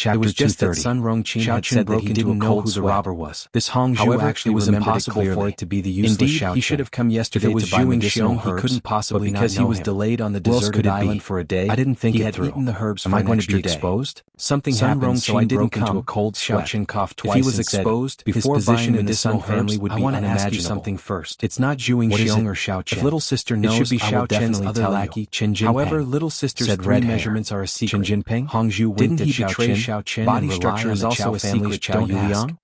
It was just that Sun Rongqing had said that he didn't know who the robber was. This Hong Zhu actually was impossible for it to be the useless Xiao Chen. He should have come yesterday to buy medicinal herbs, he couldn't possibly not know him. Because he was delayed on the deserted island for a day, I didn't think it through. He had eaten the herbs for an extra day. Am I going to be exposed? Something happened, so I didn't come into a cold sweat. Xiao Chen coughed twice. If he was exposed, before buying the Sun family would be unimaginable. Something first. It's not Zhuing Xiong or Xiao Chen. If little sister knows, it should be Xiao Chen's other lackey, Qin Jinping. However, little sister's three measurements are a secret. Qin Jinping? Hong Zhu winked at Xiao Chen. Body structure is also a secret. Xiao Yuliang?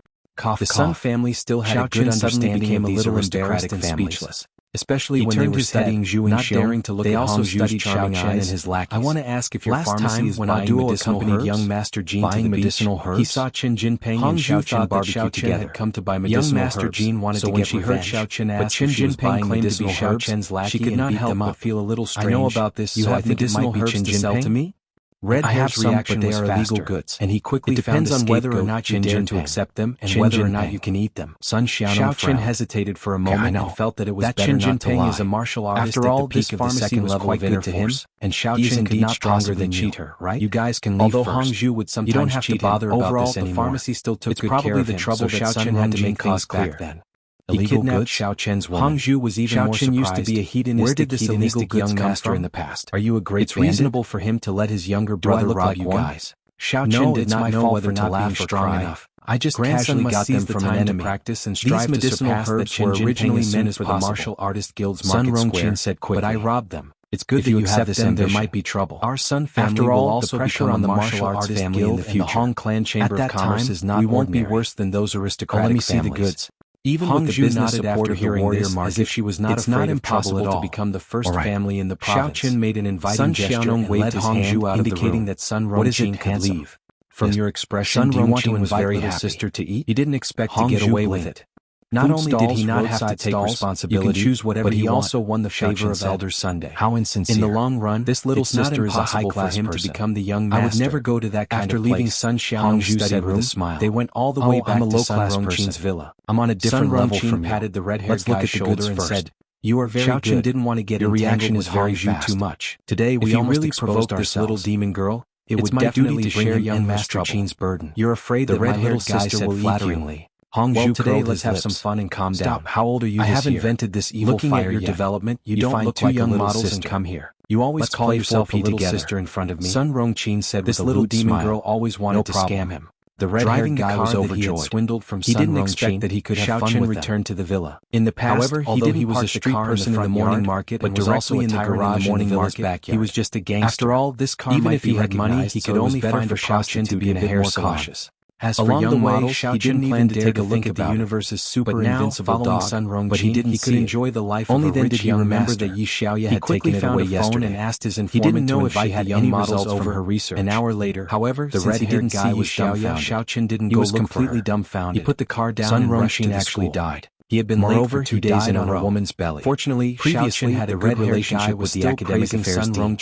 The Sun family still had a good understanding of these aristocratic and speechless. Especially when they were studying Zhuing Xiong, they also studied Xiao Chen and his lackeys. I want to ask if your pharmacy is buying medicinal herbs? Young Master Jean to the medicinal herbs? He saw Qin Jinping and Xiao Chen barbecue together. Had come to buy medicinal young Master Jean wanted to get revenge. Xiao Chen asked if she was buying medicinal herbs, she could not help but feel a little strange. I know about this, so I think it might be Qin Jinping. Sell to me? Red Hair's reaction was faster, goods, and he quickly found on whether or not you dare to accept them and whether or not you can eat them. Xiao Chen hesitated for a moment and felt that it was better not to lie. Is a martial artist. After all, this pharmacy was quite good to him, and Xiao Chen could not stronger than cheat her, right? You guys can leave first. Although Hong Zhu would sometimes cheat him, you don't have to bother about this anymore. The pharmacy still took good care of him, so Xiao Chen had to make things clear then. Illegal goods? Xiao Chen's woman. Hong Zhu was even more surprised. Used to be a hedonistic young master in the past. Are you a great bandit? It's reasonable for him to let his younger brother rob you guys. Xiao Chen did not know whether to laugh or cry. I just casually got them from an enemy. Practice and strive to surpass that were originally meant for the martial artist guild's market square, said quickly. But I robbed them. It's good that you have this ambition. There might be trouble. Our Sun family will also pressure on the martial arts family in the future. The Hong Clan Chamber of Commerce is not ordinary. We won't be worse than those aristocratic families. Let me see the goods. Even with the business support of hearing this, as if she was not afraid of trouble at all, to become the first family in the province. Xiao Chen made an inviting gesture and led Hong Zhu out of the room, indicating that Sun Rongqing could leave. From your expression, do you want to invite little sister to eat? He didn't expect to get away with it. Not only did he not have to take responsibility, but he also won the favor of Elder Sunday. How insincere. In the long run, this little sister is a high-class person. To become the young master. I would never go to that kind of place. After leaving Sun Xiaonong's study room, with a smile, they went all the way back to Sun Rongqing's villa. I'm on a different level from you. Patted the red-haired guy's shoulder and said, "You are very good." Xiao Chen didn't want to get your reaction was very fast. Too much. Today we almost really provoked this little demon girl. It would definitely share young Master Qin's burden. You're afraid that red-haired sister will flatteringly. Hong Zhu, today let's have some fun and calm down. How old are you? I haven't invented this evil fire yet. Looking at your development, you don't look like young models and come here. You always call yourself a little sister in front of me. Sun Rongqing said this little demon girl always wanted to scam him. The red-haired guy was overjoyed. Swindled from Sun Rongqing. He didn't expect that he could have fun with them. To the villa. In the past, however, although he was a street person in the morning market, but directly in the garage in the villa's backyard, he was just a gangster. After all, this car even if he had money, he could only find a prostitute to be a bit more cautious. As for young models, he didn't plan to take a look at the universe's super invincible dog, Sun Rongqing, but he could enjoy the life of a rich young master. That Yi Xiaoya had taken it away yesterday and asked his informant he didn't know if she had young models over her research. An hour later, however, the red-haired guy was dumbfounded. Xiao Chen didn't go look for her. He was completely dumbfounded. He put the car down and rushed to the school. Sun Rongqing actually died. He had been late for 2 days in on a woman's belly. Fortunately, previously had a good relationship with the academic affairs team.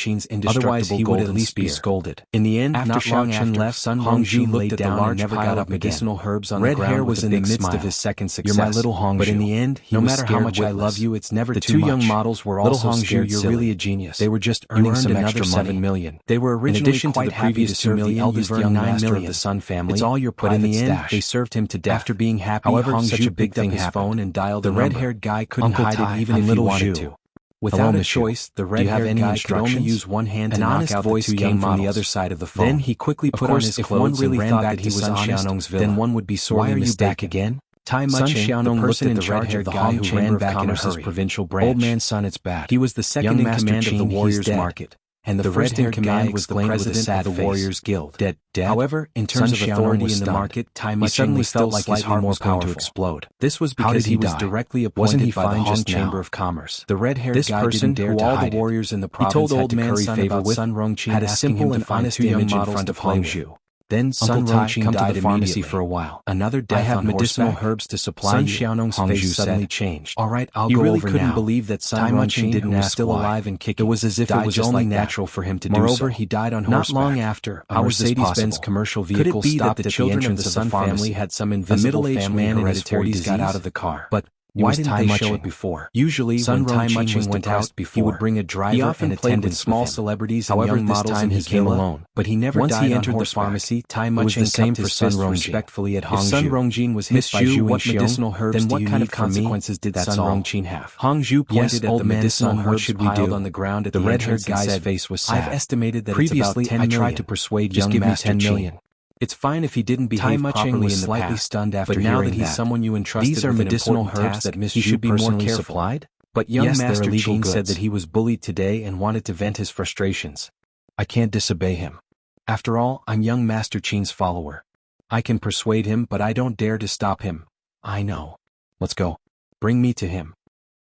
Otherwise, he would at least be scolded. In the end, after Xiao Chen left, Sun Rongqing looked at the large pile of medicinal herbs on the ground. Red Hair was in the midst of his second success. You're my little Hong Zhu. But in the end, no matter how much I love you, it's never too much. The 2 young models were also scared. You're really a genius. They were just earning some extra money. 7 million. They were originally quite happy to serve the eldest young master of the Sun family. It's all your private stash. But in the end, they served him to death. After being happy, Hong Zhu picked up his phone and dialed the red-haired guy couldn't hide it even if he wanted to. Without a choice, the red-haired guy could only use one hand to knock out the 2 young from the other side of the phone. Then he quickly put on his clothes and ran back that he was Sun Xiaonong's villa. Then one would be sorely mistaken again. Sun Xiaonong looked at the red-haired guy who ran back in his provincial branch. Old man Sun, it's bad. He was the second in command of the Warriors Market. And the first in command was the president of the Warriors Guild. Dead. However, in terms of authority in the market, he suddenly felt like his heart was going to explode. This was because he was directly appointed by the Hong Chamber of Commerce. The red-haired guy didn't dare to hide the warriors in the province had to curry favor with, had a simple and honest image in front of Hong Zhu. Then Sun Rongqing died immediately for a while. Another death. I have medicinal herbs to supply. Sun Xiaonong's face suddenly changed. All right, I'll go over now. You really couldn't believe that Sun Rongqing didn't was still alive and kicking. It was as if it was only natural for him to do so. Moreover, he died on horseback. Not long after, a Mercedes-Benz commercial vehicle stopped at the children of the Sun family had some invisible middle-aged man in his 40s got out of the car. But Why didn't they show it before? Usually, when Tai Muching went out, he would bring a driver and attendants small celebrities and young models in his villa alone. But he never died on horseback. Once he entered the pharmacy, Tai Muching kept his fist respectfully at Hongzhu. If Sun Rongjin was hit by what medicinal herbs then what kind of consequences did Sun Rongjin have? Hongzhu pointed at the medicinal herbs piled on the ground at the red-haired guy's face was sad. I've estimated that previously it's about 10 million. I tried to persuade young Master 10 million. It's fine if he didn't behave properly in the past, slightly stunned after but now that he's someone you entrusted these are with medicinal herbs that Miss He should be more careful. Supplied? But young Master Qin said that he was bullied today and wanted to vent his frustrations. I can't disobey him. After all, I'm young Master Qin's follower. I can persuade him but I don't dare to stop him. I know. Let's go. Bring me to him.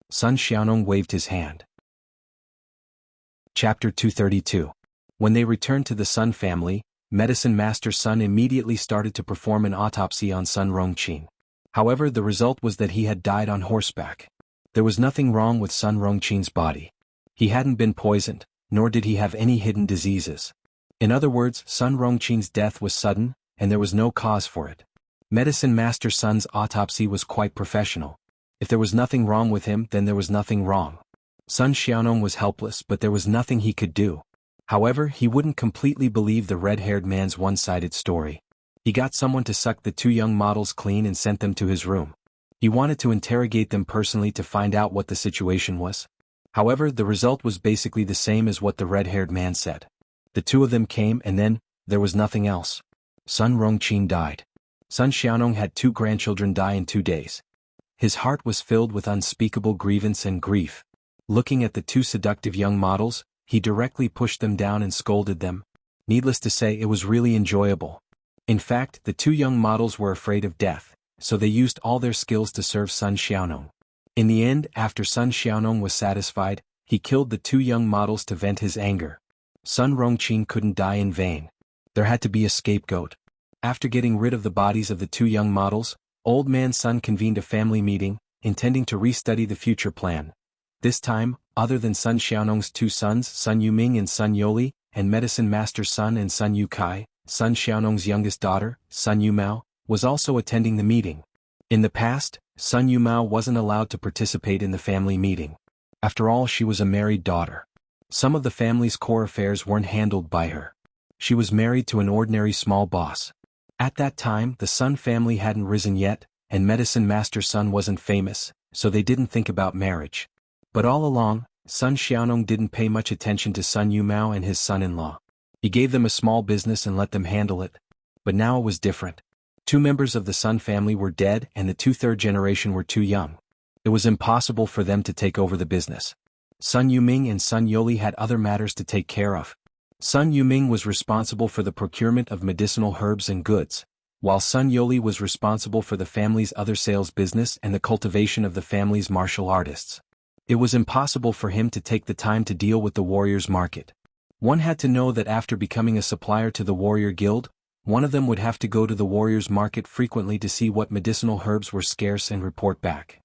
Sun Xiaonong waved his hand. Chapter 232. When they returned to the Sun family, Medicine Master Sun immediately started to perform an autopsy on Sun Rongqin. However, the result was that he had died on horseback. There was nothing wrong with Sun Rongqin's body. He hadn't been poisoned, nor did he have any hidden diseases. In other words, Sun Rongqin's death was sudden, and there was no cause for it. Medicine Master Sun's autopsy was quite professional. If there was nothing wrong with him, then there was nothing wrong. Sun Xiaonong was helpless, but there was nothing he could do. However, he wouldn't completely believe the red-haired man's one-sided story. He got someone to suck the two young models clean and sent them to his room. He wanted to interrogate them personally to find out what the situation was. However, the result was basically the same as what the red-haired man said. The two of them came and then, there was nothing else. Sun Rongqin died. Sun Xiaonong had 2 grandchildren die in 2 days. His heart was filled with unspeakable grievance and grief. Looking at the 2 seductive young models, he directly pushed them down and scolded them. Needless to say, it was really enjoyable. In fact, the 2 young models were afraid of death, so they used all their skills to serve Sun Xiaonong. In the end, after Sun Xiaonong was satisfied, he killed the 2 young models to vent his anger. Sun Rongqin couldn't die in vain. There had to be a scapegoat. After getting rid of the bodies of the 2 young models, Old Man Sun convened a family meeting, intending to restudy the future plan. This time, other than Sun Xiaonong's 2 sons, Sun Yuming and Sun Yoli, and Medicine Master Sun and Sun Yukai, Sun Xiaonong's youngest daughter, Sun Yumao, was also attending the meeting. In the past, Sun Yumao wasn't allowed to participate in the family meeting. After all, she was a married daughter. Some of the family's core affairs weren't handled by her. She was married to an ordinary small boss. At that time, the Sun family hadn't risen yet, and Medicine Master Sun wasn't famous, so they didn't think about marriage. But all along, Sun Xiaonong didn't pay much attention to Sun Yumao and his son-in-law. He gave them a small business and let them handle it. But now it was different. 2 members of the Sun family were dead and the 2/3 generation were too young. It was impossible for them to take over the business. Sun Yuming and Sun Yoli had other matters to take care of. Sun Yuming was responsible for the procurement of medicinal herbs and goods, while Sun Yoli was responsible for the family's other sales business and the cultivation of the family's martial artists. It was impossible for him to take the time to deal with the warriors' market. One had to know that after becoming a supplier to the warrior guild, one of them would have to go to the warriors' market frequently to see what medicinal herbs were scarce and report back.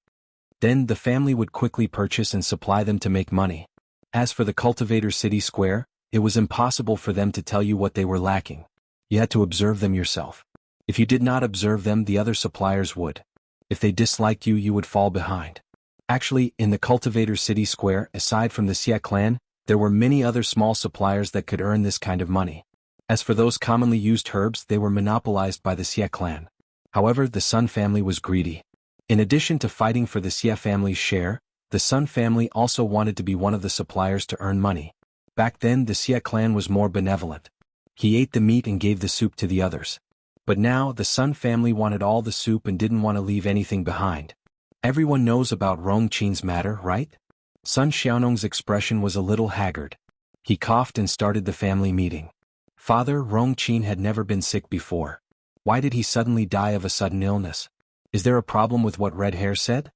Then the family would quickly purchase and supply them to make money. As for the Cultivator City Square, it was impossible for them to tell you what they were lacking. You had to observe them yourself. If you did not observe them, the other suppliers would. If they disliked you, you would fall behind. Actually, in the Cultivator City Square, aside from the Xie clan, there were many other small suppliers that could earn this kind of money. As for those commonly used herbs, they were monopolized by the Xie clan. However, the Sun family was greedy. In addition to fighting for the Xie family's share, the Sun family also wanted to be one of the suppliers to earn money. Back then, the Xie clan was more benevolent. He ate the meat and gave the soup to the others. But now, the Sun family wanted all the soup and didn't want to leave anything behind. Everyone knows about Rongqin's matter, right? Sun Xiaonong's expression was a little haggard. He coughed and started the family meeting. Father, Rongqin had never been sick before. Why did he suddenly die of a sudden illness? Is there a problem with what Red Hair said?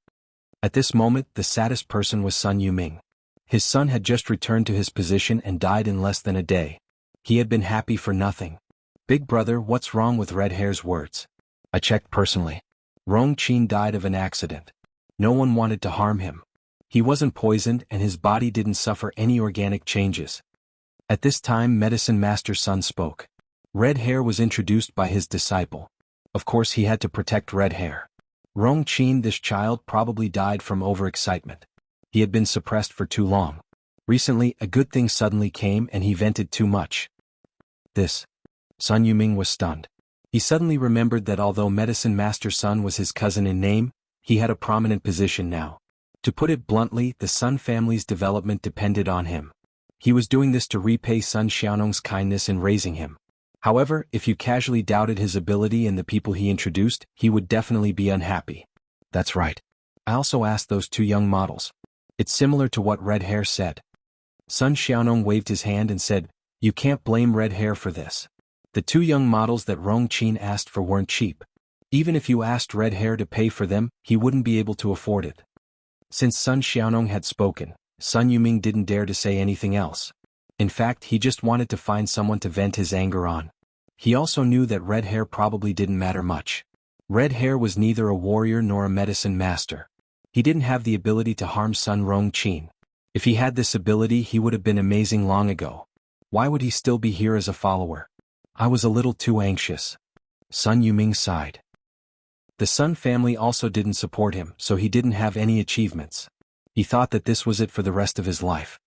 At this moment, the saddest person was Sun Yuming. His son had just returned to his position and died in less than a day. He had been happy for nothing. Big brother, what's wrong with Red Hair's words? I checked personally. Rongqin died of an accident. No one wanted to harm him. He wasn't poisoned and his body didn't suffer any organic changes. At this time, Medicine Master Sun spoke. Red Hair was introduced by his disciple. Of course, he had to protect Red Hair. Rong Qin, this child probably died from overexcitement. He had been suppressed for too long. Recently, a good thing suddenly came and he vented too much. This. Sun Yuming was stunned. He suddenly remembered that although Medicine Master Sun was his cousin in name, he had a prominent position now. To put it bluntly, the Sun family's development depended on him. He was doing this to repay Sun Xiaonong's kindness in raising him. However, if you casually doubted his ability and the people he introduced, he would definitely be unhappy. That's right. I also asked those two young models. It's similar to what Red Hair said. Sun Xiaonong waved his hand and said, "You can't blame Red Hair for this. The two young models that Rong Qin asked for weren't cheap. Even if you asked Red Hair to pay for them, he wouldn't be able to afford it." Since Sun Xiaonong had spoken, Sun Yuming didn't dare to say anything else. In fact, he just wanted to find someone to vent his anger on. He also knew that Red Hair probably didn't matter much. Red Hair was neither a warrior nor a medicine master. He didn't have the ability to harm Sun Rong Qin. If he had this ability, he would have been amazing long ago. Why would he still be here as a follower? I was a little too anxious. Sun Yuming sighed. The Sun family also didn't support him, so he didn't have any achievements. He thought that this was it for the rest of his life.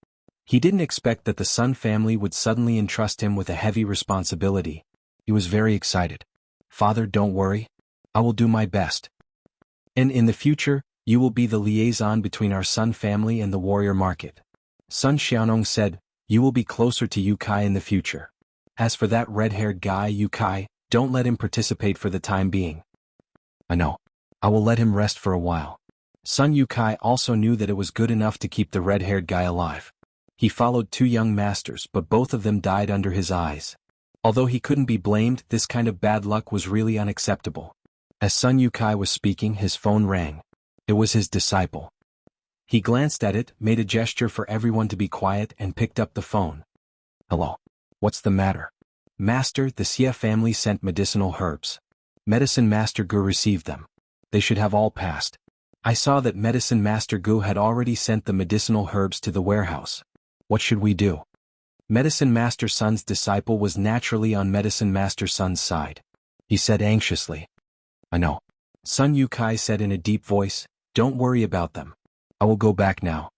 He didn't expect that the Sun family would suddenly entrust him with a heavy responsibility. He was very excited. "Father, don't worry. I will do my best. And in the future, you will be the liaison between our Sun family and the warrior market." Sun Xiaonong said, "You will be closer to Yu Kai in the future. As for that red-haired guy Yu Kai, don't let him participate for the time being." "I know. I will let him rest for a while." Sun Yu Kai also knew that it was good enough to keep the red-haired guy alive. He followed two young masters, but both of them died under his eyes. Although he couldn't be blamed, this kind of bad luck was really unacceptable. As Sun Yu Kai was speaking, his phone rang. It was his disciple. He glanced at it, made a gesture for everyone to be quiet, and picked up the phone. "Hello. What's the matter?" "Master, the Xie family sent medicinal herbs. Medicine Master Gu received them. They should have all passed. I saw that Medicine Master Gu had already sent the medicinal herbs to the warehouse. What should we do?" Medicine Master Sun's disciple was naturally on Medicine Master Sun's side. He said anxiously. "I know." Sun Yu Kai said in a deep voice, "Don't worry about them. I will go back now."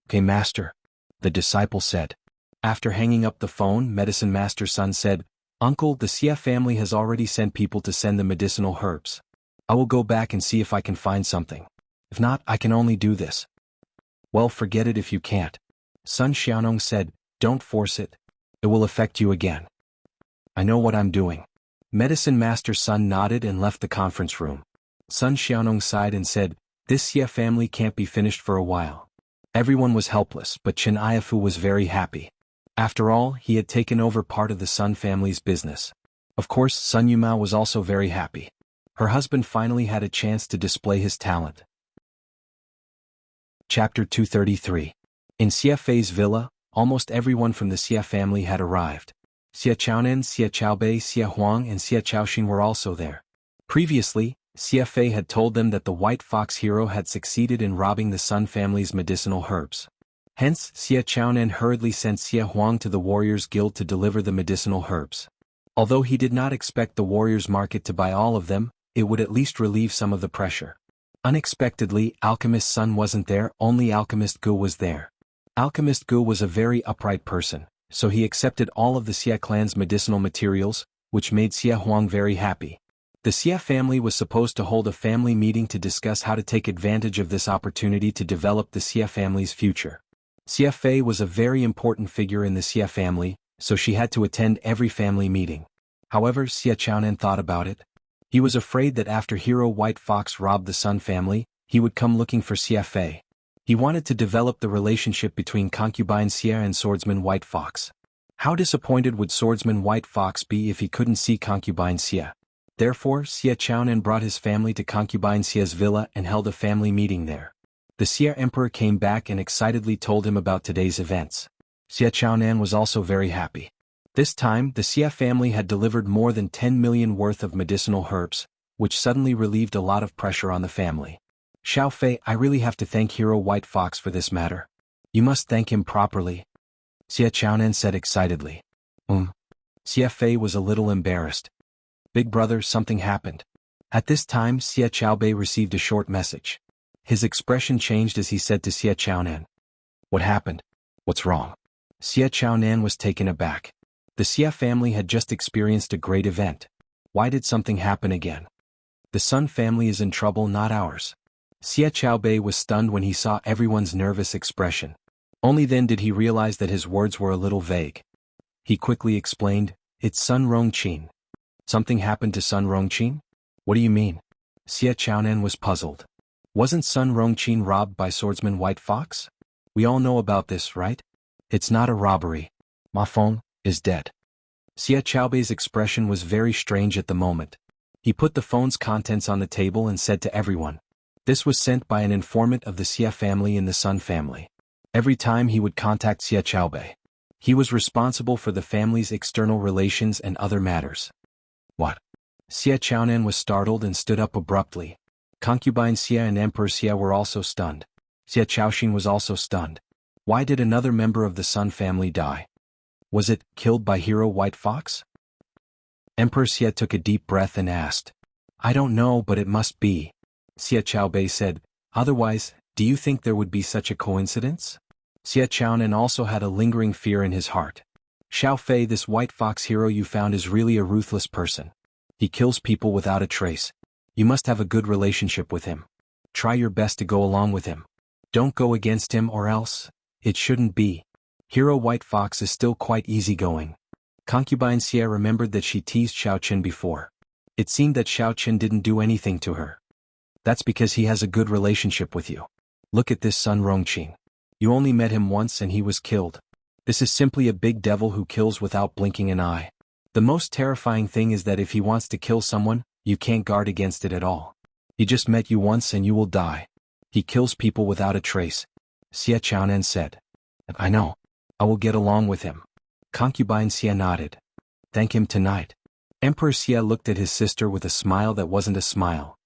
"Okay, Master," the disciple said. After hanging up the phone, Medicine Master Sun said, "Uncle, the Xie family has already sent people to send the medicinal herbs. I will go back and see if I can find something. If not, I can only do this." "Well, forget it if you can't." Sun Xiaonong said, "Don't force it. It will affect you again." "I know what I'm doing." Medicine Master Sun nodded and left the conference room. Sun Xiaonong sighed and said, "This Xie family can't be finished for a while." Everyone was helpless, but Chen Iafu was very happy. After all, he had taken over part of the Sun family's business. Of course, Sun Yumao was also very happy. Her husband finally had a chance to display his talent. Chapter 233. In Xie Fei's villa, almost everyone from the Xie family had arrived. Xie Chaonan, Xie Chaobei, Xie Huang and Xie Chaoxin were also there. Previously, Xie Fei had told them that the White Fox hero had succeeded in robbing the Sun family's medicinal herbs. Hence, Xie Chaonan hurriedly sent Xie Huang to the Warriors Guild to deliver the medicinal herbs. Although he did not expect the Warriors Market to buy all of them, it would at least relieve some of the pressure. Unexpectedly, Alchemist Sun wasn't there, only Alchemist Gu was there. Alchemist Gu was a very upright person, so he accepted all of the Xie clan's medicinal materials, which made Xie Huang very happy. The Xie family was supposed to hold a family meeting to discuss how to take advantage of this opportunity to develop the Xie family's future. Xie Fei was a very important figure in the Xie family, so she had to attend every family meeting. However, Xie Chaonan thought about it. He was afraid that after Hero White Fox robbed the Sun family, he would come looking for Xie Fei. He wanted to develop the relationship between Concubine Xie and Swordsman White Fox. How disappointed would Swordsman White Fox be if he couldn't see Concubine Xie? Therefore, Xie Chaonan brought his family to Concubine Xie's villa and held a family meeting there. The Xie Emperor came back and excitedly told him about today's events. Xie Chaonan was also very happy. This time, the Xie family had delivered more than 10 million worth of medicinal herbs, which suddenly relieved a lot of pressure on the family. "Xiao Fei, I really have to thank Hero White Fox for this matter." "You must thank him properly," Xie Chaonan said excitedly. Xie Fei was a little embarrassed. "Big brother, something happened." At this time Xie Chaobei received a short message. His expression changed as he said to Xie Chaonan, "What happened? What's wrong?" Xie Chaonan was taken aback. The Xie family had just experienced a great event. Why did something happen again? The Sun family is in trouble, not ours. Xie Chaobei was stunned when he saw everyone's nervous expression. Only then did he realize that his words were a little vague. He quickly explained, "It's Sun Rongqin." "Something happened to Sun Rongqin? What do you mean?" Xie Chaonan was puzzled. "Wasn't Sun Rongqin robbed by swordsman White Fox? We all know about this, right? It's not a robbery. Ma Feng is dead." Xie Chaobei's expression was very strange at the moment. He put the phone's contents on the table and said to everyone. This was sent by an informant of the Xie family in the Sun family. Every time he would contact Xie Chaobei. He was responsible for the family's external relations and other matters. What? Xie Chaonan was startled and stood up abruptly. Concubine Xie and Emperor Xie were also stunned. Xie Chaoxin was also stunned. Why did another member of the Sun family die? Was it killed by Hero White Fox? Emperor Xie took a deep breath and asked. "I don't know, but it must be." Xie Chaobei said, "Otherwise, do you think there would be such a coincidence?" Xie Chaonan also had a lingering fear in his heart. "Xiao Fei, this White Fox hero you found is really a ruthless person. He kills people without a trace. You must have a good relationship with him. Try your best to go along with him. Don't go against him or else, it shouldn't be. Hero White Fox is still quite easygoing." Concubine Xie remembered that she teased Xiaoqin before. It seemed that Xiaoqin didn't do anything to her. "That's because he has a good relationship with you. Look at this Sun Rongqin. You only met him once and he was killed. This is simply a big devil who kills without blinking an eye. The most terrifying thing is that if he wants to kill someone, you can't guard against it at all. He just met you once and you will die. He kills people without a trace," Xie Chaonan said. "I know. I will get along with him." Concubine Xie nodded. "Thank him tonight." Emperor Xie looked at his sister with a smile that wasn't a smile.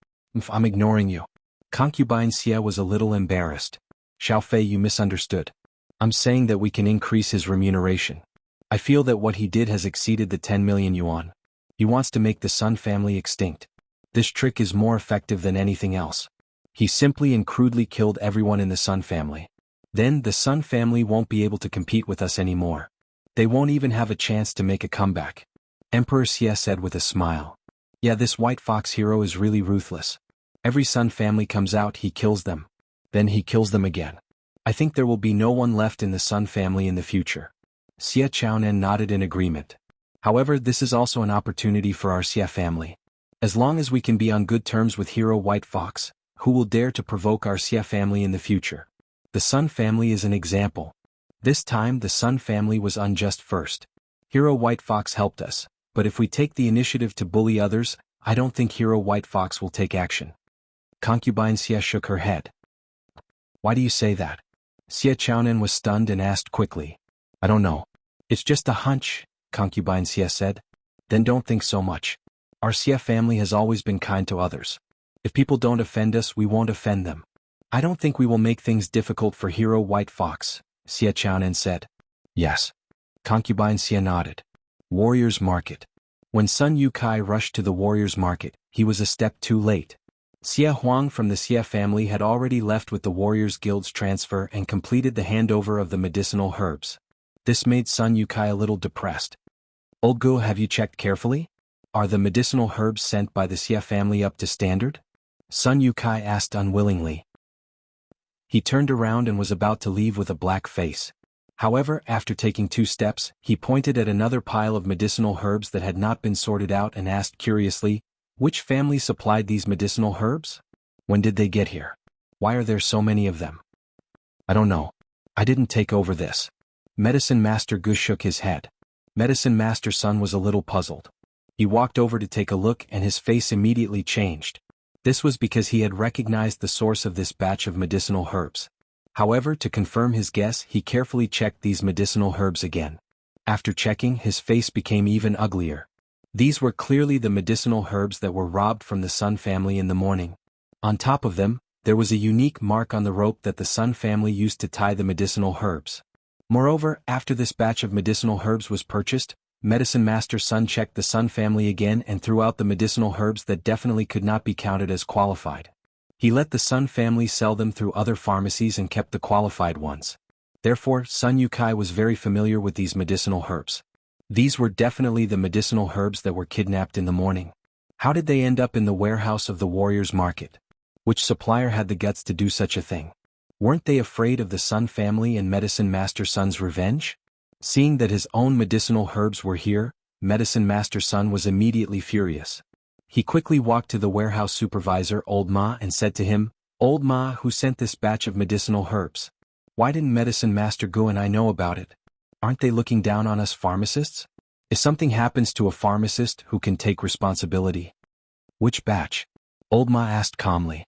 "I'm ignoring you." Concubine Xie was a little embarrassed. "Xiao Fei, you misunderstood. I'm saying that we can increase his remuneration. I feel that what he did has exceeded the 10 million yuan. He wants to make the Sun family extinct. This trick is more effective than anything else. He simply and crudely killed everyone in the Sun family. Then the Sun family won't be able to compete with us anymore. They won't even have a chance to make a comeback." Emperor Xie said with a smile. "Yeah, this White Fox hero is really ruthless. Every Sun family comes out, he kills them. Then he kills them again. I think there will be no one left in the Sun family in the future." Xie Chaonan nodded in agreement. "However, this is also an opportunity for our Xie family. As long as we can be on good terms with Hero White Fox, who will dare to provoke our Xie family in the future? The Sun family is an example. This time the Sun family was unjust first. Hero White Fox helped us, but if we take the initiative to bully others, I don't think Hero White Fox will take action." Concubine Xie shook her head. "Why do you say that?" Xie Chaonan was stunned and asked quickly. "I don't know. It's just a hunch," Concubine Xie said. "Then don't think so much. Our Xie family has always been kind to others. If people don't offend us, we won't offend them. I don't think we will make things difficult for Hero White Fox," Xie Chaonan said. "Yes." Concubine Xie nodded. Warriors Market. When Sun Yukai rushed to the Warriors Market, he was a step too late. Xie Huang from the Xie family had already left with the Warriors Guild's transfer and completed the handover of the medicinal herbs. This made Sun Yukai a little depressed. "Old Gu, have you checked carefully? Are the medicinal herbs sent by the Xie family up to standard?" Sun Yukai asked unwillingly. He turned around and was about to leave with a black face. However, after taking 2 steps, he pointed at another pile of medicinal herbs that had not been sorted out and asked curiously, "Which family supplied these medicinal herbs? When did they get here? Why are there so many of them?" "I don't know. I didn't take over this." Medicine Master Gu shook his head. Medicine Master Sun was a little puzzled. He walked over to take a look and his face immediately changed. This was because he had recognized the source of this batch of medicinal herbs. However, to confirm his guess, he carefully checked these medicinal herbs again. After checking, his face became even uglier. These were clearly the medicinal herbs that were robbed from the Sun family in the morning. On top of them, there was a unique mark on the rope that the Sun family used to tie the medicinal herbs. Moreover, after this batch of medicinal herbs was purchased, Medicine Master Sun checked the Sun family again and threw out the medicinal herbs that definitely could not be counted as qualified. He let the Sun family sell them through other pharmacies and kept the qualified ones. Therefore, Sun Yukai was very familiar with these medicinal herbs. These were definitely the medicinal herbs that were kidnapped in the morning. How did they end up in the warehouse of the warriors' market? Which supplier had the guts to do such a thing? Weren't they afraid of the Sun family and Medicine Master Sun's revenge? Seeing that his own medicinal herbs were here, Medicine Master Sun was immediately furious. He quickly walked to the warehouse supervisor Old Ma and said to him, "Old Ma, who sent this batch of medicinal herbs? Why didn't Medicine Master Gu and I know about it? Aren't they looking down on us pharmacists? If something happens to a pharmacist, who can take responsibility?" "Which batch?" Old Ma asked calmly.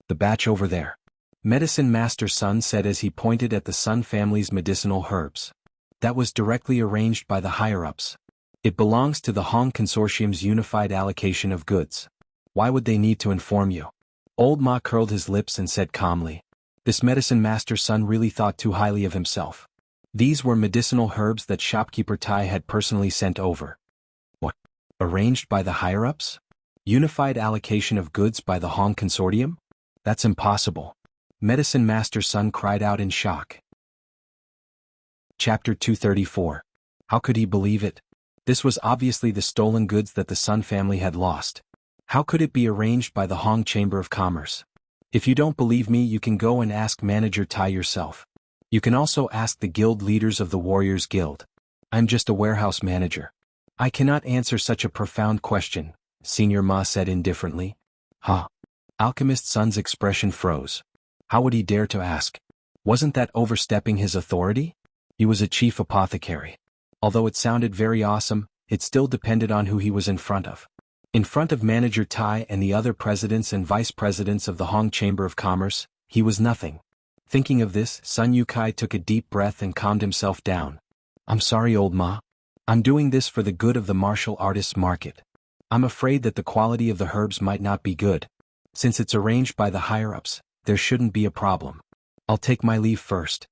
"The batch over there," Medicine Master Sun said as he pointed at the Sun family's medicinal herbs. "That was directly arranged by the higher-ups. It belongs to the Hong Consortium's unified allocation of goods. Why would they need to inform you?" Old Ma curled his lips and said calmly. This Medicine Master Sun really thought too highly of himself. These were medicinal herbs that shopkeeper Tai had personally sent over. What? Arranged by the higher-ups? Unified allocation of goods by the Hong Consortium? That's impossible. Medicine Master Sun cried out in shock. Chapter 234. How could he believe it? This was obviously the stolen goods that the Sun family had lost. How could it be arranged by the Hong Chamber of Commerce? If you don't believe me, you can go and ask Manager Tai yourself. You can also ask the guild leaders of the Warriors Guild. I'm just a warehouse manager. I cannot answer such a profound question, Senior Ma said indifferently. Huh? Alchemist Sun's expression froze. How would he dare to ask? Wasn't that overstepping his authority? He was a chief apothecary. Although it sounded very awesome, it still depended on who he was in front of. In front of Manager Tai and the other presidents and vice presidents of the Hong Chamber of Commerce, he was nothing. Thinking of this, Sun Yukai took a deep breath and calmed himself down. I'm sorry, Old Ma. I'm doing this for the good of the martial artists market. I'm afraid that the quality of the herbs might not be good. Since it's arranged by the higher-ups, there shouldn't be a problem. I'll take my leave first.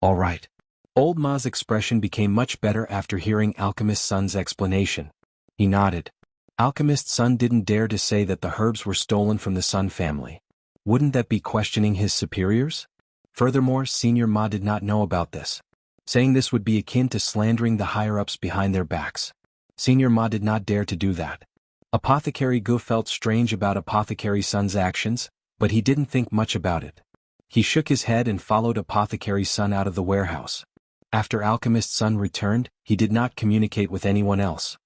All right. Old Ma's expression became much better after hearing Alchemist Sun's explanation. He nodded. Alchemist Sun didn't dare to say that the herbs were stolen from the Sun family. Wouldn't that be questioning his superiors? Furthermore, Senior Ma did not know about this. Saying this would be akin to slandering the higher-ups behind their backs. Senior Ma did not dare to do that. Apothecary Gu felt strange about Apothecary Sun's actions, but he didn't think much about it. He shook his head and followed Apothecary Sun out of the warehouse. After Alchemist Sun returned, he did not communicate with anyone else.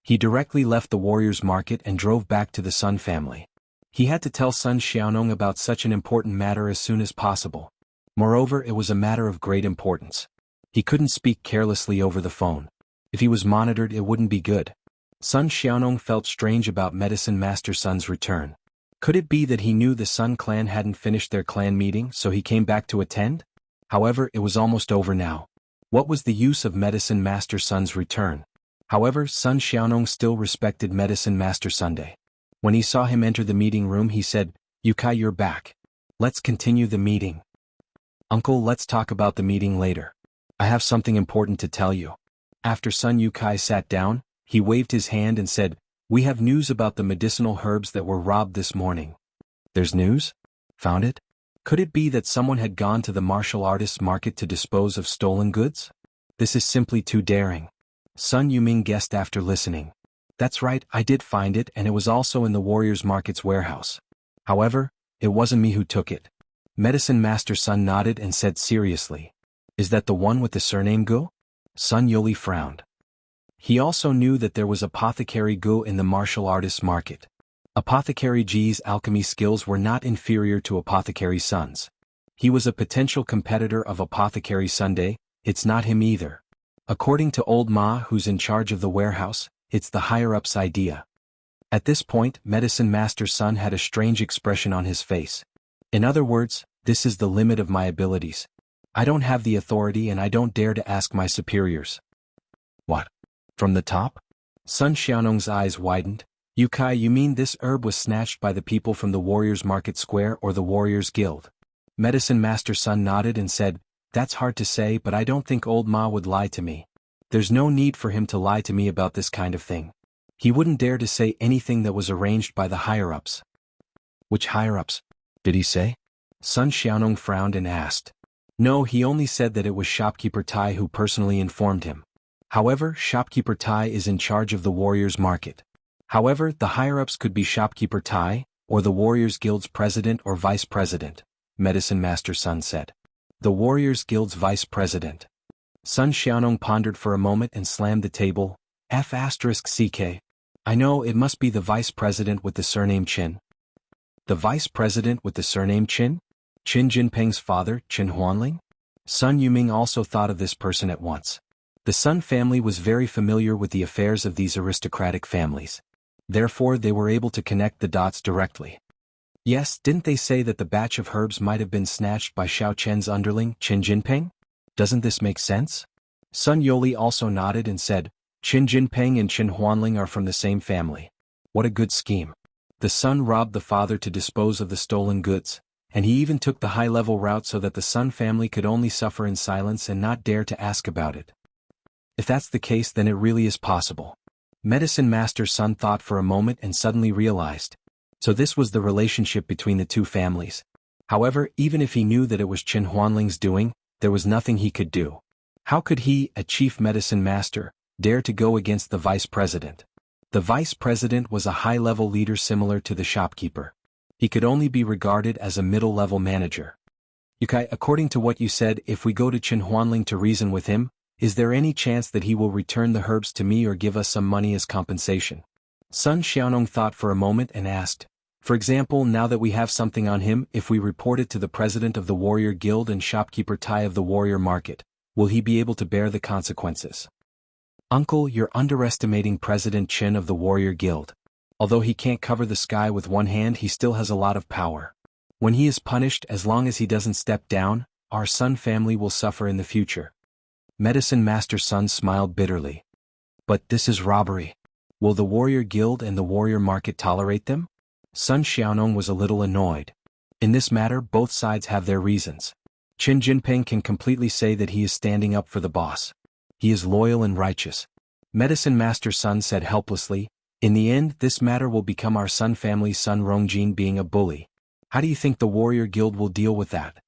He directly left the Warriors Market and drove back to the Sun family. He had to tell Sun Xiaonong about such an important matter as soon as possible. Moreover, it was a matter of great importance. He couldn't speak carelessly over the phone. If he was monitored, it wouldn't be good. Sun Xiaonong felt strange about Medicine Master Sun's return. Could it be that he knew the Sun clan hadn't finished their clan meeting, so he came back to attend? However, it was almost over now. What was the use of Medicine Master Sun's return? However, Sun Xiaonong still respected Medicine Master Sunday. When he saw him enter the meeting room, he said, "Yukai, you're back. Let's continue the meeting." "Uncle, let's talk about the meeting later. I have something important to tell you." After Sun Yukai sat down, he waved his hand and said, "We have news about the medicinal herbs that were robbed this morning." "There's news? Found it? Could it be that someone had gone to the martial artists market to dispose of stolen goods? This is simply too daring." Sun Yuming guessed after listening. "That's right, I did find it, and it was also in the Warriors Market's warehouse. However, it wasn't me who took it." Medicine Master Sun nodded and said seriously, "Is that the one with the surname Gu?" Sun Yuli frowned. He also knew that there was Apothecary Gu in the martial artists market. Apothecary Ji's alchemy skills were not inferior to Apothecary Sun's. He was a potential competitor of Apothecary Sunday. It's not him either. According to Old Ma, who's in charge of the warehouse, it's the higher-ups' idea. At this point, Medicine Master Sun had a strange expression on his face. In other words, this is the limit of my abilities. I don't have the authority and I don't dare to ask my superiors. What? From the top? Sun Xiaonong's eyes widened. "Yukai, you mean this herb was snatched by the people from the Warriors Market Square or the Warriors Guild?" Medicine Master Sun nodded and said, "That's hard to say, but I don't think Old Ma would lie to me. There's no need for him to lie to me about this kind of thing. He wouldn't dare to say anything that was arranged by the higher-ups. Which higher-ups? Did he say? Sun Xiaonong frowned and asked. No, he only said that it was shopkeeper Tai who personally informed him. However, shopkeeper Tai is in charge of the Warriors Market. However, the higher-ups could be shopkeeper Tai, or the Warriors Guild's president or vice president, Medicine Master Sun said. The Warriors Guild's vice president. Sun Xiaonong pondered for a moment and slammed the table. F***CK. I know, it must be the vice president with the surname Qin. The vice president with the surname Qin? Qin Jinping's father, Qin Huanling? Sun Yuming also thought of this person at once. The Sun family was very familiar with the affairs of these aristocratic families. Therefore they were able to connect the dots directly. Yes, didn't they say that the batch of herbs might have been snatched by Xiao Chen's underling, Qin Jinping? Doesn't this make sense? Sun Yoli also nodded and said, Qin Jinping and Qin Huanling are from the same family. What a good scheme. The son robbed the father to dispose of the stolen goods, and he even took the high-level route so that the Sun family could only suffer in silence and not dare to ask about it. If that's the case, then it really is possible. Medicine Master Sun thought for a moment and suddenly realized. So this was the relationship between the two families. However, even if he knew that it was Qin Huanling's doing, there was nothing he could do. How could he, a chief medicine master, dare to go against the vice president? The vice president was a high-level leader similar to the shopkeeper. He could only be regarded as a middle-level manager. Yukai, according to what you said, if we go to Qin Huanling to reason with him, is there any chance that he will return the herbs to me or give us some money as compensation? Sun Xiaonong thought for a moment and asked, for example, now that we have something on him, if we report it to the president of the Warrior Guild and shopkeeper Tai of the Warrior Market, will he be able to bear the consequences? Uncle, you're underestimating President Qin of the Warrior Guild. Although he can't cover the sky with one hand, he still has a lot of power. When he is punished, as long as he doesn't step down, our Sun family will suffer in the future. Medicine Master Sun smiled bitterly. But this is robbery. Will the Warrior Guild and the Warrior Market tolerate them? Sun Xiaonong was a little annoyed. In this matter, both sides have their reasons. Qin Jinping can completely say that he is standing up for the boss. He is loyal and righteous. Medicine Master Sun said helplessly, in the end, this matter will become our Sun family's son Rongjin being a bully. How do you think the Warrior Guild will deal with that?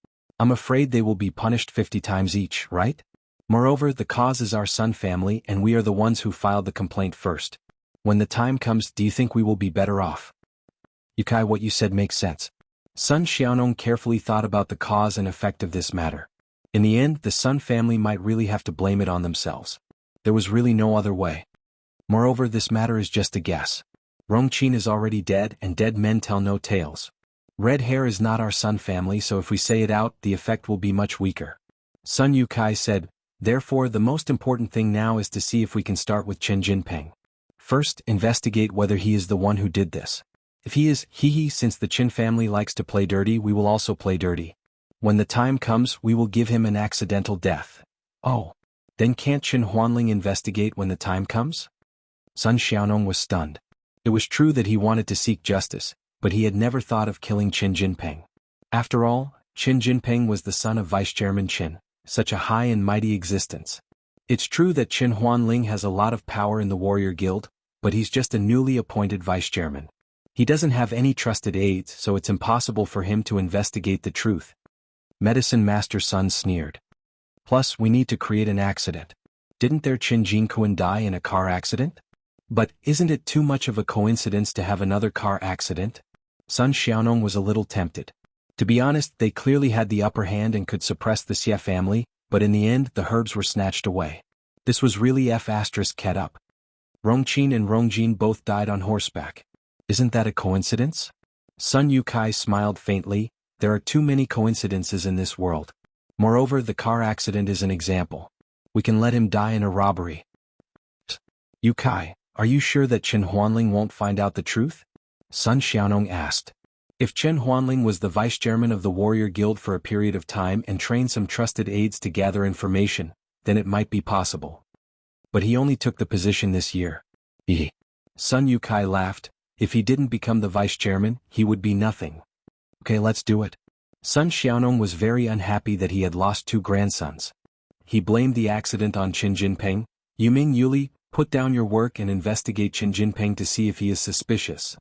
I'm afraid they will be punished 50 times each, right? Moreover, the cause is our Sun family and we are the ones who filed the complaint first. When the time comes, do you think we will be better off? Yukai, what you said makes sense. Sun Xiaonong carefully thought about the cause and effect of this matter. In the end, the Sun family might really have to blame it on themselves. There was really no other way. Moreover, this matter is just a guess. Rongqin is already dead and dead men tell no tales. Red hair is not our Sun family, so if we say it out, the effect will be much weaker. Sun Yukai said, therefore the most important thing now is to see if we can start with Qin Jinping. First, investigate whether he is the one who did this. If he is, since the Qin family likes to play dirty, we will also play dirty. When the time comes, we will give him an accidental death. Oh. Then can't Qin Huanling investigate when the time comes? Sun Xiaonong was stunned. It was true that he wanted to seek justice, but he had never thought of killing Qin Jinping. After all, Qin Jinping was the son of Vice Chairman Qin, such a high and mighty existence. It's true that Qin Huanling has a lot of power in the Warrior Guild, but he's just a newly appointed vice chairman. He doesn't have any trusted aides, so it's impossible for him to investigate the truth. Medicine Master Sun sneered. Plus, we need to create an accident. Didn't their Qin Jinkuan die in a car accident? But isn't it too much of a coincidence to have another car accident? Sun Xiaonong was a little tempted. To be honest, they clearly had the upper hand and could suppress the Xie family, but in the end, the herbs were snatched away. This was really F***ket up. Rongqin and Rongjin both died on horseback. Isn't that a coincidence? Sun Yukai smiled faintly. There are too many coincidences in this world. Moreover, the car accident is an example. We can let him die in a robbery. Yukai, are you sure that Qin Huanling won't find out the truth? Sun Xiaonong asked. If Qin Huanling was the vice chairman of the Warrior Guild for a period of time and trained some trusted aides to gather information, then it might be possible. But he only took the position this year. Sun Yukai laughed. If he didn't become the vice chairman, he would be nothing. Okay, let's do it. Sun Xiaonong was very unhappy that he had lost 2 grandsons. He blamed the accident on Qin Jinping, Yuming Yuli, put down your work and investigate Qin Jinping to see if he is suspicious.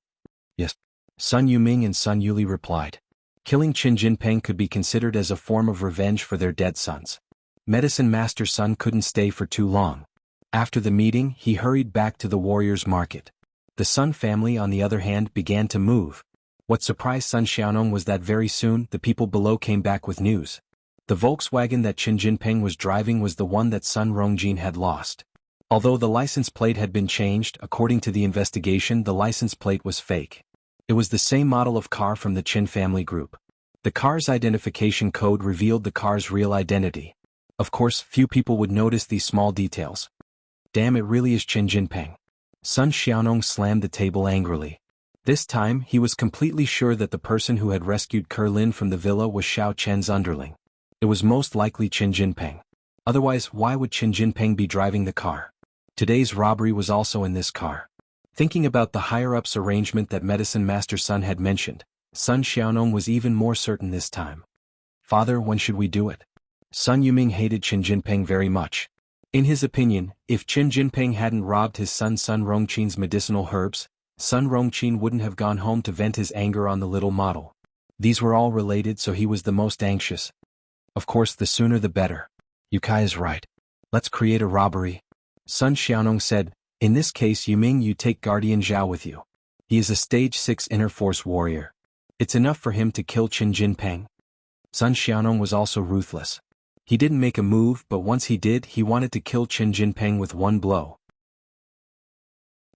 Yes. Sun Yuming and Sun Yuli replied. Killing Qin Jinping could be considered as a form of revenge for their dead sons. Medicine Master Sun couldn't stay for too long. After the meeting, he hurried back to the warriors' market. The Sun family, on the other hand, began to move. What surprised Sun Xiaonong was that very soon the people below came back with news. The Volkswagen that Qin Jinping was driving was the one that Sun Rongjin had lost. Although the license plate had been changed, according to the investigation, the license plate was fake. It was the same model of car from the Qin family group. The car's identification code revealed the car's real identity. Of course, few people would notice these small details. Damn, it really is Qin Jinping. Sun Xiaonong slammed the table angrily. This time, he was completely sure that the person who had rescued Kerlin from the villa was Xiao Chen's underling. It was most likely Qin Jinping. Otherwise, why would Qin Jinping be driving the car? Today's robbery was also in this car. Thinking about the higher-ups arrangement that Medicine Master Sun had mentioned, Sun Xiaonong was even more certain this time. Father, when should we do it? Sun Yuming hated Qin Jinping very much. In his opinion, if Qin Jinping hadn't robbed his son Sun Rongqin's medicinal herbs, Sun Rongqin wouldn't have gone home to vent his anger on the little model. These were all related, so he was the most anxious. Of course, the sooner the better. Yukai is right. Let's create a robbery. Sun Xiaonong said, in this case Yuming, you take Guardian Zhao with you. He is a stage 6 inner force warrior. It's enough for him to kill Qin Jinping. Sun Xiaonong was also ruthless. He didn't make a move, but once he did, he wanted to kill Qin Jinping with one blow.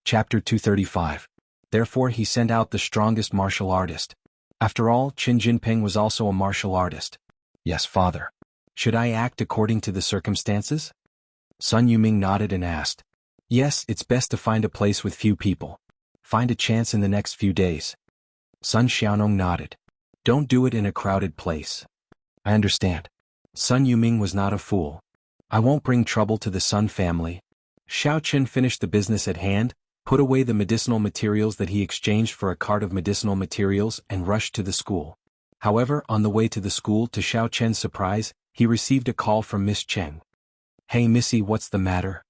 Chapter 235. Therefore he sent out the strongest martial artist. After all, Qin Jinping was also a martial artist. Yes, father. Should I act according to the circumstances? Sun Yuming nodded and asked. Yes, it's best to find a place with few people. Find a chance in the next few days. Sun Xiaonong nodded. Don't do it in a crowded place. I understand. Sun Yuming was not a fool. I won't bring trouble to the Sun family. Xiao Qin finished the business at hand, put away the medicinal materials that he exchanged for a cart of medicinal materials and rushed to the school. However, on the way to the school, to Xiao Chen's surprise, he received a call from Miss Chen. Hey Missy, what's the matter?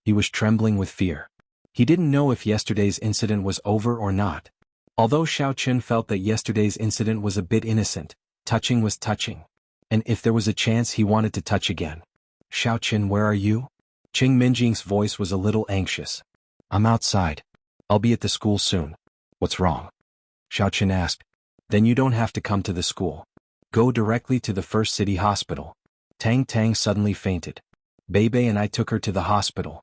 He was trembling with fear. He didn't know if yesterday's incident was over or not. Although Xiao Chen felt that yesterday's incident was a bit innocent, touching was touching. And if there was a chance, he wanted to touch again. Xiao Chen, where are you? Qing Minjing's voice was a little anxious. I'm outside. I'll be at the school soon. What's wrong? Xiao Chen asked. Then you don't have to come to the school. Go directly to the first city hospital. Tang Tang suddenly fainted. Bebe and I took her to the hospital.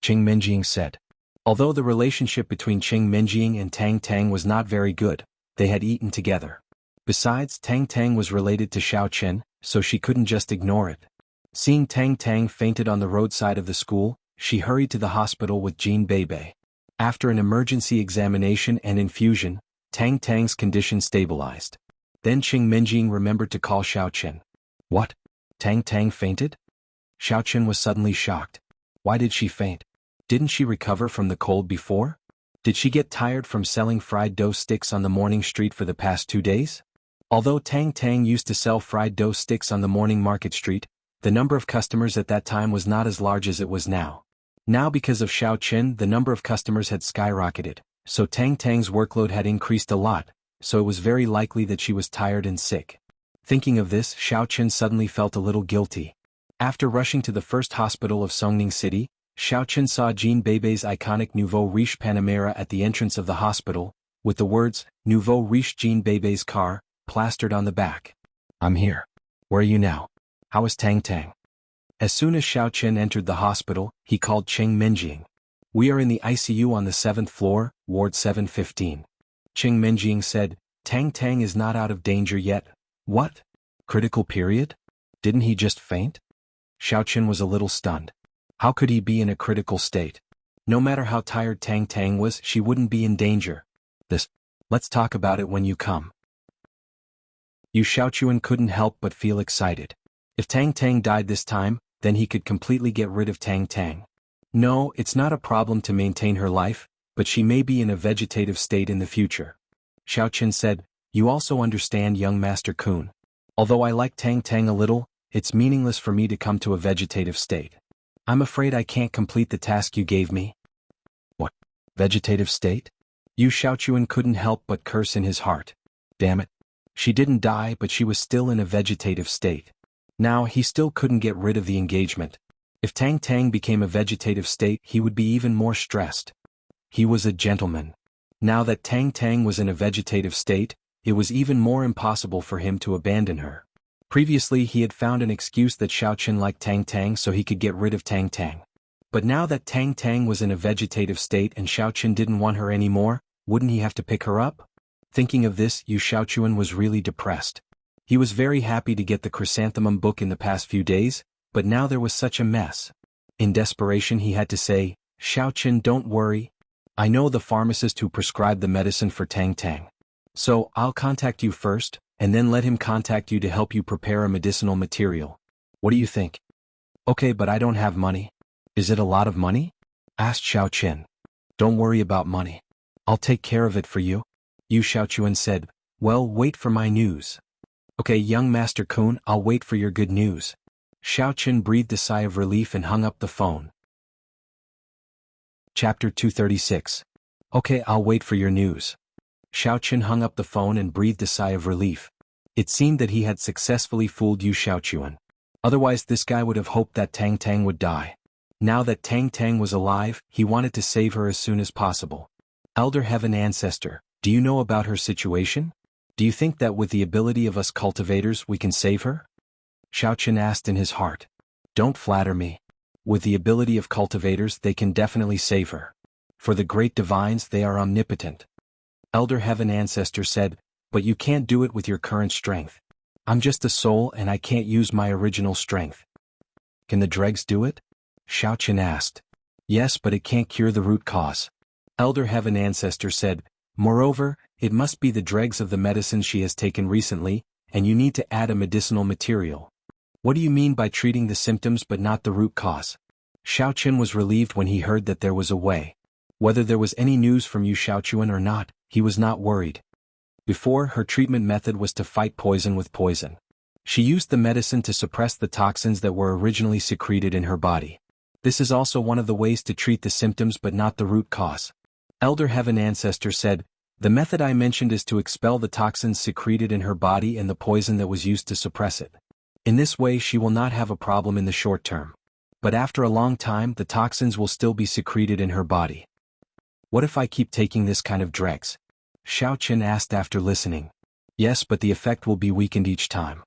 Qing Minjing said. Although the relationship between Qing Minjing and Tang Tang was not very good, they had eaten together. Besides, Tang Tang was related to Xiao Chen, so she couldn't just ignore it. Seeing Tang Tang fainted on the roadside of the school, she hurried to the hospital with Jean Bebe. After an emergency examination and infusion, Tang Tang's condition stabilized. Then Qing Minjing remembered to call Xiao Chen. What? Tang Tang fainted? Xiao Chen was suddenly shocked. Why did she faint? Didn't she recover from the cold before? Did she get tired from selling fried dough sticks on the morning street for the past 2 days? Although Tang Tang used to sell fried dough sticks on the morning market street, the number of customers at that time was not as large as it was now. Now because of Xiao Chen, the number of customers had skyrocketed, so Tang Tang's workload had increased a lot, so it was very likely that she was tired and sick. Thinking of this, Xiao Chen suddenly felt a little guilty. After rushing to the first hospital of Songning City, Xiao Chen saw Jean Bebe's iconic Nouveau Riche Panamera at the entrance of the hospital, with the words, Nouveau Riche Jean Bebe's car, plastered on the back. I'm here. Where are you now? How is Tang Tang? As soon as Xiao Chen entered the hospital, he called Qing Minjing. We are in the ICU on the 7th floor, Ward 715. Qing Minjing said, Tang Tang is not out of danger yet. What? Critical period? Didn't he just faint? Xiao Chen was a little stunned. How could he be in a critical state? No matter how tired Tang Tang was, she wouldn't be in danger. Let's talk about it when you come. Yu Xiaochuan couldn't help but feel excited. If Tang Tang died this time, then he could completely get rid of Tang Tang. No, it's not a problem to maintain her life, but she may be in a vegetative state in the future. Xiao Chen said, you also understand, young Master Kun. Although I like Tang Tang a little, it's meaningless for me to come to a vegetative state. I'm afraid I can't complete the task you gave me. What? Vegetative state? Yu Xiaochuan couldn't help but curse in his heart. Damn it. She didn't die, but she was still in a vegetative state. Now he still couldn't get rid of the engagement. If Tang Tang became a vegetative state, he would be even more stressed. He was a gentleman. Now that Tang Tang was in a vegetative state, it was even more impossible for him to abandon her. Previously he had found an excuse that Xiaochen liked Tang Tang so he could get rid of Tang Tang. But now that Tang Tang was in a vegetative state and Xiaochen didn't want her anymore, wouldn't he have to pick her up? Thinking of this, Yu Xiaochuan was really depressed. He was very happy to get the chrysanthemum book in the past few days, but now there was such a mess. In desperation he had to say, Xiaochen, don't worry. I know the pharmacist who prescribed the medicine for Tang Tang. So, I'll contact you first, and then let him contact you to help you prepare a medicinal material. What do you think? Okay, but I don't have money. Is it a lot of money? Asked Xiaochen. Don't worry about money. I'll take care of it for you. Yu Xiaochuan said, well, wait for my news. Okay, young Master Kun, I'll wait for your good news. Xiaochen breathed a sigh of relief and hung up the phone. Chapter 236. Okay, I'll wait for your news. Xiaochen hung up the phone and breathed a sigh of relief. It seemed that he had successfully fooled Yu Xiaochuan. Otherwise this guy would have hoped that Tang Tang would die. Now that Tang Tang was alive, he wanted to save her as soon as possible. Elder Heaven Ancestor, do you know about her situation? Do you think that with the ability of us cultivators we can save her? Xiaochen asked in his heart. Don't flatter me. With the ability of cultivators they can definitely save her. For the great divines they are omnipotent. Elder Heaven Ancestor said, but you can't do it with your current strength. I'm just a soul and I can't use my original strength. Can the dregs do it? Xiaochen asked. Yes, but it can't cure the root cause. Elder Heaven Ancestor said, moreover, it must be the dregs of the medicine she has taken recently, and you need to add a medicinal material. What do you mean by treating the symptoms but not the root cause? Xiaochen was relieved when he heard that there was a way. Whether there was any news from Yu Xiaochuan or not, he was not worried. Before, her treatment method was to fight poison with poison. She used the medicine to suppress the toxins that were originally secreted in her body. This is also one of the ways to treat the symptoms but not the root cause. Elder Heaven Ancestor said, the method I mentioned is to expel the toxins secreted in her body and the poison that was used to suppress it. In this way she will not have a problem in the short term. But after a long time the toxins will still be secreted in her body. What if I keep taking this kind of dregs? Xiaochen asked after listening. Yes, but the effect will be weakened each time.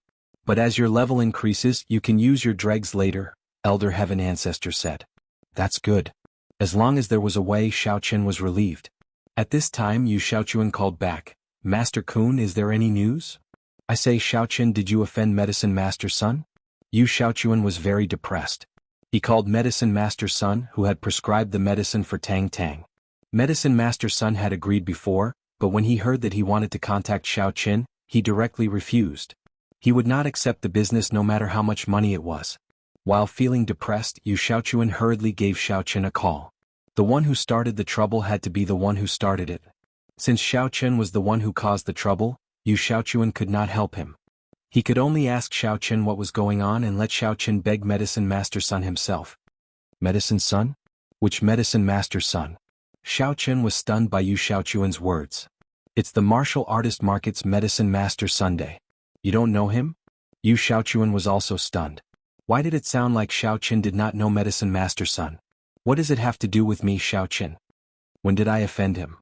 But as your level increases you can use your dregs later, Elder Heaven Ancestor said. That's good. As long as there was a way, Xiaochen was relieved. At this time Yu Xiaochuan called back, Master Kun, is there any news? I say, Xiaochen, did you offend Medicine Master Sun? Yu Xiaochuan was very depressed. He called Medicine Master Sun, who had prescribed the medicine for Tang Tang. Medicine Master Sun had agreed before, but when he heard that he wanted to contact Xiaochen, he directly refused. He would not accept the business no matter how much money it was. While feeling depressed, Yu Xiaochuan hurriedly gave Xiaochen a call. The one who started the trouble had to be the one who started it. Since Xiaochen was the one who caused the trouble, Yu Xiaochuan could not help him. He could only ask Xiaochen what was going on and let Xiaochen beg Medicine Master Sun himself. Medicine Sun? Which Medicine Master Sun? Xiaochen was stunned by Yu Xiaochuan's words. It's the martial artist market's Medicine Master Sunday. You don't know him? Yu Xiaochuan was also stunned. Why did it sound like Xiaochen did not know Medicine Master Sun? What does it have to do with me, Xiaochen? When did I offend him?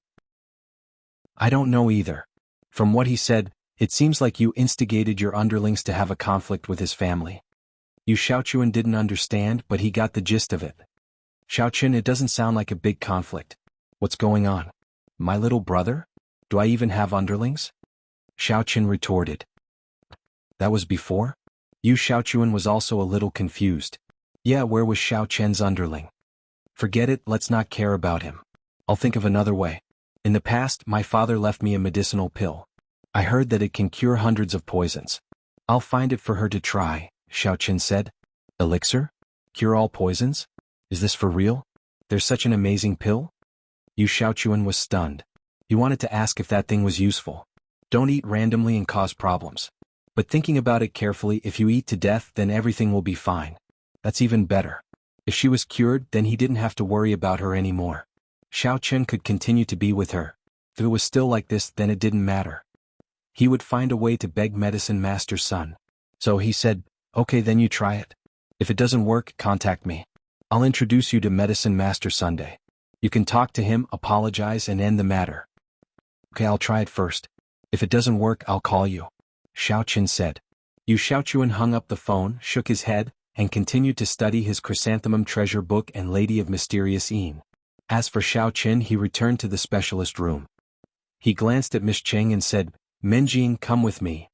I don't know either. From what he said, it seems like you instigated your underlings to have a conflict with his family. Yu Xiaochuan didn't understand, but he got the gist of it. Xiaochen, it doesn't sound like a big conflict. What's going on? My little brother? Do I even have underlings? Xiaochen retorted. That was before? Yu Xiaochuan was also a little confused. Yeah, where was Xiaochen's underling? Forget it, let's not care about him. I'll think of another way. In the past, my father left me a medicinal pill. I heard that it can cure hundreds of poisons. I'll find it for her to try, Xiaochen said. Elixir? Cure all poisons? Is this for real? There's such an amazing pill? Yu Xiaochuan was stunned. He wanted to ask if that thing was useful. Don't eat randomly and cause problems. But thinking about it carefully, if you eat to death then everything will be fine. That's even better. If she was cured, then he didn't have to worry about her anymore. Xiao Chen could continue to be with her. If it was still like this, then it didn't matter. He would find a way to beg Medicine Master's son. So he said, "Okay, then you try it. If it doesn't work, contact me. I'll introduce you to Medicine Master Sunday. You can talk to him, apologize, and end the matter." "Okay, I'll try it first. If it doesn't work, I'll call you," Xiao Chen said. Xiao Chuan hung up the phone, shook his head, and continued to study his Chrysanthemum Treasure Book and Lady of Mysterious Een. As for Xiao Chen, he returned to the specialist room. He glanced at Miss Cheng and said, "Menjing, come with me."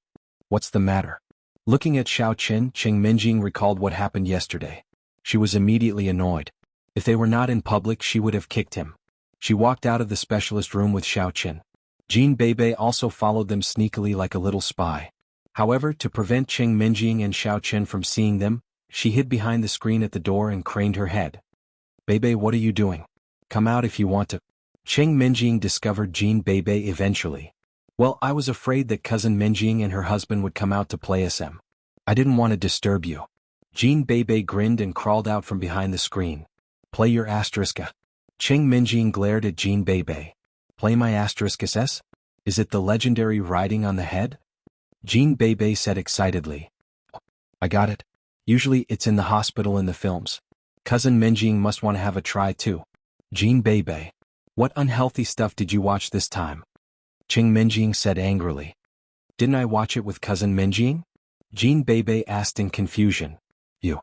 "What's the matter?" Looking at Xiao Chen, Cheng Menjing recalled what happened yesterday. She was immediately annoyed. If they were not in public, she would have kicked him. She walked out of the specialist room with Xiao Chen. Jin Beibei also followed them sneakily like a little spy. However, to prevent Cheng Menjing and Xiao Chen from seeing them, she hid behind the screen at the door and craned her head. "Beibei, what are you doing? Come out if you want to." Cheng Menjing discovered Jin Beibei eventually. "Well, I was afraid that cousin Menjing and her husband would come out to play SM. I didn't want to disturb you." Jin Beibei grinned and crawled out from behind the screen. "Play your asteriska." Cheng Menjing glared at Jin Beibei. "Play my asteriskis S? Is it the legendary writing on the head?" Jin Beibei said excitedly. "Oh, I got it. Usually it's in the hospital in the films. Cousin Menjing must want to have a try too." Jin Beibei. "What unhealthy stuff did you watch this time?" Cheng Menjing said angrily. "Didn't I watch it with cousin Menjing?" Jin Beibei asked in confusion. "You."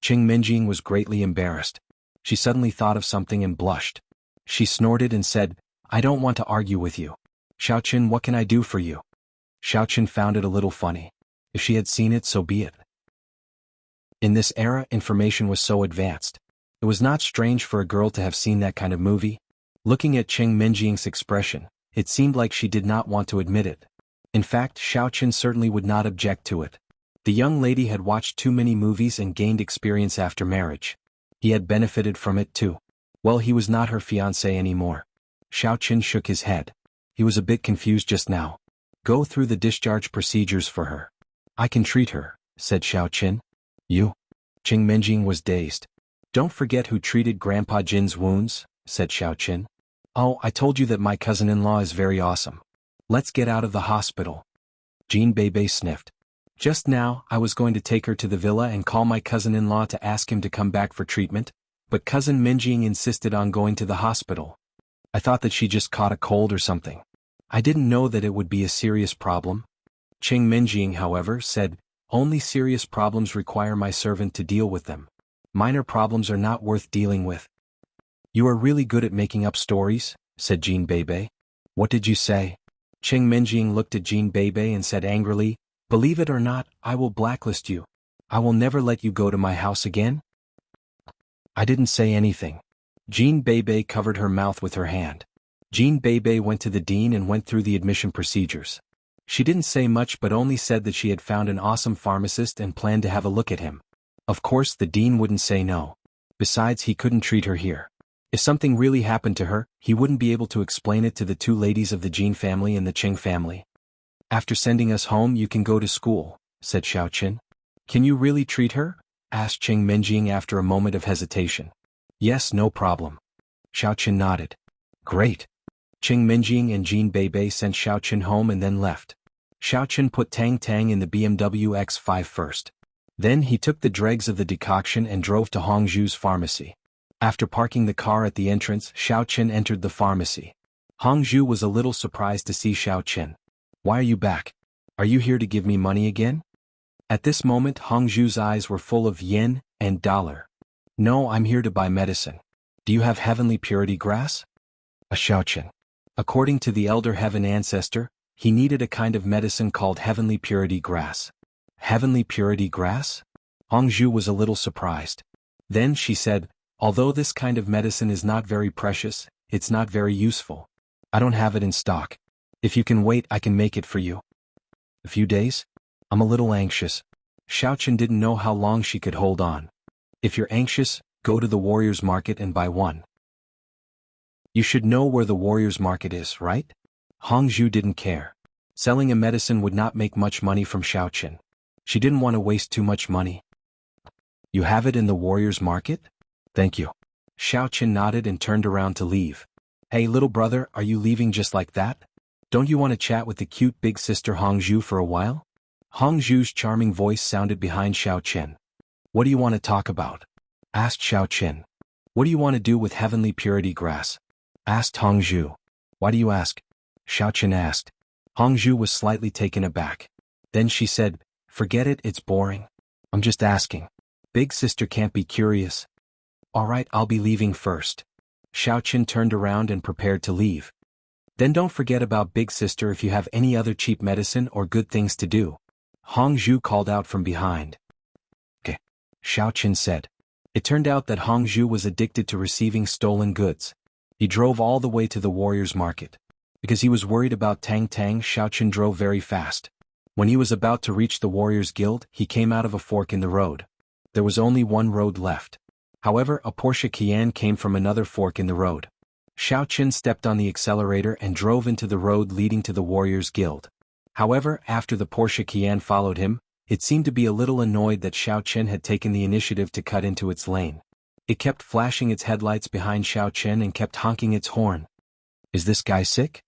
Cheng Menjing was greatly embarrassed. She suddenly thought of something and blushed. She snorted and said, "I don't want to argue with you. Xiao Chen, what can I do for you?" Xiao Chen found it a little funny. If she had seen it, so be it. In this era, information was so advanced. It was not strange for a girl to have seen that kind of movie. Looking at Cheng Menjing's expression, it seemed like she did not want to admit it. In fact, Xiao Chen certainly would not object to it. The young lady had watched too many movies and gained experience after marriage. He had benefited from it too. Well, he was not her fiancé anymore. Xiao Chen shook his head. He was a bit confused just now. "Go through the discharge procedures for her." "I can treat her," said Xiao Chen. "You?" Cheng Menjing was dazed. "Don't forget who treated Grandpa Jin's wounds," said Xiao Chen. "Oh, I told you that my cousin-in-law is very awesome. Let's get out of the hospital." Jin Beibei sniffed. "Just now, I was going to take her to the villa and call my cousin-in-law to ask him to come back for treatment, but cousin Menjing insisted on going to the hospital. I thought that she just caught a cold or something. I didn't know that it would be a serious problem." Cheng Menjing, however, said, "Only serious problems require my servant to deal with them. Minor problems are not worth dealing with." "You are really good at making up stories," said Jin Beibei. "What did you say?" Cheng Menjing looked at Jin Beibei and said angrily, "Believe it or not, I will blacklist you. I will never let you go to my house again." "I didn't say anything." Jin Beibei covered her mouth with her hand. Jin Beibei went to the dean and went through the admission procedures. She didn't say much but only said that she had found an awesome pharmacist and planned to have a look at him. Of course, the dean wouldn't say no. Besides, he couldn't treat her here. If something really happened to her, he wouldn't be able to explain it to the two ladies of the Jin family and the Cheng family. "After sending us home, you can go to school," said Xiao Chen. "Can you really treat her?" asked Cheng Menjing after a moment of hesitation. "Yes, no problem." Xiao Chen nodded. "Great." Cheng Menjing and Jin Beibei sent Xiao Chen home and then left. Xiao Chen put Tang Tang in the BMW X5 first. Then he took the dregs of the decoction and drove to Hongzhu's pharmacy. After parking the car at the entrance, Xiao Chen entered the pharmacy. Hongzhu was a little surprised to see Xiao Chen. "Why are you back? Are you here to give me money again?" At this moment, Hongzhu's eyes were full of yen and dollar. "No, I'm here to buy medicine. Do you have heavenly purity grass?" Xiao Chen. According to the elder heaven ancestor, he needed a kind of medicine called heavenly purity grass. Heavenly purity grass? Hongzhu was a little surprised. Then she said, "Although this kind of medicine is not very precious, it's not very useful. I don't have it in stock. If you can wait, I can make it for you." "A few days? I'm a little anxious." Xiao Chen didn't know how long she could hold on. "If you're anxious, go to the warrior's market and buy one." "You should know where the warrior's market is, right?" Hongzhu didn't care. Selling a medicine would not make much money from Xiao Chen. She didn't want to waste too much money. "You have it in the warrior's market?" Thank you. Xiao Qin nodded and turned around to leave. Hey little brother, are you leaving just like that? Don't you want to chat with the cute big sister Hongzhu for a while? Hongzhu's charming voice sounded behind Xiao Qin. What do you want to talk about? Asked Xiao Qin. What do you want to do with heavenly purity grass? Asked Hongzhu. Why do you ask? Xiao Qin asked. Hongzhu was slightly taken aback. Then she said, forget it, it's boring. I'm just asking. Big sister can't be curious. Alright, I'll be leaving first. Xiao Qin turned around and prepared to leave. Then don't forget about big sister if you have any other cheap medicine or good things to do. Hongzhu called out from behind. Okay. Xiao Qin said. It turned out that Hongzhu was addicted to receiving stolen goods. He drove all the way to the warrior's market. Because he was worried about Tang Tang, Xiao Qin drove very fast. When he was about to reach the warrior's guild, he came out of a fork in the road. There was only one road left. However, a Porsche Cayenne came from another fork in the road. Xiao Qin stepped on the accelerator and drove into the road leading to the warrior's guild. However, after the Porsche Cayenne followed him, it seemed to be a little annoyed that Xiao Qin had taken the initiative to cut into its lane. It kept flashing its headlights behind Xiao Qin and kept honking its horn. Is this guy sick?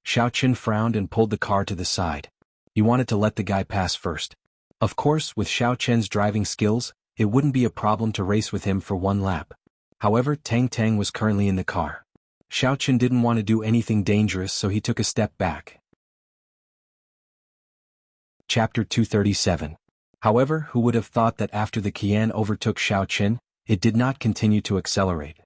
Xiao Qin frowned and pulled the car to the side. He wanted to let the guy pass first. Of course, with Xiao Qin's driving skills, it wouldn't be a problem to race with him for one lap. However, Tang Tang was currently in the car. Xiao Qin didn't want to do anything dangerous, so he took a step back. Chapter 237. However, who would have thought that after the Cayenne overtook Xiao Qin, it did not continue to accelerate.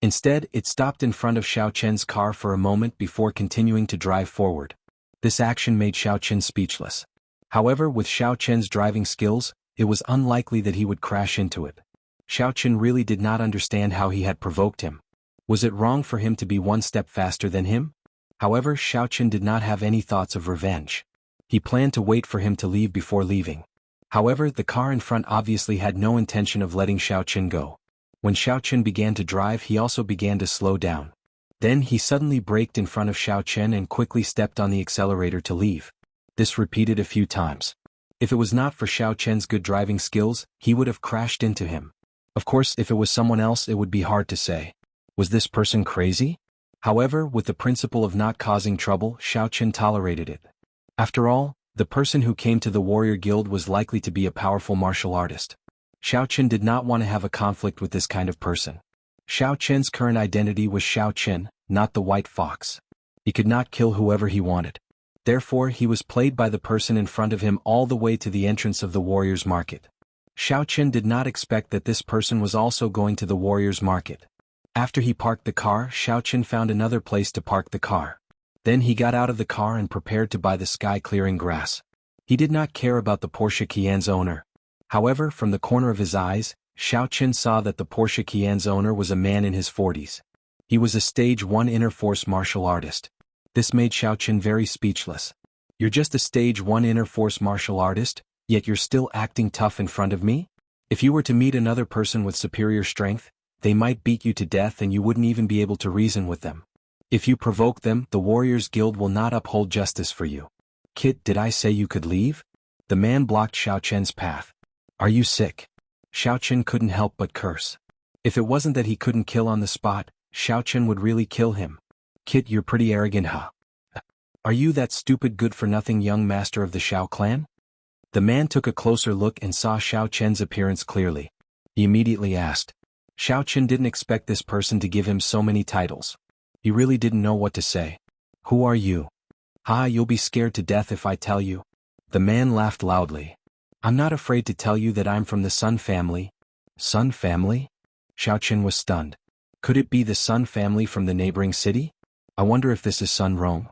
Instead, it stopped in front of Xiao Qin's car for a moment before continuing to drive forward. This action made Xiao Qin speechless. However, with Xiao Qin's driving skills, it was unlikely that he would crash into it. Xiao Qin really did not understand how he had provoked him. Was it wrong for him to be one step faster than him? However, Xiao Qin did not have any thoughts of revenge. He planned to wait for him to leave before leaving. However, the car in front obviously had no intention of letting Xiao Qin go. When Xiao Qin began to drive, he also began to slow down. Then he suddenly braked in front of Xiao Qin and quickly stepped on the accelerator to leave. This repeated a few times. If it was not for Xiao Qin's good driving skills, he would have crashed into him. Of course, if it was someone else, it would be hard to say. Was this person crazy? However, with the principle of not causing trouble, Xiao Qin tolerated it. After all, the person who came to the warrior guild was likely to be a powerful martial artist. Xiao Qin did not want to have a conflict with this kind of person. Xiao Qin's current identity was Xiao Qin, not the white fox. He could not kill whoever he wanted. Therefore, he was played by the person in front of him all the way to the entrance of the warrior's market. Xiao Qin did not expect that this person was also going to the warrior's market. After he parked the car, Xiao Qin found another place to park the car. Then he got out of the car and prepared to buy the sky-clearing grass. He did not care about the Porsche Cayenne's owner. However, from the corner of his eyes, Xiao Qin saw that the Porsche Cayenne's owner was a man in his 40s. He was a Stage 1 Inner Force martial artist. This made Xiao Qin very speechless. You're just a Stage 1 Inner Force martial artist, yet you're still acting tough in front of me? If you were to meet another person with superior strength, they might beat you to death and you wouldn't even be able to reason with them. If you provoke them, the Warriors Guild will not uphold justice for you. Kid, did I say you could leave? The man blocked Xiao Qin's path. Are you sick? Xiao Qin couldn't help but curse. If it wasn't that he couldn't kill on the spot, Xiao Qin would really kill him. Kid, you're pretty arrogant, huh? Are you that stupid good-for-nothing young master of the Xiao clan? The man took a closer look and saw Xiao Qin's appearance clearly. He immediately asked. Xiao Qin didn't expect this person to give him so many titles. He really didn't know what to say. Who are you? You'll be scared to death if I tell you. The man laughed loudly. I'm not afraid to tell you that I'm from the Sun family. Sun family? Xiao Qin was stunned. Could it be the Sun family from the neighboring city? I wonder if this is Sun Rong.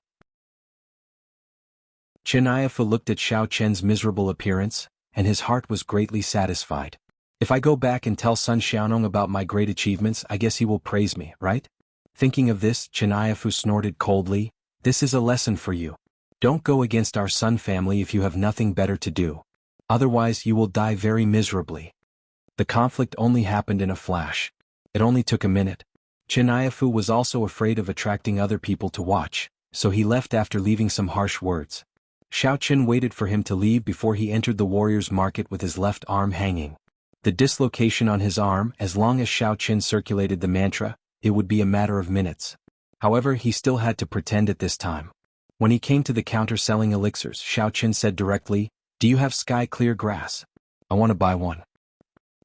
Chen Aifu looked at Xiao Qin's miserable appearance, and his heart was greatly satisfied. If I go back and tell Sun Xiaonong about my great achievements, I guess he will praise me, right? Thinking of this, Chen Aifu snorted coldly. This is a lesson for you. Don't go against our Sun family if you have nothing better to do. Otherwise you will die very miserably. The conflict only happened in a flash. It only took a minute. Chen Aifu was also afraid of attracting other people to watch, so he left after leaving some harsh words. Xiao Qin waited for him to leave before he entered the warrior's market with his left arm hanging. The dislocation on his arm, as long as Xiao Qin circulated the mantra, it would be a matter of minutes. However, he still had to pretend at this time. When he came to the counter selling elixirs, Xiao Qin said directly, "Do you have sky-clear grass? I want to buy one."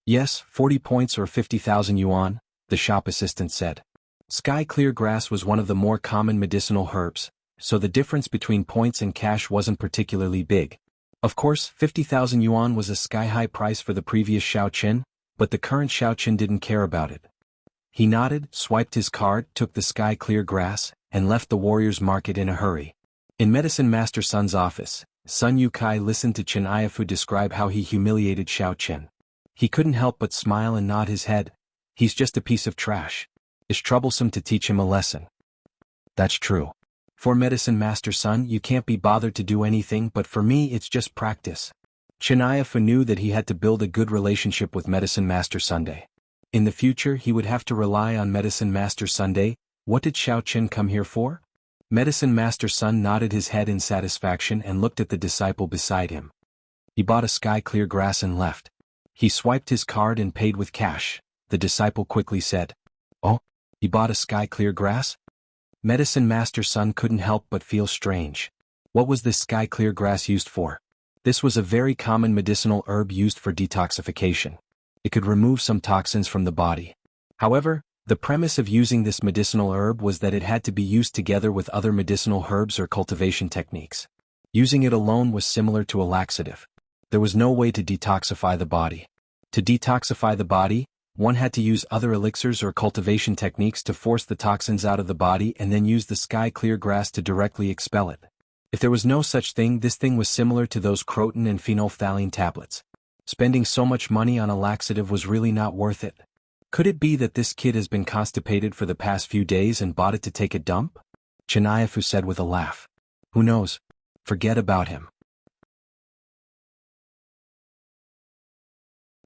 "Yes, 40 points or 50,000 yuan, the shop assistant said. Sky-clear grass was one of the more common medicinal herbs, so the difference between points and cash wasn't particularly big. Of course, 50,000 yuan was a sky-high price for the previous Xiao Qin, but the current Xiao Qin didn't care about it. He nodded, swiped his card, took the sky-clear grass, and left the warrior's market in a hurry. In Medicine Master Sun's office, Sun Yukai listened to Chen Aifu describe how he humiliated Xiao Qin. He couldn't help but smile and nod his head. He's just a piece of trash. It's troublesome to teach him a lesson. That's true. For Medicine Master Sun, you can't be bothered to do anything, but for me it's just practice. Chen Aifu knew that he had to build a good relationship with Medicine Master Sunday. In the future he would have to rely on Medicine Master Sunday. What did Xiao Qin come here for? Medicine Master Sun nodded his head in satisfaction and looked at the disciple beside him. He bought a sky-clear grass and left. He swiped his card and paid with cash. The disciple quickly said, "Oh, he bought a sky-clear grass?" Medicine Master Sun couldn't help but feel strange. What was this sky-clear grass used for? This was a very common medicinal herb used for detoxification. It could remove some toxins from the body. However, the premise of using this medicinal herb was that it had to be used together with other medicinal herbs or cultivation techniques. Using it alone was similar to a laxative. There was no way to detoxify the body. To detoxify the body, one had to use other elixirs or cultivation techniques to force the toxins out of the body and then use the sky-clear grass to directly expel it. If there was no such thing, this thing was similar to those croton and phenolphthalein tablets. Spending so much money on a laxative was really not worth it. Could it be that this kid has been constipated for the past few days and bought it to take a dump? Chen Aifu said with a laugh. Who knows? Forget about him.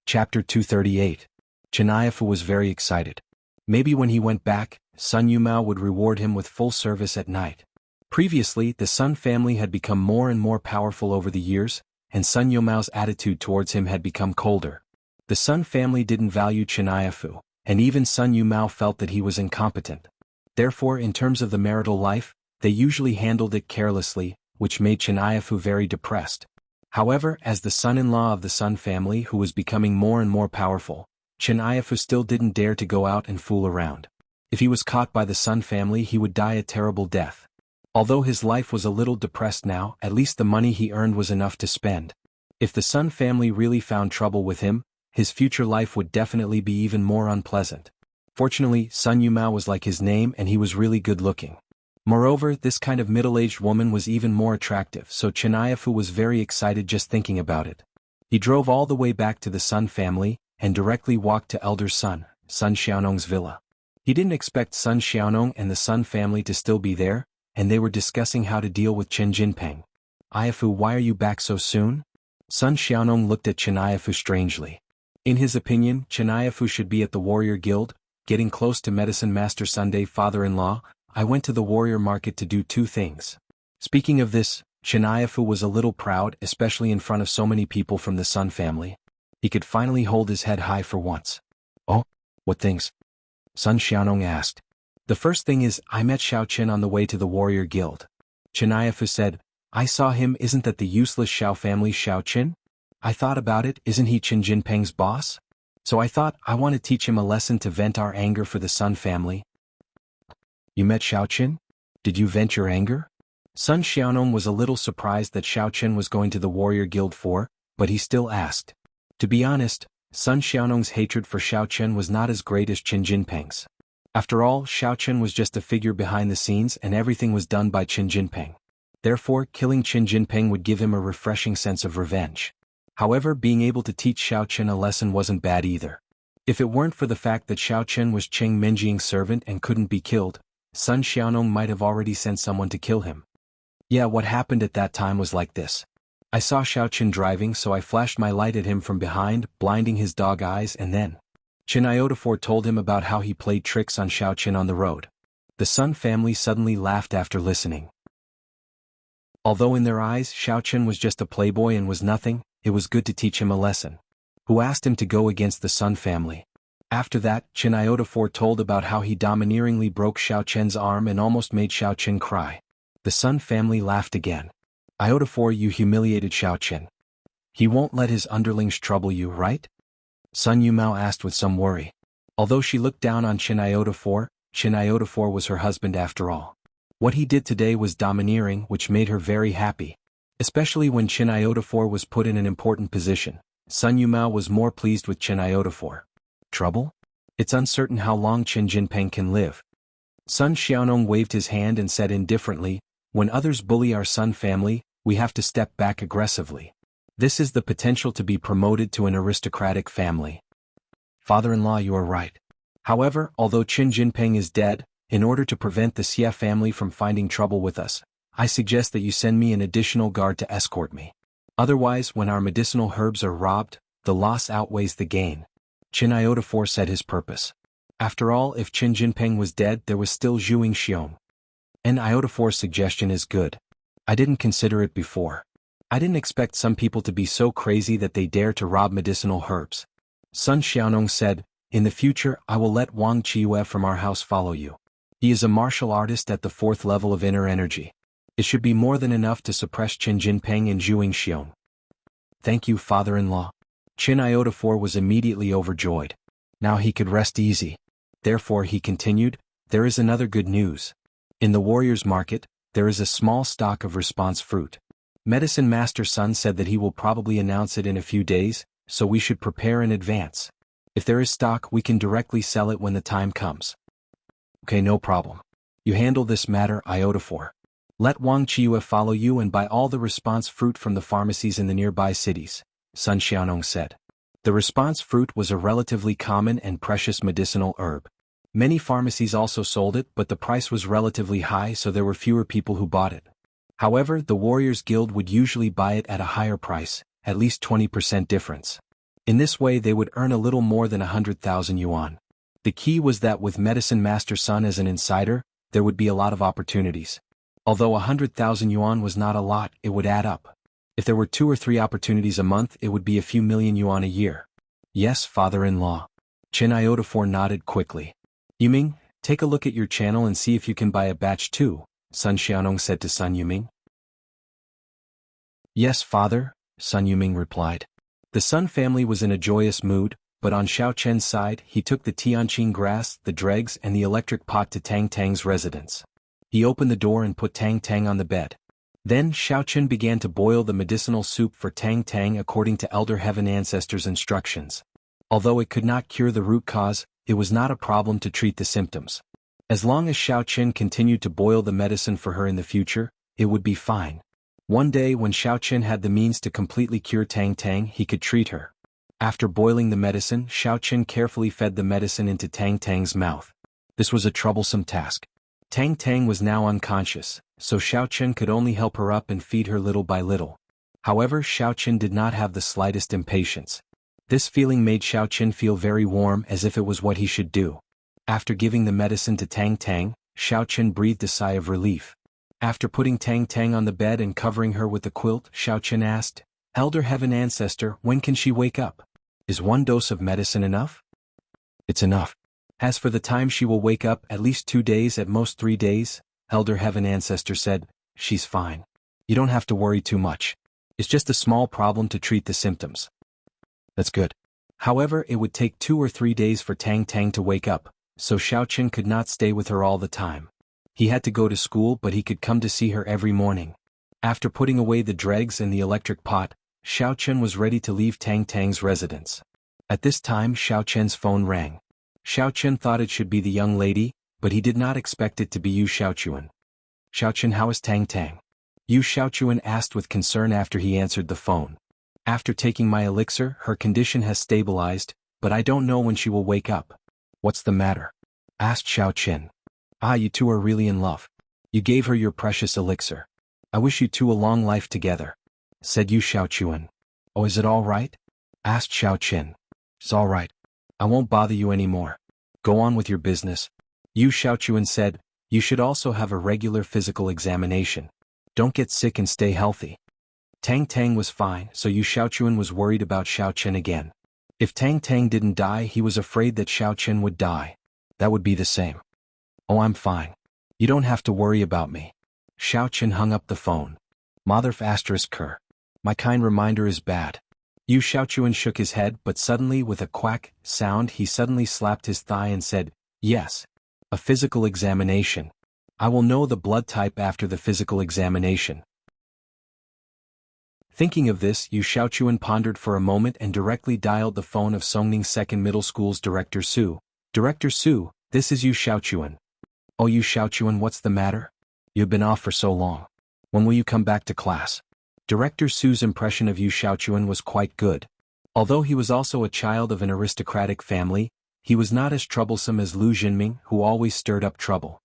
Chapter 238. Chen Aifu was very excited. Maybe when he went back, Sun Yumao would reward him with full service at night. Previously, the Sun family had become more and more powerful over the years, and Sun Yumao's attitude towards him had become colder. The Sun family didn't value Chen Aifu, and even Sun Yumao felt that he was incompetent. Therefore, in terms of the marital life, they usually handled it carelessly, which made Chen Aifu very depressed. However, as the son-in-law of the Sun family who was becoming more and more powerful, Chen Aifu still didn't dare to go out and fool around. If he was caught by the Sun family, he would die a terrible death. Although his life was a little depressed now, at least the money he earned was enough to spend. If the Sun family really found trouble with him, his future life would definitely be even more unpleasant. Fortunately, Sun Yumao was like his name and he was really good-looking. Moreover, this kind of middle-aged woman was even more attractive, so Chen Aifu was very excited just thinking about it. He drove all the way back to the Sun family, and directly walked to elder Sun, Sun Xiaonong's villa. He didn't expect Sun Xiaonong and the Sun family to still be there, and they were discussing how to deal with Chen Jinping. "Aifu, why are you back so soon?" Sun Xiaonong looked at Chen Aifu strangely. In his opinion, Chen Aifu should be at the warrior guild, getting close to Medicine Master Sunday father-in-law. "I went to the warrior market to do 2 things. Speaking of this, Chen Aifu was a little proud, especially in front of so many people from the Sun family. He could finally hold his head high for once. "Oh, what things?" Sun Xiaonong asked. "The first thing is, I met Xiao Qin on the way to the warrior guild." Chen Aifu said, "I saw him. Isn't that the useless Xiao family's Xiao Qin? I thought about it, isn't he Chen Jinping's boss? So I thought, I want to teach him a lesson to vent our anger for the Sun family." "You met Xiao Qin? Did you vent your anger?" Sun Xiaonong was a little surprised that Xiao Qin was going to the warrior guild for, but he still asked. To be honest, Sun Xiaonong's hatred for Xiao Qin was not as great as Chen Jinping's. After all, Xiao Qin was just a figure behind the scenes and everything was done by Chen Jinping. Therefore, killing Chen Jinping would give him a refreshing sense of revenge. However, being able to teach Xiao Qin a lesson wasn't bad either. If it weren't for the fact that Xiao Qin was Cheng Menjiang's servant and couldn't be killed, Sun Xiaonong might have already sent someone to kill him. Yeah, what happened at that time was like this. I saw Xiao Qin driving, so I flashed my light at him from behind, blinding his dog eyes, and then Chen Iotafor told him about how he played tricks on Xiao Qin on the road. The Sun family suddenly laughed after listening. Although in their eyes Xiao Qin was just a playboy and was nothing, it was good to teach him a lesson. who asked him to go against the Sun family. After that, Qin Iota foretold about how he domineeringly broke Xiao Chen's arm and almost made Xiao Chen cry. The Sun family laughed again. Iota 4, you humiliated Xiao Chen. He won't let his underlings trouble you, right? Sun Yumao asked with some worry. Although she looked down on Qin Iota 4, Qin Iota 4 was her husband after all. What he did today was domineering, which made her very happy. Especially when Qin Iota 4 was put in an important position. Sun Yumao was more pleased with Qin Iota 4. Trouble? It's uncertain how long Qin Jinpeng can live. Sun Xiaonong waved his hand and said indifferently, when others bully our Sun family, we have to step back aggressively. This is the potential to be promoted to an aristocratic family. Father-in-law, you are right. However, although Qin Jinpeng is dead, in order to prevent the Xia family from finding trouble with us, I suggest that you send me an additional guard to escort me. Otherwise, when our medicinal herbs are robbed, the loss outweighs the gain. Qin Iota 4 said his purpose. After all, if Qin Jinpeng was dead, there was still Zhu Xiong. And Iota 4's suggestion is good. I didn't consider it before. I didn't expect some people to be so crazy that they dare to rob medicinal herbs. Sun Xiaonong said, in the future I will let Wang Qiyue from our house follow you. He is a martial artist at the 4th level of inner energy. It should be more than enough to suppress Qin Jinpeng and Zhu Xiong. Thank you, father-in-law. Qin Iota 4 was immediately overjoyed. Now he could rest easy. Therefore, he continued, there is another good news. In the warrior's market, there is a small stock of response fruit. Medicine Master Sun said that he will probably announce it in a few days, so we should prepare in advance. If there is stock, we can directly sell it when the time comes. Okay, no problem. You handle this matter, Iota 4. Let Wang Qiyue follow you and buy all the response fruit from the pharmacies in the nearby cities, Sun Xiaonong said. The response fruit was a relatively common and precious medicinal herb. Many pharmacies also sold it, but the price was relatively high, so there were fewer people who bought it. However, the Warriors Guild would usually buy it at a higher price, at least 20% difference. In this way they would earn a little more than 100,000 yuan. The key was that with Medicine Master Sun as an insider, there would be a lot of opportunities. Although 100,000 yuan was not a lot, it would add up. If there were 2 or 3 opportunities a month, it would be a few million yuan a year. Yes, father-in-law. Qin Iota 4 nodded quickly. Yuming, take a look at your channel and see if you can buy a batch too, Sun Xiaonong said to Sun Yuming. Yes, father, Sun Yuming replied. The Sun family was in a joyous mood, but on Xiao Chen's side he took the Tianqing grass, the dregs and the electric pot to Tang Tang's residence. He opened the door and put Tang Tang on the bed. Then Xiao Chen began to boil the medicinal soup for Tang Tang according to Elder Heaven Ancestors' instructions. Although it could not cure the root cause, it was not a problem to treat the symptoms. As long as Xiao Chen continued to boil the medicine for her in the future, it would be fine. One day when Xiao Chen had the means to completely cure Tang Tang, he could treat her. After boiling the medicine, Xiao Chen carefully fed the medicine into Tang Tang's mouth. This was a troublesome task. Tang Tang was now unconscious, so Xiao Chen could only help her up and feed her little by little. However, Xiao Chen did not have the slightest impatience. This feeling made Xiao Chen feel very warm, as if it was what he should do. After giving the medicine to Tang Tang, Xiao Chen breathed a sigh of relief. After putting Tang Tang on the bed and covering her with the quilt, Xiao Chen asked, Elder Heaven Ancestor, when can she wake up? Is 1 dose of medicine enough? It's enough. As for the time she will wake up, at least 2 days, at most 3 days, Elder Heaven Ancestor said, she's fine. You don't have to worry too much. It's just a small problem to treat the symptoms. That's good. However, it would take 2 or 3 days for Tang Tang to wake up, so Xiao Chen could not stay with her all the time. He had to go to school, but he could come to see her every morning. After putting away the dregs and the electric pot, Xiao Chen was ready to leave Tang Tang's residence. At this time Xiao Chen's phone rang. Xiao Chen thought it should be the young lady, but he did not expect it to be Yu Xiaochuan. Xiao Chen, how is Tang Tang? Yu Xiaochuan asked with concern after he answered the phone. After taking my elixir, her condition has stabilized, but I don't know when she will wake up. What's the matter? Asked Xiao Chen. Ah, you two are really in love. You gave her your precious elixir. I wish you two a long life together, said Yu Xiaochuan. Oh, is it all right? Asked Xiao Chen. It's all right. I won't bother you anymore. Go on with your business. Yu Xiaochuan said, you should also have a regular physical examination. Don't get sick and stay healthy. Tang Tang was fine, so Yu Xiaochuan was worried about Xiao Chen again. If Tang Tang didn't die, he was afraid that Xiao Chen would die. That would be the same. Oh, I'm fine. You don't have to worry about me. Xiao Chen hung up the phone. Motherf asterisk her. My kind reminder is bad. Yu Xiaochuan shook his head, but suddenly with a quack sound he suddenly slapped his thigh and said, yes. A physical examination. I will know the blood type after the physical examination. Thinking of this, Yu Xiaochuan pondered for a moment and directly dialed the phone of Songning Second Middle School's Director Su. Director Su, this is Yu Xiaochuan. Oh, Yu Xiaochuan, what's the matter? You've been off for so long. When will you come back to class? Director Su's impression of Yu Xiaochuan was quite good. Although he was also a child of an aristocratic family, he was not as troublesome as Lu Jinming, who always stirred up trouble.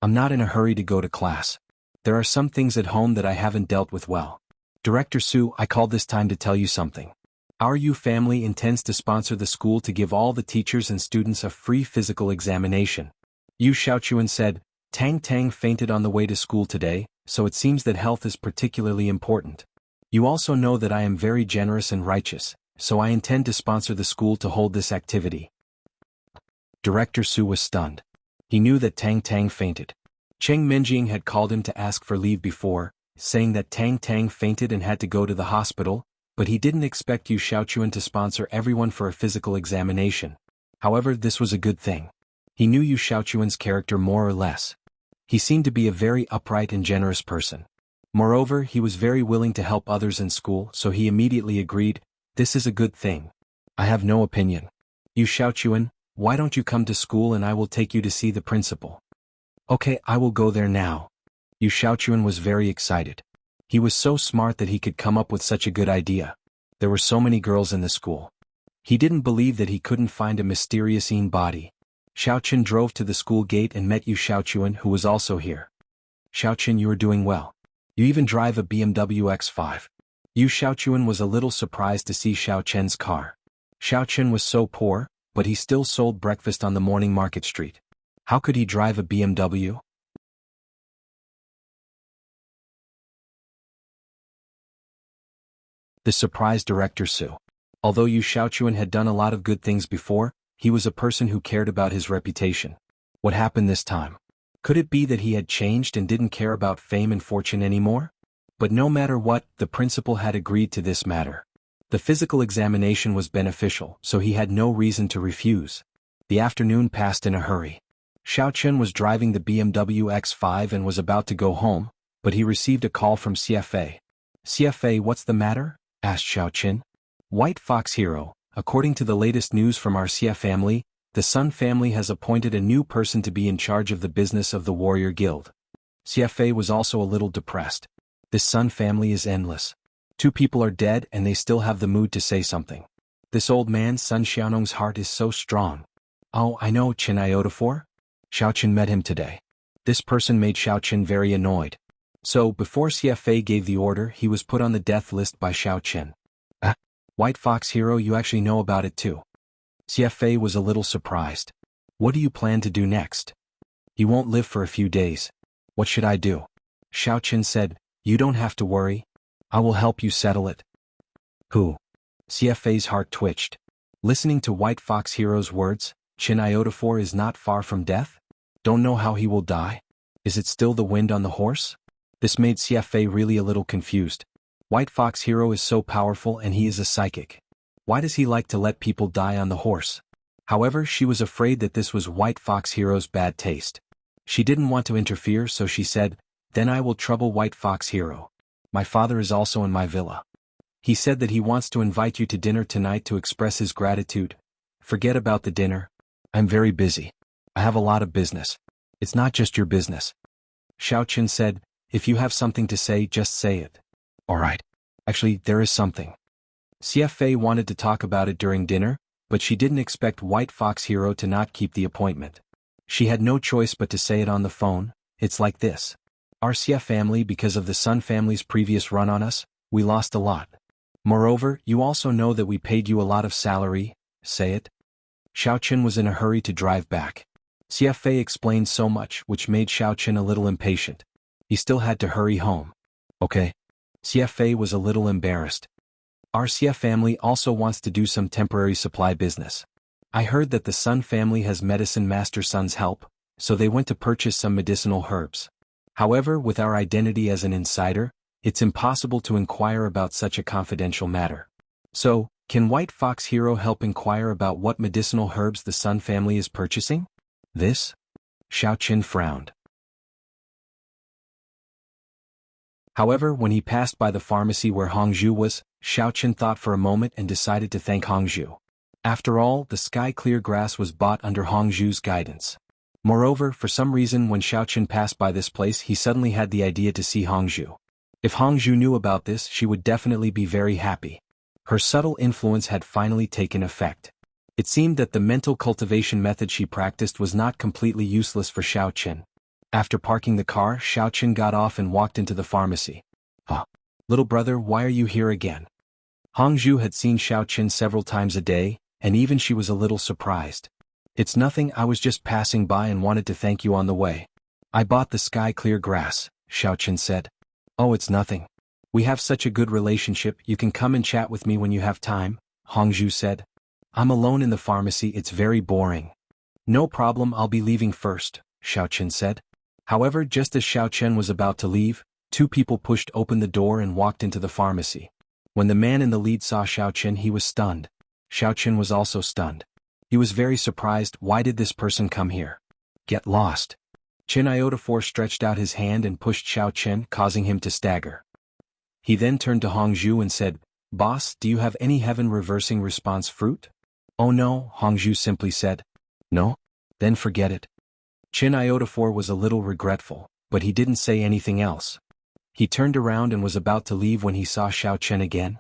I'm not in a hurry to go to class. There are some things at home that I haven't dealt with well. Director Su, I called this time to tell you something. Our Yu family intends to sponsor the school to give all the teachers and students a free physical examination. Yu Xiaochuan said, Tang Tang fainted on the way to school today, so it seems that health is particularly important. You also know that I am very generous and righteous, so I intend to sponsor the school to hold this activity. Director Su was stunned. He knew that Tang Tang fainted. Cheng Menjing had called him to ask for leave before, saying that Tang Tang fainted and had to go to the hospital, but he didn't expect Yu Xiaochuan to sponsor everyone for a physical examination. However, this was a good thing. He knew Yu Xiaochuan's character more or less. He seemed to be a very upright and generous person. Moreover, he was very willing to help others in school, so he immediately agreed, this is a good thing. I have no opinion. Yu Xiaochuan, why don't you come to school and I will take you to see the principal? Okay, I will go there now. Yu Xiaochuan was very excited. He was so smart that he could come up with such a good idea. There were so many girls in the school. He didn't believe that he couldn't find a mysterious body. Xiaochen drove to the school gate and met Yu Xiaochuan, who was also here. Xiaochen, you are doing well. You even drive a BMW X5. Yu Xiaochuan was a little surprised to see Xiaochen's car. Xiaochen was so poor, but he still sold breakfast on the morning market street. How could he drive a BMW? The surprised Director Su. Although Yu Xiaochuan had done a lot of good things before, he was a person who cared about his reputation. What happened this time? Could it be that he had changed and didn't care about fame and fortune anymore? But no matter what, the principal had agreed to this matter. The physical examination was beneficial, so he had no reason to refuse. The afternoon passed in a hurry. Xiaochen was driving the BMW X5 and was about to go home, but he received a call from CFA. CFA, what's the matter? Asked Xiaochen. White Fox Hero, according to the latest news from our CF family, the Sun family has appointed a new person to be in charge of the business of the Warrior Guild. CFA was also a little depressed. This Sun family is endless. 2 people are dead and they still have the mood to say something. This old man Sun Xiaonong's heart is so strong. Oh, I know Chen Iotafor? Xiaochen met him today. This person made Xiaochen very annoyed. So, before CFA gave the order, he was put on the death list by Xiaochen. White Fox Hero, you actually know about it too. CFA was a little surprised. What do you plan to do next? He won't live for a few days. What should I do? Xiaochen said, you don't have to worry. I will help you settle it. Who? CFA's heart twitched. Listening to White Fox Hero's words, Chen Iotafor is not far from death? Don't know how he will die? Is it still the wind on the horse? This made CFA really a little confused. White Fox Hero is so powerful and he is a psychic. Why does he like to let people die on the horse? However, she was afraid that this was White Fox Hero's bad taste. She didn't want to interfere, so she said, then I will trouble White Fox Hero. My father is also in my villa. He said that he wants to invite you to dinner tonight to express his gratitude. Forget about the dinner. I'm very busy. I have a lot of business. It's not just your business. Xiaochen said, if you have something to say, just say it. Alright. Actually, there is something. CFA wanted to talk about it during dinner, but she didn't expect White Fox Hero to not keep the appointment. She had no choice but to say it on the phone. It's like this. Our CF family, because of the Sun family's previous run on us, we lost a lot. Moreover, you also know that we paid you a lot of salary. Say it. Xiaochen was in a hurry to drive back. CFA explained so much, which made Xiaochen a little impatient. He still had to hurry home. Okay. CFA was a little embarrassed. Our Xia family also wants to do some temporary supply business. I heard that the Sun family has medicine master Sun's help, so they went to purchase some medicinal herbs. However, with our identity as an insider, it's impossible to inquire about such a confidential matter. So, can White Fox Hero help inquire about what medicinal herbs the Sun family is purchasing? This? Xiao Qin frowned. However, when he passed by the pharmacy where Hongzhu was, Xiao Qin thought for a moment and decided to thank Hongzhu. After all, the sky-clear grass was bought under Hongzhu's guidance. Moreover, for some reason when Xiao Qin passed by this place he suddenly had the idea to see Hongzhu. If Hongzhu knew about this she would definitely be very happy. Her subtle influence had finally taken effect. It seemed that the mental cultivation method she practiced was not completely useless for Xiao Qin. After parking the car, Xiao Qin got off and walked into the pharmacy. Little brother, why are you here again? Hongzhu had seen Xiao Qin several times a day, and even she was a little surprised. It's nothing, I was just passing by and wanted to thank you on the way. I bought the sky-clear grass, Xiao Qin said. Oh, it's nothing. We have such a good relationship, you can come and chat with me when you have time, Hongzhu said. I'm alone in the pharmacy, it's very boring. No problem, I'll be leaving first, Xiao Qin said. However, just as Xiao Qin was about to leave, two people pushed open the door and walked into the pharmacy. When the man in the lead saw Xiao Qin he was stunned. Xiao Qin was also stunned. He was very surprised, why did this person come here? Get lost. Qin Iotafor stretched out his hand and pushed Xiao Qin, causing him to stagger. He then turned to Hongzhu and said, Boss, do you have any heaven reversing response fruit? Oh no, Hongzhu simply said. No? Then forget it. Qin Iotafor was a little regretful, but he didn't say anything else. He turned around and was about to leave when he saw Xiao Qin again.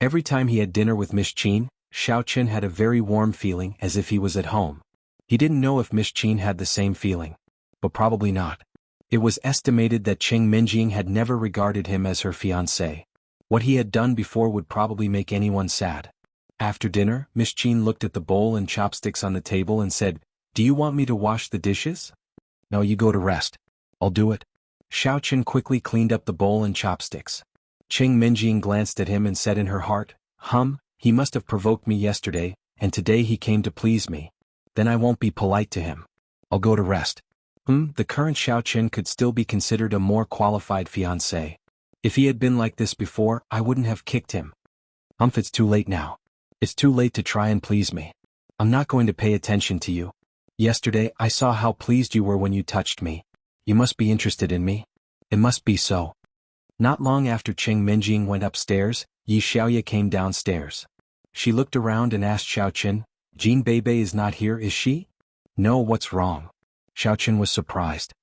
Every time he had dinner with Miss Qin, Xiao Qin had a very warm feeling as if he was at home. He didn't know if Miss Qin had the same feeling. But probably not. It was estimated that Qing Minjing had never regarded him as her fiancé. What he had done before would probably make anyone sad. After dinner, Miss Qin looked at the bowl and chopsticks on the table and said, Do you want me to wash the dishes? No, you go to rest. I'll do it. Xiao Qin quickly cleaned up the bowl and chopsticks. Qing Minjing glanced at him and said in her heart, he must have provoked me yesterday, and today he came to please me. Then I won't be polite to him. I'll go to rest. The current Xiao Qin could still be considered a more qualified fiancé. If he had been like this before, I wouldn't have kicked him. It's too late now. It's too late to try and please me. I'm not going to pay attention to you. Yesterday I saw how pleased you were when you touched me. You must be interested in me. It must be so. Not long after Qing Minjing went upstairs, Yi Xiaoya came downstairs. She looked around and asked Xiao Qin, Jean Bebe is not here, is she? No, what's wrong? Xiao Qin was surprised.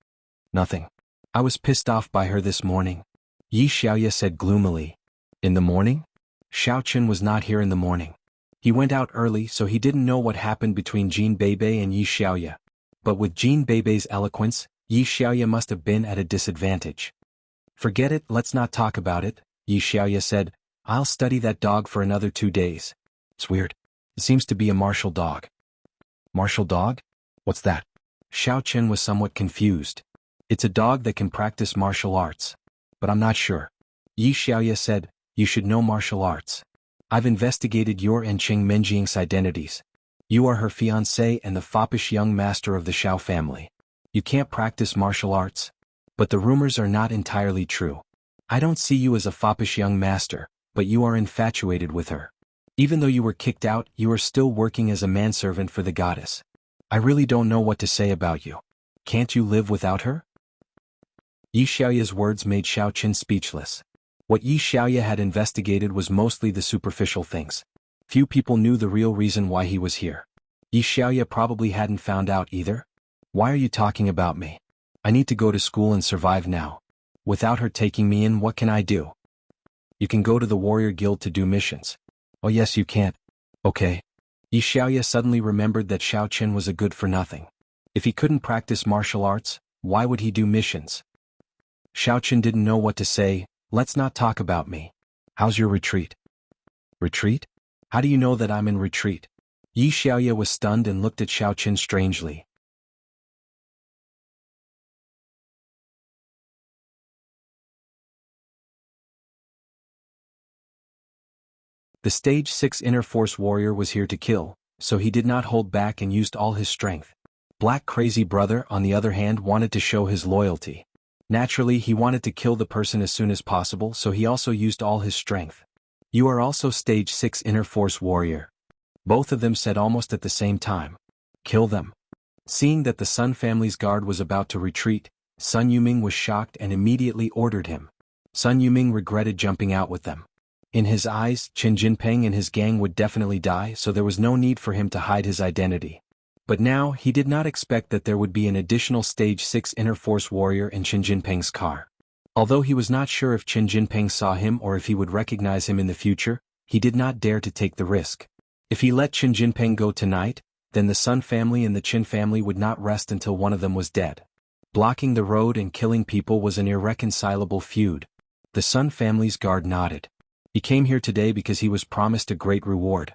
Nothing. I was pissed off by her this morning. Yi Xiaoya said gloomily. In the morning? Xiao Qin was not here in the morning. He went out early so he didn't know what happened between Jean Bebe and Yi Xiaoya. But with Jean Bebe's eloquence, Yi Xiaoya must have been at a disadvantage. Forget it, let's not talk about it, Yi Xiaoya said. I'll study that dog for another 2 days. It's weird. It seems to be a martial dog. Martial dog? What's that? Xiao Qin was somewhat confused. It's a dog that can practice martial arts. But I'm not sure. Yi Xiaoya said, You should know martial arts. I've investigated your and Qing Minjing's identities. You are her fiancé and the foppish young master of the Xiao family. You can't practice martial arts. But the rumors are not entirely true. I don't see you as a foppish young master, but you are infatuated with her. Even though you were kicked out, you are still working as a manservant for the goddess. I really don't know what to say about you. Can't you live without her? Yi Xiaoya's words made Xiao Qin speechless. What Yi Xiaoya had investigated was mostly the superficial things. Few people knew the real reason why he was here. Yi Xiaoya probably hadn't found out either. Why are you talking about me? I need to go to school and survive now. Without her taking me in, what can I do? You can go to the warrior guild to do missions. Oh yes, you can't. Okay. Yi Xiaoya suddenly remembered that Xiao Qin was a good-for-nothing. If he couldn't practice martial arts, why would he do missions? Xiao Qin didn't know what to say. Let's not talk about me. How's your retreat? Retreat? How do you know that I'm in retreat? Yi Xiaoya was stunned and looked at Xiao Qin strangely. The Stage 6 Inner Force warrior was here to kill, so he did not hold back and used all his strength. Black Crazy Brother, on the other hand, wanted to show his loyalty. Naturally, he wanted to kill the person as soon as possible, so he also used all his strength. You are also Stage 6 Inner Force warrior. Both of them said almost at the same time. Kill them. Seeing that the Sun family's guard was about to retreat, Sun Yuming was shocked and immediately ordered him. Sun Yuming regretted jumping out with them. In his eyes, Qin Jinping and his gang would definitely die, so there was no need for him to hide his identity. But now, he did not expect that there would be an additional Stage 6 Inner Force warrior in Qin Jinping's car. Although he was not sure if Qin Jinping saw him or if he would recognize him in the future, he did not dare to take the risk. If he let Qin Jinping go tonight, then the Sun family and the Qin family would not rest until one of them was dead. Blocking the road and killing people was an irreconcilable feud. The Sun family's guard nodded. He came here today because he was promised a great reward.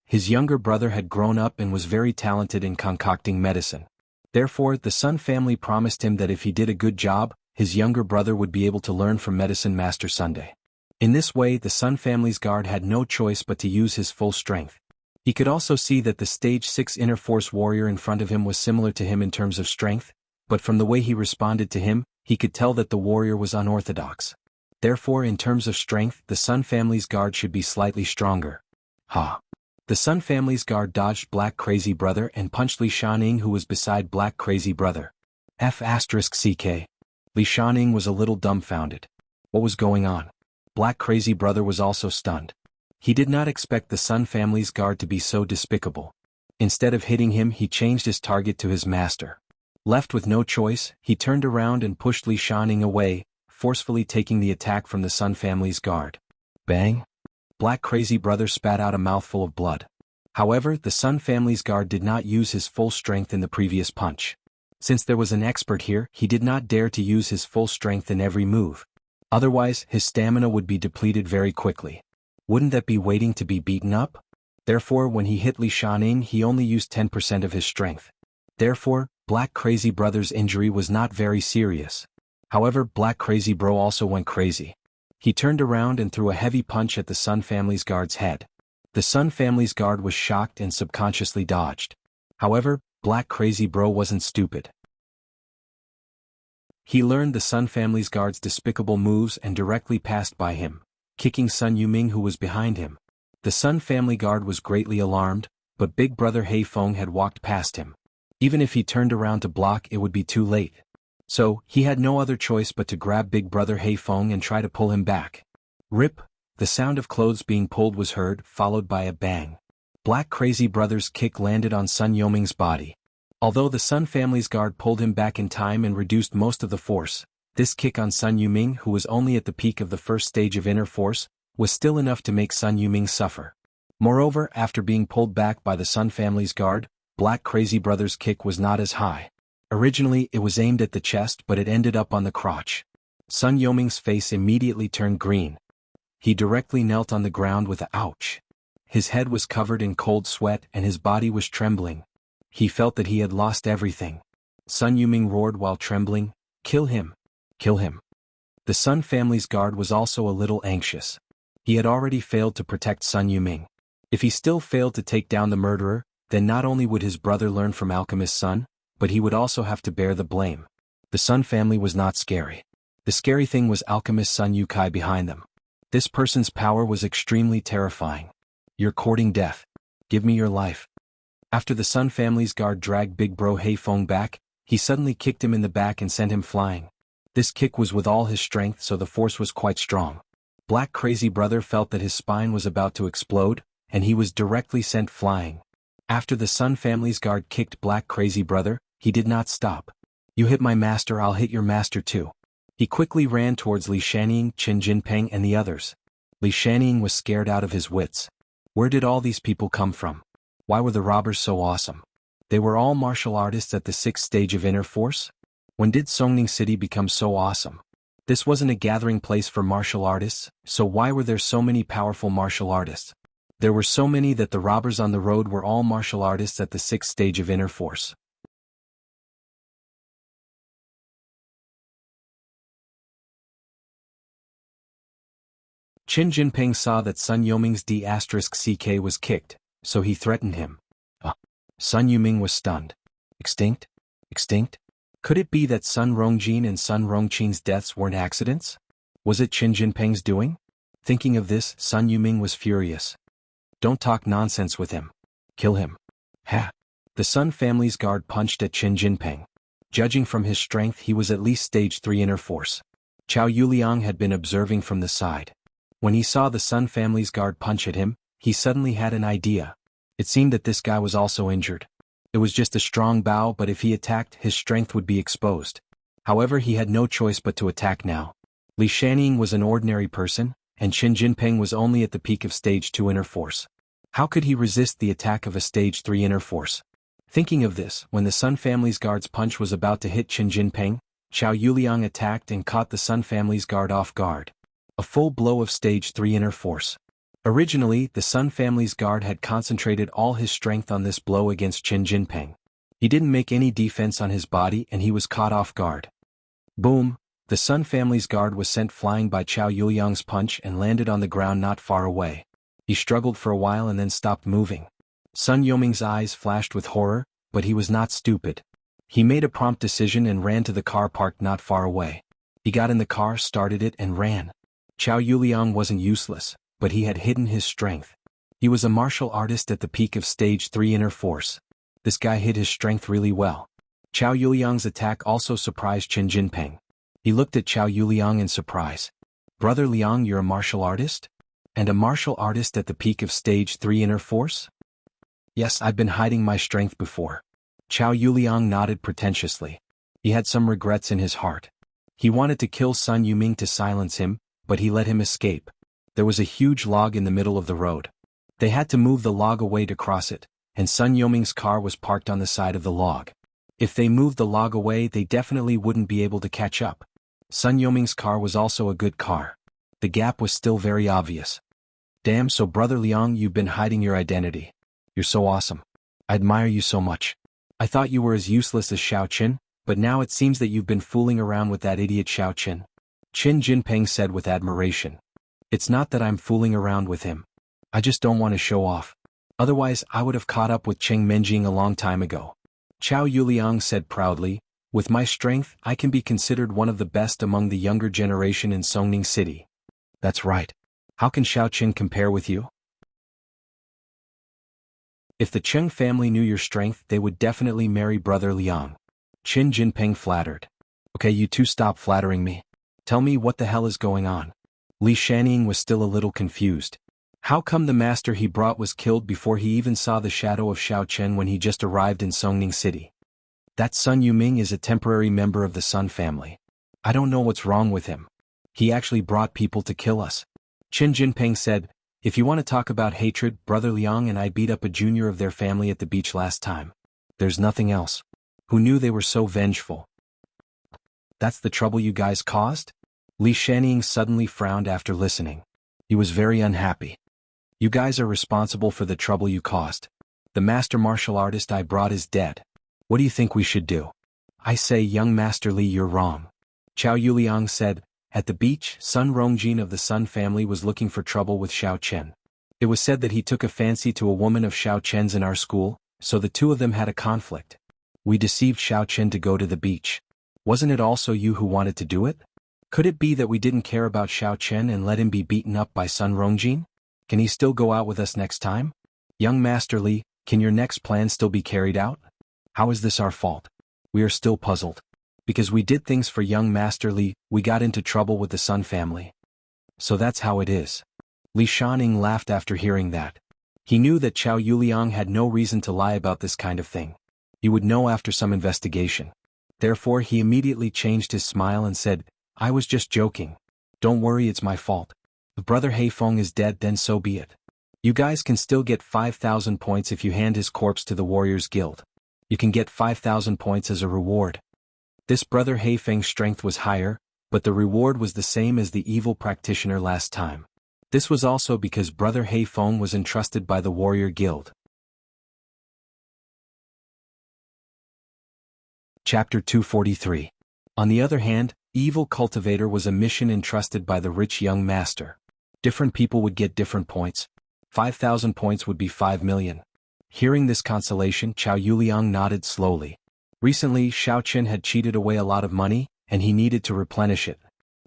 His younger brother had grown up and was very talented in concocting medicine. Therefore, the Sun family promised him that if he did a good job, his younger brother would be able to learn from Medicine Master Sunday. In this way, the Sun family's guard had no choice but to use his full strength. He could also see that the Stage 6 Inner Force warrior in front of him was similar to him in terms of strength, but from the way he responded to him, he could tell that the warrior was unorthodox. Therefore, in terms of strength, the Sun family's guard should be slightly stronger. Ha! The Sun family's guard dodged Black Crazy Brother and punched Li Shaning, who was beside Black Crazy Brother. F***CK. Li Shaning was a little dumbfounded. What was going on? Black Crazy Brother was also stunned. He did not expect the Sun family's guard to be so despicable. Instead of hitting him, he changed his target to his master. Left with no choice, he turned around and pushed Li Shaning away, forcefully taking the attack from the Sun family's guard. Bang! Black Crazy Brother spat out a mouthful of blood. However, the Sun family's guard did not use his full strength in the previous punch. Since there was an expert here, he did not dare to use his full strength in every move. Otherwise, his stamina would be depleted very quickly. Wouldn't that be waiting to be beaten up? Therefore, when he hit Li Shaning, he only used 10% of his strength. Therefore, Black Crazy Brother's injury was not very serious. However, Black Crazy Bro also went crazy. He turned around and threw a heavy punch at the Sun family's guard's head. The Sun family's guard was shocked and subconsciously dodged. However, Black Crazy Bro wasn't stupid. He learned the Sun family's guard's despicable moves and directly passed by him, kicking Sun Yuming, who was behind him. The Sun family guard was greatly alarmed, but Big Brother Hei Feng had walked past him. Even if he turned around to block, it would be too late. So, he had no other choice but to grab Big Brother Hei Feng and try to pull him back. Rip! The sound of clothes being pulled was heard, followed by a bang. Black Crazy Brother's kick landed on Sun Yuming's body. Although the Sun family's guard pulled him back in time and reduced most of the force, this kick on Sun Yuming, who was only at the peak of the first stage of Inner Force, was still enough to make Sun Yuming suffer. Moreover, after being pulled back by the Sun family's guard, Black Crazy Brother's kick was not as high. Originally, it was aimed at the chest, but it ended up on the crotch. Sun Yuming's face immediately turned green. He directly knelt on the ground with a ouch. His head was covered in cold sweat and his body was trembling. He felt that he had lost everything. Sun Yuming roared while trembling, "Kill him! Kill him!" The Sun family's guard was also a little anxious. He had already failed to protect Sun Yuming. If he still failed to take down the murderer, then not only would his brother learn from Alchemist's son, but he would also have to bear the blame. The Sun family was not scary. The scary thing was Alchemist's son Yukai behind them. This person's power was extremely terrifying. "You're courting death. Give me your life." After the Sun family's guard dragged Big Bro Hei Feng back, he suddenly kicked him in the back and sent him flying. This kick was with all his strength, so the force was quite strong. Black Crazy Brother felt that his spine was about to explode, and he was directly sent flying. After the Sun family's guard kicked Black Crazy Brother, he did not stop. "You hit my master, I'll hit your master too." He quickly ran towards Li Shaning, Qin Jinping and the others. Li Shaning was scared out of his wits. Where did all these people come from? Why were the robbers so awesome? They were all martial artists at the 6th stage of Inner Force? When did Songning City become so awesome? This wasn't a gathering place for martial artists, so why were there so many powerful martial artists? There were so many that the robbers on the road were all martial artists at the 6th stage of Inner Force. Qin Jinping saw that Sun Yuming's D**CK was kicked, so he threatened him. Sun Yuming was stunned. Extinct? Extinct? Could it be that Sun Rongjin and Sun Rongqin's deaths weren't accidents? Was it Qin Jinping's doing? Thinking of this, Sun Yuming was furious. Don't talk nonsense with him. Kill him. Ha! The Sun family's guard punched at Qin Jinping. Judging from his strength, he was at least stage 3 inner force. Chao Yuliang had been observing from the side. When he saw the Sun family's guard punch at him, he suddenly had an idea. It seemed that this guy was also injured. It was just a strong bow, but if he attacked, his strength would be exposed. However, he had no choice but to attack now. Li Shanning was an ordinary person, and Qin Jinping was only at the peak of stage 2 inner force. How could he resist the attack of a stage 3 inner force? Thinking of this, when the Sun family's guard's punch was about to hit Qin Jinping, Chao Yuliang attacked and caught the Sun family's guard off guard. A full blow of stage 3 inner force. Originally, the Sun family's guard had concentrated all his strength on this blow against Qin Jinping. He didn't make any defense on his body and he was caught off guard. Boom! The Sun family's guard was sent flying by Chao Yuliang's punch and landed on the ground not far away. He struggled for a while and then stopped moving. Sun Yuming's eyes flashed with horror, but he was not stupid. He made a prompt decision and ran to the car parked not far away. He got in the car, started it and ran. Chao Yuliang wasn't useless, but he had hidden his strength. He was a martial artist at the peak of stage 3 inner force. This guy hid his strength really well. Chao Yuliang's attack also surprised Qin Jinping. He looked at Chao Yuliang in surprise. Brother Liang, you're a martial artist? And a martial artist at the peak of stage 3 inner force? Yes, I've been hiding my strength before. Chao Yuliang nodded pretentiously. He had some regrets in his heart. He wanted to kill Sun Yuming to silence him, but he let him escape. There was a huge log in the middle of the road. They had to move the log away to cross it, and Sun Yuming's car was parked on the side of the log. If they moved the log away, they definitely wouldn't be able to catch up. Sun Yuming's car was also a good car. The gap was still very obvious. Damn, so Brother Liang, you've been hiding your identity. You're so awesome. I admire you so much. I thought you were as useless as Xiao Qin, but now it seems that you've been fooling around with that idiot Xiao Qin. Qin Jinping said with admiration. It's not that I'm fooling around with him. I just don't want to show off. Otherwise, I would have caught up with Cheng Menjing a long time ago. Chao Yuliang said proudly, with my strength, I can be considered one of the best among the younger generation in Songning City. That's right. How can Xiao Qin compare with you? If the Cheng family knew your strength, they would definitely marry Brother Liang. Qin Jinping flattered. Okay, you two stop flattering me. Tell me what the hell is going on. Li Shanning was still a little confused. How come the master he brought was killed before he even saw the shadow of Xiao Chen when he just arrived in Songning City? That Sun Yuming is a temporary member of the Sun family. I don't know what's wrong with him. He actually brought people to kill us. Qin Jinping said, if you want to talk about hatred, Brother Liang and I beat up a junior of their family at the beach last time. There's nothing else. Who knew they were so vengeful? That's the trouble you guys caused? Li Shanning suddenly frowned after listening. He was very unhappy. You guys are responsible for the trouble you caused. The master martial artist I brought is dead. What do you think we should do? I say, young Master Li, you're wrong. Chao Yuliang said, at the beach, Sun Rongjin of the Sun family was looking for trouble with Xiao Chen. It was said that he took a fancy to a woman of Xiao Chen's in our school, so the two of them had a conflict. We deceived Xiao Chen to go to the beach. Wasn't it also you who wanted to do it? Could it be that we didn't care about Xiao Chen and let him be beaten up by Sun Rongjin? Can he still go out with us next time? Young Master Li, can your next plan still be carried out? How is this our fault? We are still puzzled. Because we did things for young Master Li, we got into trouble with the Sun family. So that's how it is. Li Shanning laughed after hearing that. He knew that Chao Yuliang had no reason to lie about this kind of thing. He would know after some investigation. Therefore he immediately changed his smile and said, I was just joking. Don't worry, it's my fault. If Brother Heifeng is dead, then so be it. You guys can still get 5,000 points if you hand his corpse to the Warriors Guild. You can get 5,000 points as a reward. This Brother Heifeng's strength was higher, but the reward was the same as the evil practitioner last time. This was also because Brother Heifeng was entrusted by the Warrior Guild. Chapter 243. On the other hand, Evil Cultivator was a mission entrusted by the rich young master. Different people would get different points. 5,000 points would be 5 million. Hearing this consolation, Chao Yuliang nodded slowly. Recently, Xiao Qin had cheated away a lot of money, and he needed to replenish it.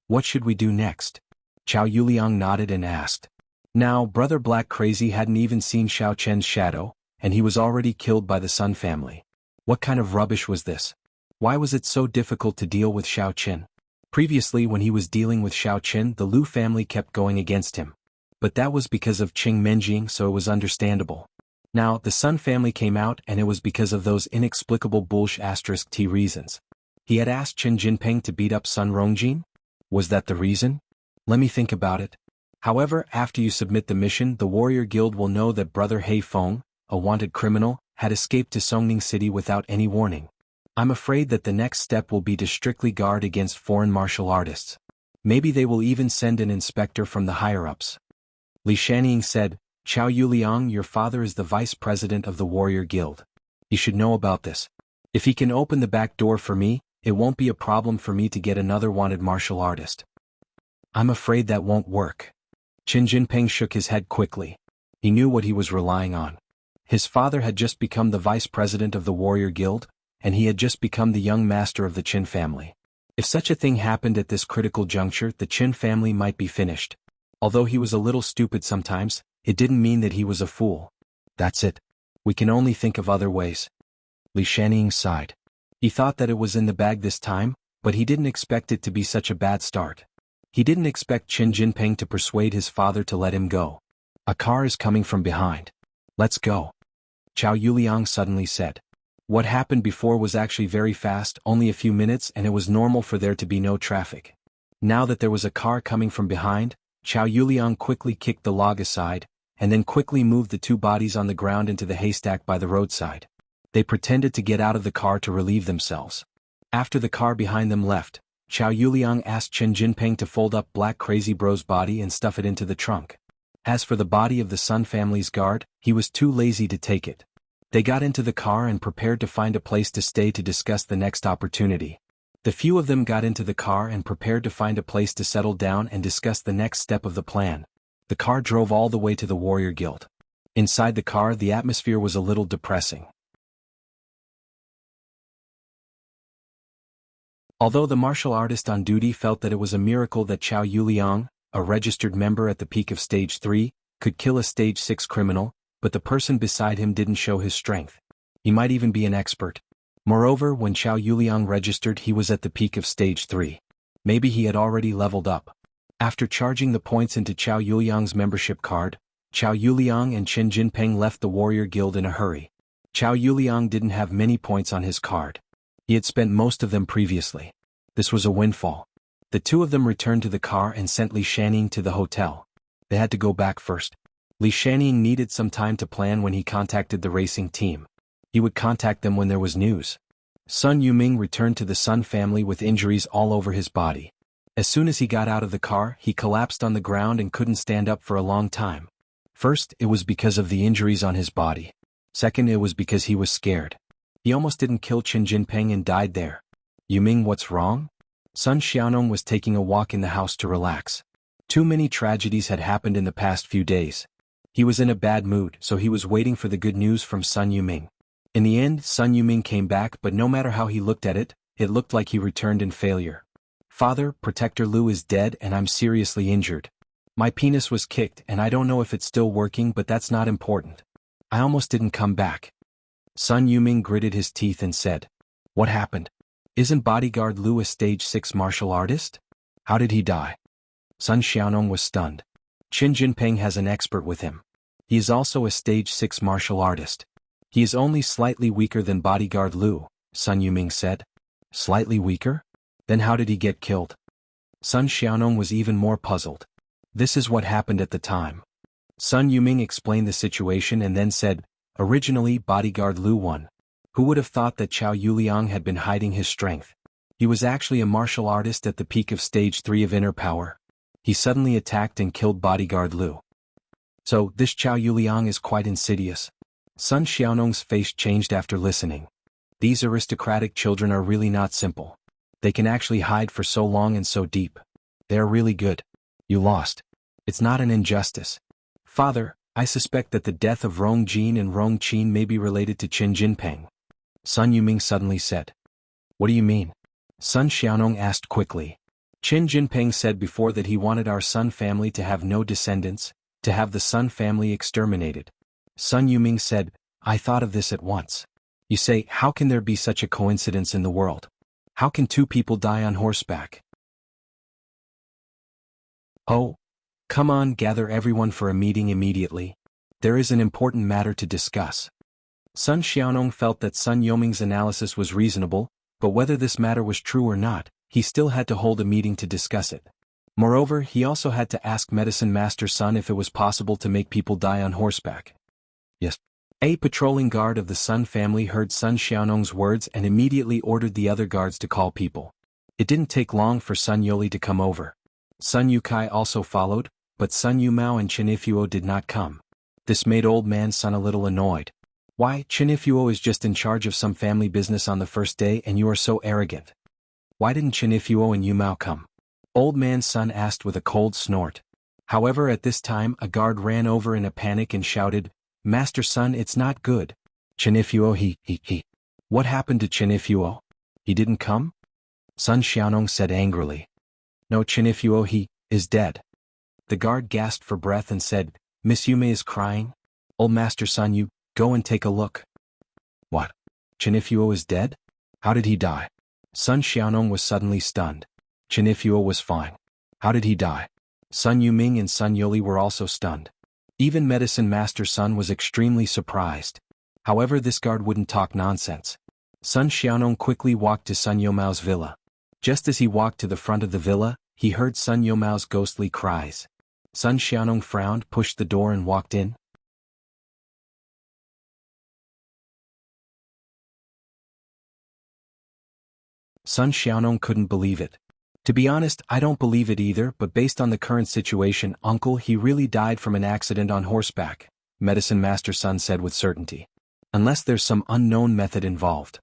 What should we do next? Chao Yuliang nodded and asked. Now, Brother Black Crazy hadn't even seen Xiao Qian's shadow, and he was already killed by the Sun family. What kind of rubbish was this? Why was it so difficult to deal with Xiao Qin? Previously, when he was dealing with Xiao Qin, the Lu family kept going against him. But that was because of Qing Menjing, so it was understandable. Now, the Sun family came out and it was because of those inexplicable **T reasons. He had asked Qin Jinping to beat up Sun Rongjin? Was that the reason? Let me think about it. However, after you submit the mission, the warrior guild will know that Brother He Feng, a wanted criminal, had escaped to Songning City without any warning. I'm afraid that the next step will be to strictly guard against foreign martial artists. Maybe they will even send an inspector from the higher-ups. Li Shanning said, Chao Yuliang, your father is the vice president of the warrior guild. He should know about this. If he can open the back door for me, it won't be a problem for me to get another wanted martial artist. I'm afraid that won't work. Qin Jinping shook his head quickly. He knew what he was relying on. His father had just become the vice president of the warrior guild, and he had just become the young master of the Qin family. If such a thing happened at this critical juncture, the Qin family might be finished. Although he was a little stupid sometimes, it didn't mean that he was a fool. That's it. We can only think of other ways. Li Shanning sighed. He thought that it was in the bag this time, but he didn't expect it to be such a bad start. He didn't expect Qin Jinping to persuade his father to let him go. A car is coming from behind. Let's go. Chao Yuliang suddenly said. What happened before was actually very fast, only a few minutes, and it was normal for there to be no traffic. Now that there was a car coming from behind, Chao Yuliang quickly kicked the log aside, and then quickly moved the two bodies on the ground into the haystack by the roadside. They pretended to get out of the car to relieve themselves. After the car behind them left, Chao Yuliang asked Qin Jinping to fold up Black Crazy Bro's body and stuff it into the trunk. As for the body of the Sun family's guard, he was too lazy to take it. They got into the car and prepared to find a place to stay to discuss the next opportunity. The few of them got into the car and prepared to find a place to settle down and discuss the next step of the plan. The car drove all the way to the warrior guild. Inside the car, the atmosphere was a little depressing. Although the martial artist on duty felt that it was a miracle that Chao Yuliang, a registered member at the peak of Stage 3, could kill a Stage 6 criminal, but the person beside him didn't show his strength. He might even be an expert. Moreover, when Chao Yuliang registered, he was at the peak of Stage 3. Maybe he had already leveled up. After charging the points into Chao Yuliang's membership card, Chao Yuliang and Qin Jinping left the warrior guild in a hurry. Chao Yuliang didn't have many points on his card. He had spent most of them previously. This was a windfall. The two of them returned to the car and sent Li Shanning to the hotel. They had to go back first. Li Shanning needed some time to plan when he contacted the racing team. He would contact them when there was news. Sun Yuming returned to the Sun family with injuries all over his body. As soon as he got out of the car, he collapsed on the ground and couldn't stand up for a long time. First, it was because of the injuries on his body. Second, it was because he was scared. He almost didn't kill Qin Jinping and died there. Yuming, what's wrong? Sun Xiaonong was taking a walk in the house to relax. Too many tragedies had happened in the past few days. He was in a bad mood, so he was waiting for the good news from Sun Yuming. In the end, Sun Yuming came back, but no matter how he looked at it, it looked like he returned in failure. Father, Protector Lu is dead and I'm seriously injured. My penis was kicked and I don't know if it's still working, but that's not important. I almost didn't come back. Sun Yuming gritted his teeth and said, What happened? Isn't bodyguard Lu a Stage 6 martial artist? How did he die? Sun Xiaonong was stunned. Qin Jinping has an expert with him. He is also a Stage 6 martial artist. He is only slightly weaker than bodyguard Lu, Sun Yuming said. Slightly weaker? Then how did he get killed? Sun Xiaonong was even more puzzled. This is what happened at the time. Sun Yuming explained the situation and then said, Originally bodyguard Lu won. Who would have thought that Chao Yuliang had been hiding his strength? He was actually a martial artist at the peak of Stage 3 of inner power. He suddenly attacked and killed bodyguard Lu. So, this Chao Yuliang is quite insidious. Sun Xiaonong's face changed after listening. These aristocratic children are really not simple. They can actually hide for so long and so deep. They are really good. You lost. It's not an injustice. Father, I suspect that the death of Rong Jin and Rong Qin may be related to Qin Jinping. Sun Yuming suddenly said. What do you mean? Sun Xiaonong asked quickly. Qin Jinping said before that he wanted our Sun family to have no descendants, to have the Sun family exterminated. Sun Yuming said, I thought of this at once. You say, how can there be such a coincidence in the world? How can two people die on horseback? Oh, come on, gather everyone for a meeting immediately. There is an important matter to discuss. Sun Xiaonong felt that Sun Yuming's analysis was reasonable, but whether this matter was true or not, he still had to hold a meeting to discuss it. Moreover, he also had to ask Medicine Master Sun if it was possible to make people die on horseback. Yes. A patrolling guard of the Sun family heard Sun Xiaonong's words and immediately ordered the other guards to call people. It didn't take long for Sun Yoli to come over. Sun Yukai also followed, but Sun Yumao and Chinifuo did not come. This made Old Man Sun a little annoyed. Why, Chinifuo is just in charge of some family business on the first day and you are so arrogant. Why didn't Chinifuo and Yumao come? Old Man Sun asked with a cold snort. However, at this time a guard ran over in a panic and shouted, Master Sun, it's not good. Chinifuo he. What happened to Chinifuo? He didn't come? Sun Xiaonong said angrily. No, Chinifuo he is dead. The guard gasped for breath and said, Miss Yume is crying? Old Master Sun, you, go and take a look. What? Chinifuo is dead? How did he die? Sun Xiaonong was suddenly stunned. Chinifuo was fine. How did he die? Sun Yuming and Sun Yoli were also stunned. Even Medicine Master Sun was extremely surprised. However, this guard wouldn't talk nonsense. Sun Xiaonong quickly walked to Sun Yomao's villa. Just as he walked to the front of the villa, he heard Sun Yomao's ghostly cries. Sun Xiaonong frowned, pushed the door and walked in. Sun Xiaonong couldn't believe it. To be honest, I don't believe it either, but based on the current situation, Uncle, he really died from an accident on horseback, Medicine Master Sun said with certainty. Unless there's some unknown method involved.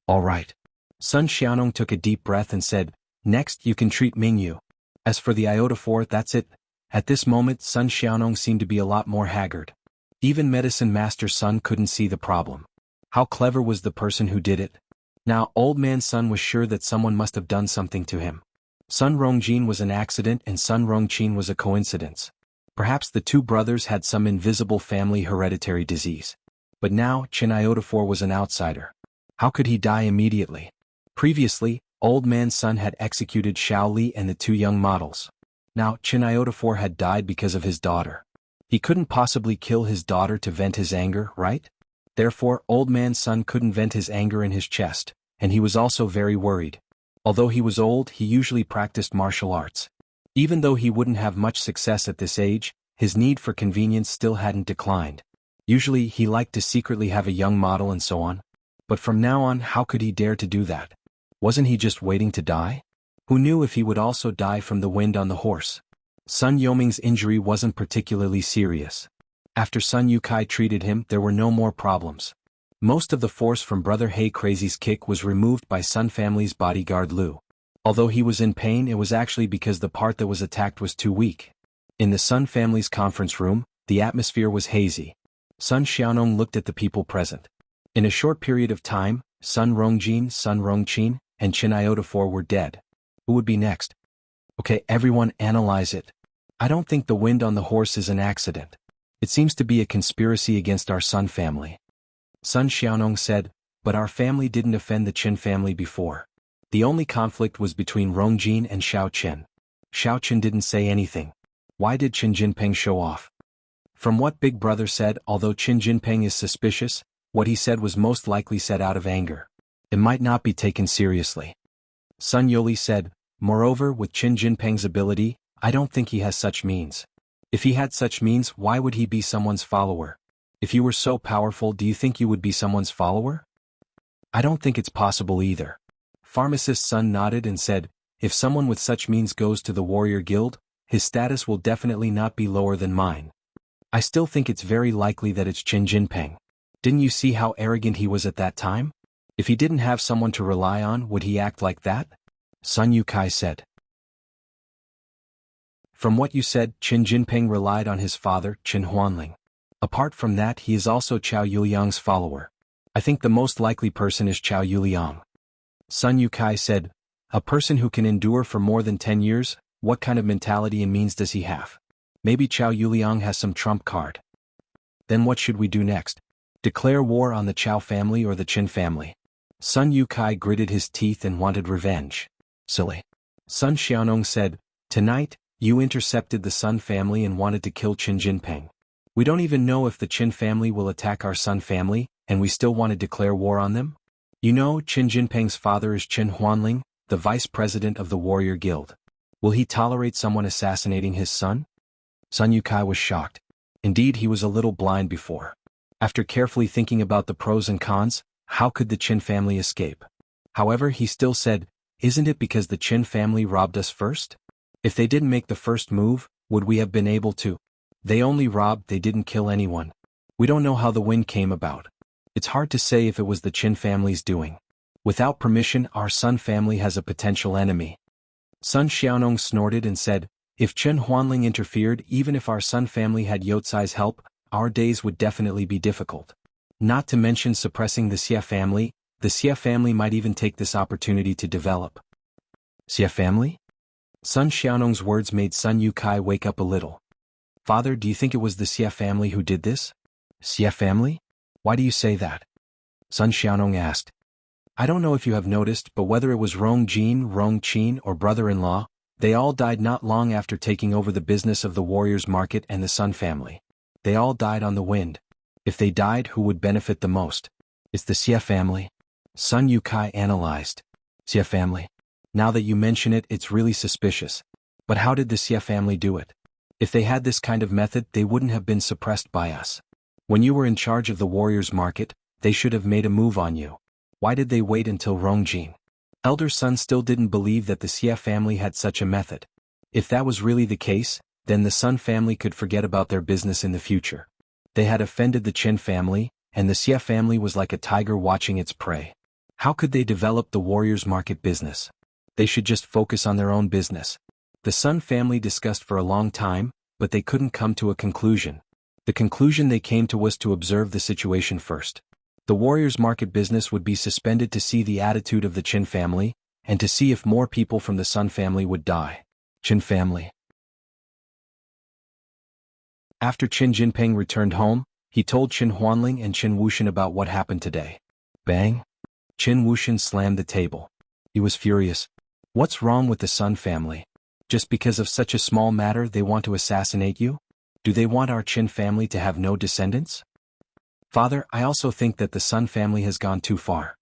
All right. Sun Xiaonong took a deep breath and said, next you can treat Mingyu. As for the iodophore, that's it. At this moment, Sun Xiaonong seemed to be a lot more haggard. Even Medicine Master Sun couldn't see the problem. How clever was the person who did it? Now, Old Man Sun was sure that someone must have done something to him. Sun Rongjin was an accident and Sun Rongqin was a coincidence. Perhaps the two brothers had some invisible family hereditary disease. But now, Qin Iodophore was an outsider. How could he die immediately? Previously, Old Man Sun had executed Xiao Li and the two young models. Now, Qin Iodophore had died because of his daughter. He couldn't possibly kill his daughter to vent his anger, right? Therefore, Old Man Sun couldn't vent his anger in his chest, and he was also very worried. Although he was old, he usually practiced martial arts. Even though he wouldn't have much success at this age, his need for convenience still hadn't declined. Usually, he liked to secretly have a young model and so on. But from now on, how could he dare to do that? Wasn't he just waiting to die? Who knew if he would also die from the wind on the horse? Sun Yoming's injury wasn't particularly serious. After Sun Yukai treated him, there were no more problems. Most of the force from Brother Hey Crazy's kick was removed by Sun family's bodyguard Lu. Although he was in pain, it was actually because the part that was attacked was too weak. In the Sun family's conference room, the atmosphere was hazy. Sun Xiaonong looked at the people present. In a short period of time, Sun Rongjin, Sun Rongqin, and Qin Iodophore were dead. Who would be next? Okay, everyone analyze it. I don't think the wind on the horse is an accident. It seems to be a conspiracy against our Sun family. Sun Xiaonong said, but our family didn't offend the Qin family before. The only conflict was between Rongjin and Xiao Qin. Xiao Qin didn't say anything. Why did Qin Jinping show off? From what Big Brother said, although Qin Jinping is suspicious, what he said was most likely said out of anger. It might not be taken seriously. Sun Yoli said, moreover, with Qin Jinping's ability, I don't think he has such means. If he had such means, why would he be someone's follower? If you were so powerful, do you think you would be someone's follower? I don't think it's possible either. Pharmacist Sun nodded and said, if someone with such means goes to the warrior guild, his status will definitely not be lower than mine. I still think it's very likely that it's Qin Jinping. Didn't you see how arrogant he was at that time? If he didn't have someone to rely on, would he act like that? Sun Yukai said. From what you said, Qin Jinping relied on his father, Qin Huanling. Apart from that, he is also Chao Yuliang's follower. I think the most likely person is Chao Yuliang. Sun Yukai said, a person who can endure for more than 10 years, what kind of mentality and means does he have? Maybe Chao Yuliang has some trump card. Then what should we do next? Declare war on the Chao family or the Qin family? Sun Yukai gritted his teeth and wanted revenge. Silly. Sun Xiaonong said, tonight, you intercepted the Sun family and wanted to kill Qin Jinping. We don't even know if the Qin family will attack our Sun family, and we still want to declare war on them? You know, Qin Jinping's father is Qin Huanling, the vice president of the warrior guild. Will he tolerate someone assassinating his son? Sun Yukai was shocked. Indeed, he was a little blind before. After carefully thinking about the pros and cons, how could the Qin family escape? However, he still said, isn't it because the Qin family robbed us first? If they didn't make the first move, would we have been able to? They only robbed, they didn't kill anyone. We don't know how the wind came about. It's hard to say if it was the Qin family's doing. Without permission, our Sun family has a potential enemy. Sun Xiaonong snorted and said, if Qin Huanling interfered, even if our Sun family had Yotsai's help, our days would definitely be difficult. Not to mention suppressing the Xie family might even take this opportunity to develop. Xie family? Sun Xiaonong's words made Sun Yukai wake up a little. Father, do you think it was the Xie family who did this? Xie family? Why do you say that? Sun Xiaonong asked. I don't know if you have noticed, but whether it was Rong Jin, Rong Qin, or brother-in-law, they all died not long after taking over the business of the warriors' market and the Sun family. They all died on the wind. If they died, who would benefit the most? It's the Xie family. Sun Yukai analyzed. Xie family. Now that you mention it, it's really suspicious. But how did the Xie family do it? If they had this kind of method, they wouldn't have been suppressed by us. When you were in charge of the warriors' market, they should have made a move on you. Why did they wait until Rongjin? Elder Sun still didn't believe that the Xie family had such a method. If that was really the case, then the Sun family could forget about their business in the future. They had offended the Qin family, and the Xie family was like a tiger watching its prey. How could they develop the warriors' market business? They should just focus on their own business. The Sun family discussed for a long time, but they couldn't come to a conclusion. The conclusion they came to was to observe the situation first. The warriors' market business would be suspended to see the attitude of the Qin family, and to see if more people from the Sun family would die. Qin family. After Qin Jinping returned home, he told Qin Huanling and Qin Wuxian about what happened today. Bang! Qin Wuxian slammed the table. He was furious. What's wrong with the Sun family? Just because of such a small matter they want to assassinate you? Do they want our Qin family to have no descendants? Father, I also think that the Sun family has gone too far.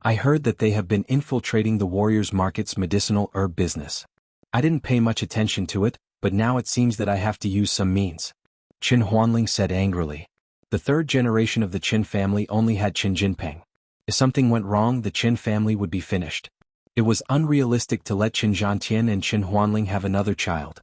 I heard that they have been infiltrating the warriors' market's medicinal herb business. I didn't pay much attention to it, but now it seems that I have to use some means. Qin Huanling said angrily. The third generation of the Qin family only had Qin Jinping. If something went wrong, the Qin family would be finished. It was unrealistic to let Qin Zhantian and Qin Huanling have another child.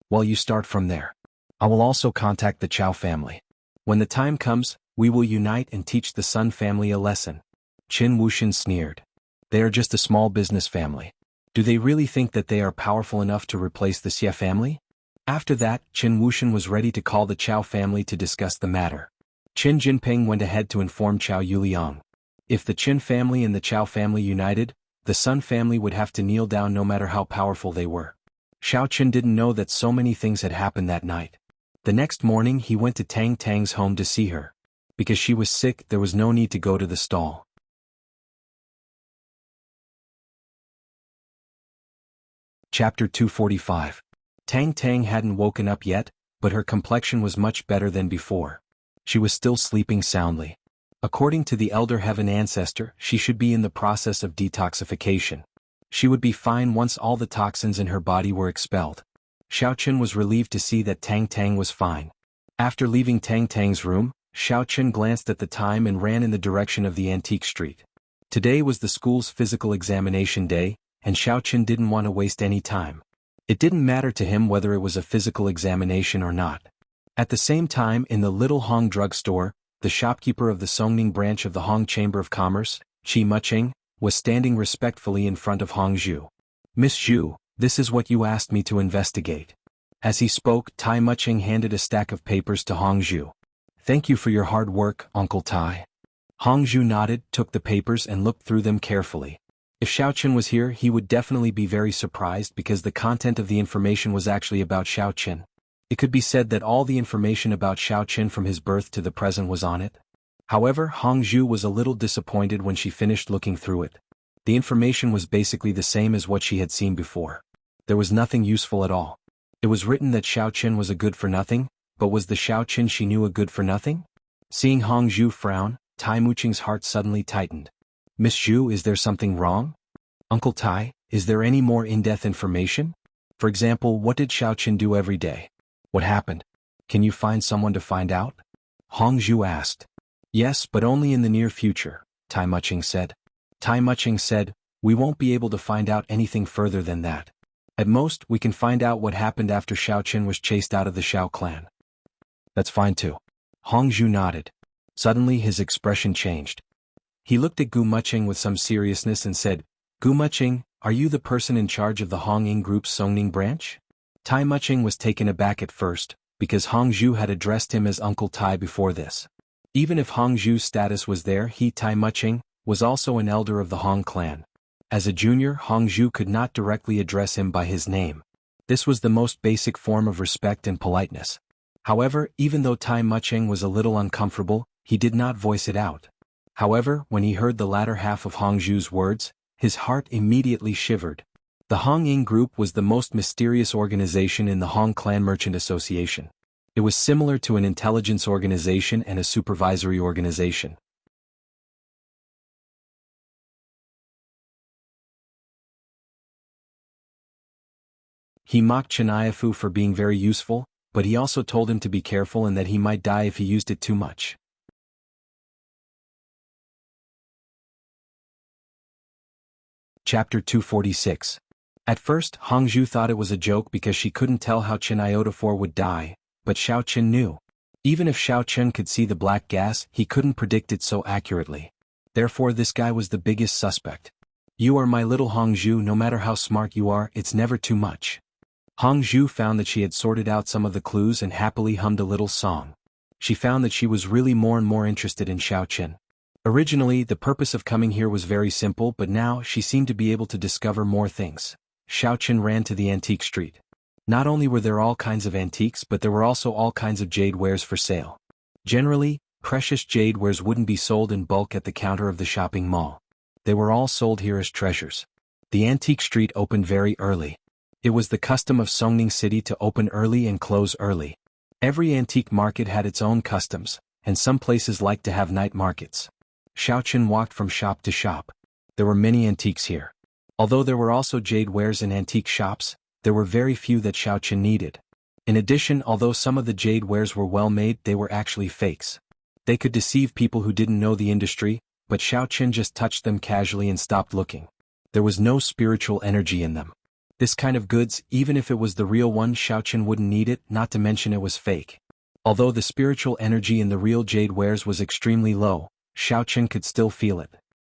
Well, you start from there. I will also contact the Chao family. When the time comes, we will unite and teach the Sun family a lesson. Qin Wuxian sneered. They are just a small business family. Do they really think that they are powerful enough to replace the Xie family? After that, Qin Wuxian was ready to call the Chao family to discuss the matter. Qin Jinping went ahead to inform Chao Yuliang. If the Qin family and the Chao family united, the Sun family would have to kneel down no matter how powerful they were. Xiao Qin didn't know that so many things had happened that night. The next morning he went to Tang Tang's home to see her. Because she was sick, there was no need to go to the stall. Chapter 245. Tang Tang hadn't woken up yet, but her complexion was much better than before. She was still sleeping soundly. According to the Elder Heaven Ancestor, she should be in the process of detoxification. She would be fine once all the toxins in her body were expelled. Xiao Qin was relieved to see that Tang Tang was fine. After leaving Tang Tang's room, Xiao Qin glanced at the time and ran in the direction of the antique street. Today was the school's physical examination day, and Xiao Qin didn't want to waste any time. It didn't matter to him whether it was a physical examination or not. At the same time, in the Little Hong drugstore, the shopkeeper of the Songning branch of the Hong Chamber of Commerce, Qi Muqing, was standing respectfully in front of Hong Zhu. Miss Zhu, this is what you asked me to investigate. As he spoke, Tai Muching handed a stack of papers to Hongzhu. "Thank you for your hard work, Uncle Tai." Hongzhu nodded, took the papers and looked through them carefully. If Xiaoqin was here, he would definitely be very surprised because the content of the information was actually about Xiaoqin. It could be said that all the information about Xiaoqin from his birth to the present was on it. However, Hongzhu was a little disappointed when she finished looking through it. The information was basically the same as what she had seen before. There was nothing useful at all. It was written that Xiaoqin was a good-for-nothing, but was the Xiaoqin she knew a good-for-nothing? Seeing Hongzhu frown, Tai Muching's heart suddenly tightened. "Miss Zhu, is there something wrong? Uncle Tai, is there any more in-depth information? For example, what did Xiaoqin do every day? What happened? Can you find someone to find out?" Hongzhu asked. "Yes, but only in the near future," Tai Muching said. Tai Muching said, "We won't be able to find out anything further than that. At most, we can find out what happened after Xiaoqin was chased out of the Xiao clan." "That's fine too." Hongzhu nodded. Suddenly his expression changed. He looked at Gu Muching with some seriousness and said, "Gu Muching, are you the person in charge of the Honging Group's Songning branch?" Tai Muching was taken aback at first, because Hongzhu had addressed him as Uncle Tai before this. Even if Hongzhu's status was there, he, Tai Muching, was also an elder of the Hong clan. As a junior, Hongzhu could not directly address him by his name. This was the most basic form of respect and politeness. However, even though Tai Muching was a little uncomfortable, he did not voice it out. However, when he heard the latter half of Hongzhu's words, his heart immediately shivered. The Honging Group was the most mysterious organization in the Hong Clan Merchant Association. It was similar to an intelligence organization and a supervisory organization. He mocked Chinayafu for being very useful, but he also told him to be careful and that he might die if he used it too much. Chapter 246. At first, Hongzhu thought it was a joke because she couldn't tell how Chinayotafor would die, but Xiaoqin knew. Even if Xiaoqin could see the black gas, he couldn't predict it so accurately. Therefore this guy was the biggest suspect. "You are my little Hongzhu, no matter how smart you are, it's never too much." Hongzhu found that she had sorted out some of the clues and happily hummed a little song. She found that she was really more and more interested in Xiaoqin. Originally, the purpose of coming here was very simple, but now she seemed to be able to discover more things. Xiaoqin ran to the antique street. Not only were there all kinds of antiques, but there were also all kinds of jade wares for sale. Generally, precious jade wares wouldn't be sold in bulk at the counter of the shopping mall. They were all sold here as treasures. The antique street opened very early. It was the custom of Songning City to open early and close early. Every antique market had its own customs, and some places liked to have night markets. Xiaoqin walked from shop to shop. There were many antiques here. Although there were also jade wares in antique shops, there were very few that Xiaoqin needed. In addition, although some of the jade wares were well made, they were actually fakes. They could deceive people who didn't know the industry, but Xiaoqin just touched them casually and stopped looking. There was no spiritual energy in them. This kind of goods, even if it was the real one, Xiaoqin wouldn't need it, not to mention it was fake. Although the spiritual energy in the real jade wares was extremely low, Xiaoqin could still feel it.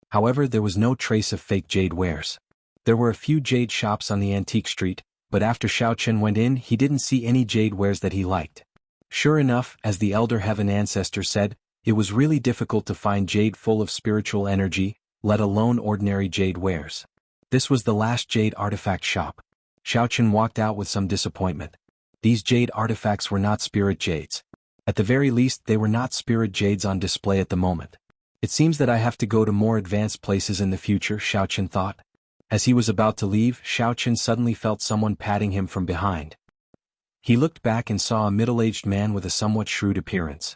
However, there was no trace of fake jade wares. There were a few jade shops on the antique street, but after Xiaoqin went in, he didn't see any jade wares that he liked. Sure enough, as the elder heaven ancestor said, it was really difficult to find jade full of spiritual energy, let alone ordinary jade wares. This was the last jade artifact shop. Xiaoqin walked out with some disappointment. These jade artifacts were not spirit jades. At the very least, they were not spirit jades on display at the moment. It seems that I have to go to more advanced places in the future, Xiaoqin thought. As he was about to leave, Xiaoqin suddenly felt someone patting him from behind. He looked back and saw a middle-aged man with a somewhat shrewd appearance.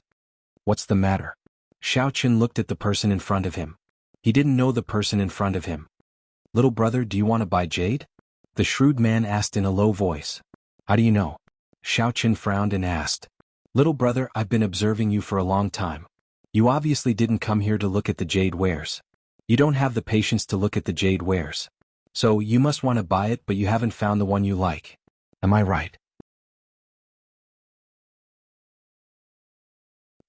"What's the matter?" Xiaoqin looked at the person in front of him. He didn't know the person in front of him. "Little brother, do you want to buy jade?" The shrewd man asked in a low voice. "How do you know?" Xiaoqin frowned and asked. "Little brother, I've been observing you for a long time. You obviously didn't come here to look at the jade wares. You don't have the patience to look at the jade wares. So, you must want to buy it, but you haven't found the one you like. Am I right?"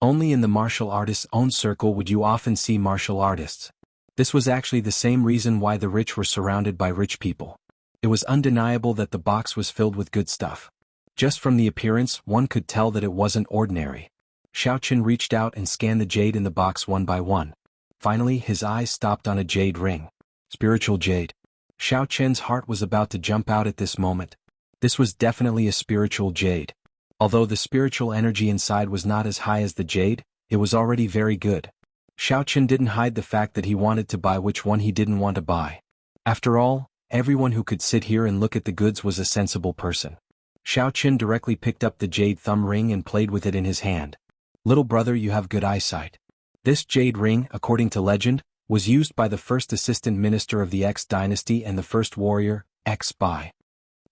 Only in the martial artist's own circle would you often see martial artists. This was actually the same reason why the rich were surrounded by rich people. It was undeniable that the box was filled with good stuff. Just from the appearance, one could tell that it wasn't ordinary. Xiaoqun reached out and scanned the jade in the box one by one. Finally, his eyes stopped on a jade ring. Spiritual jade. Xiaoqun's heart was about to jump out at this moment. This was definitely a spiritual jade. Although the spiritual energy inside was not as high as the jade, it was already very good. Xiaoqun didn't hide the fact that he wanted to buy which one he didn't want to buy. After all, everyone who could sit here and look at the goods was a sensible person. Xiaoqun directly picked up the jade thumb ring and played with it in his hand. Little brother, you have good eyesight. This jade ring, according to legend, was used by the first assistant minister of the X dynasty and the first warrior, X spy.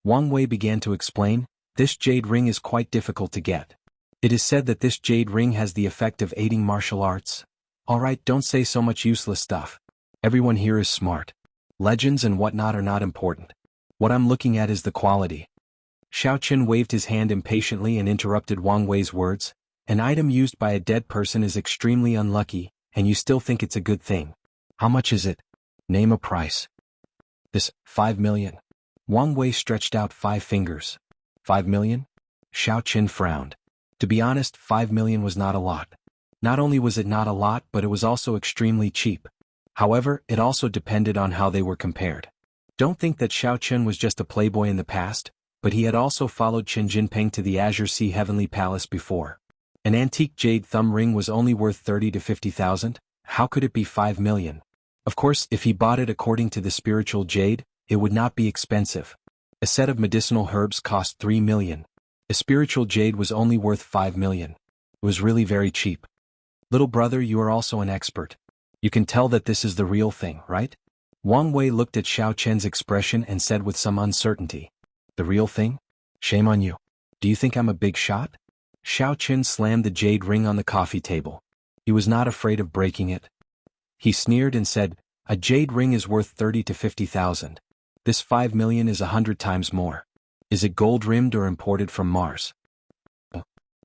Wang Wei began to explain, this jade ring is quite difficult to get. It is said that this jade ring has the effect of aiding martial arts. Alright, don't say so much useless stuff. Everyone here is smart. Legends and whatnot are not important. What I'm looking at is the quality. Xiaoqun waved his hand impatiently and interrupted Wang Wei's words. An item used by a dead person is extremely unlucky, and you still think it's a good thing. How much is it? Name a price. This, 5 million. Wang Wei stretched out 5 fingers. 5 million? Xiaoqun frowned. To be honest, 5 million was not a lot. Not only was it not a lot, but it was also extremely cheap. However, it also depended on how they were compared. Don't think that Xiaoqun was just a playboy in the past, but he had also followed Qin Jinping to the Azure Sea Heavenly Palace before. An antique jade thumb ring was only worth 30 to 50,000, how could it be 5 million? Of course, if he bought it according to the spiritual jade, it would not be expensive. A set of medicinal herbs cost 3 million. A spiritual jade was only worth 5 million. It was really very cheap. Little brother, you are also an expert. You can tell that this is the real thing, right? Wang Wei looked at Xiaoqun's expression and said with some uncertainty. The real thing? Shame on you. Do you think I'm a big shot? Xiaoqun slammed the jade ring on the coffee table. He was not afraid of breaking it. He sneered and said, a jade ring is worth 30 to 50,000. This 5 million is 100 times more. Is it gold-rimmed or imported from Mars?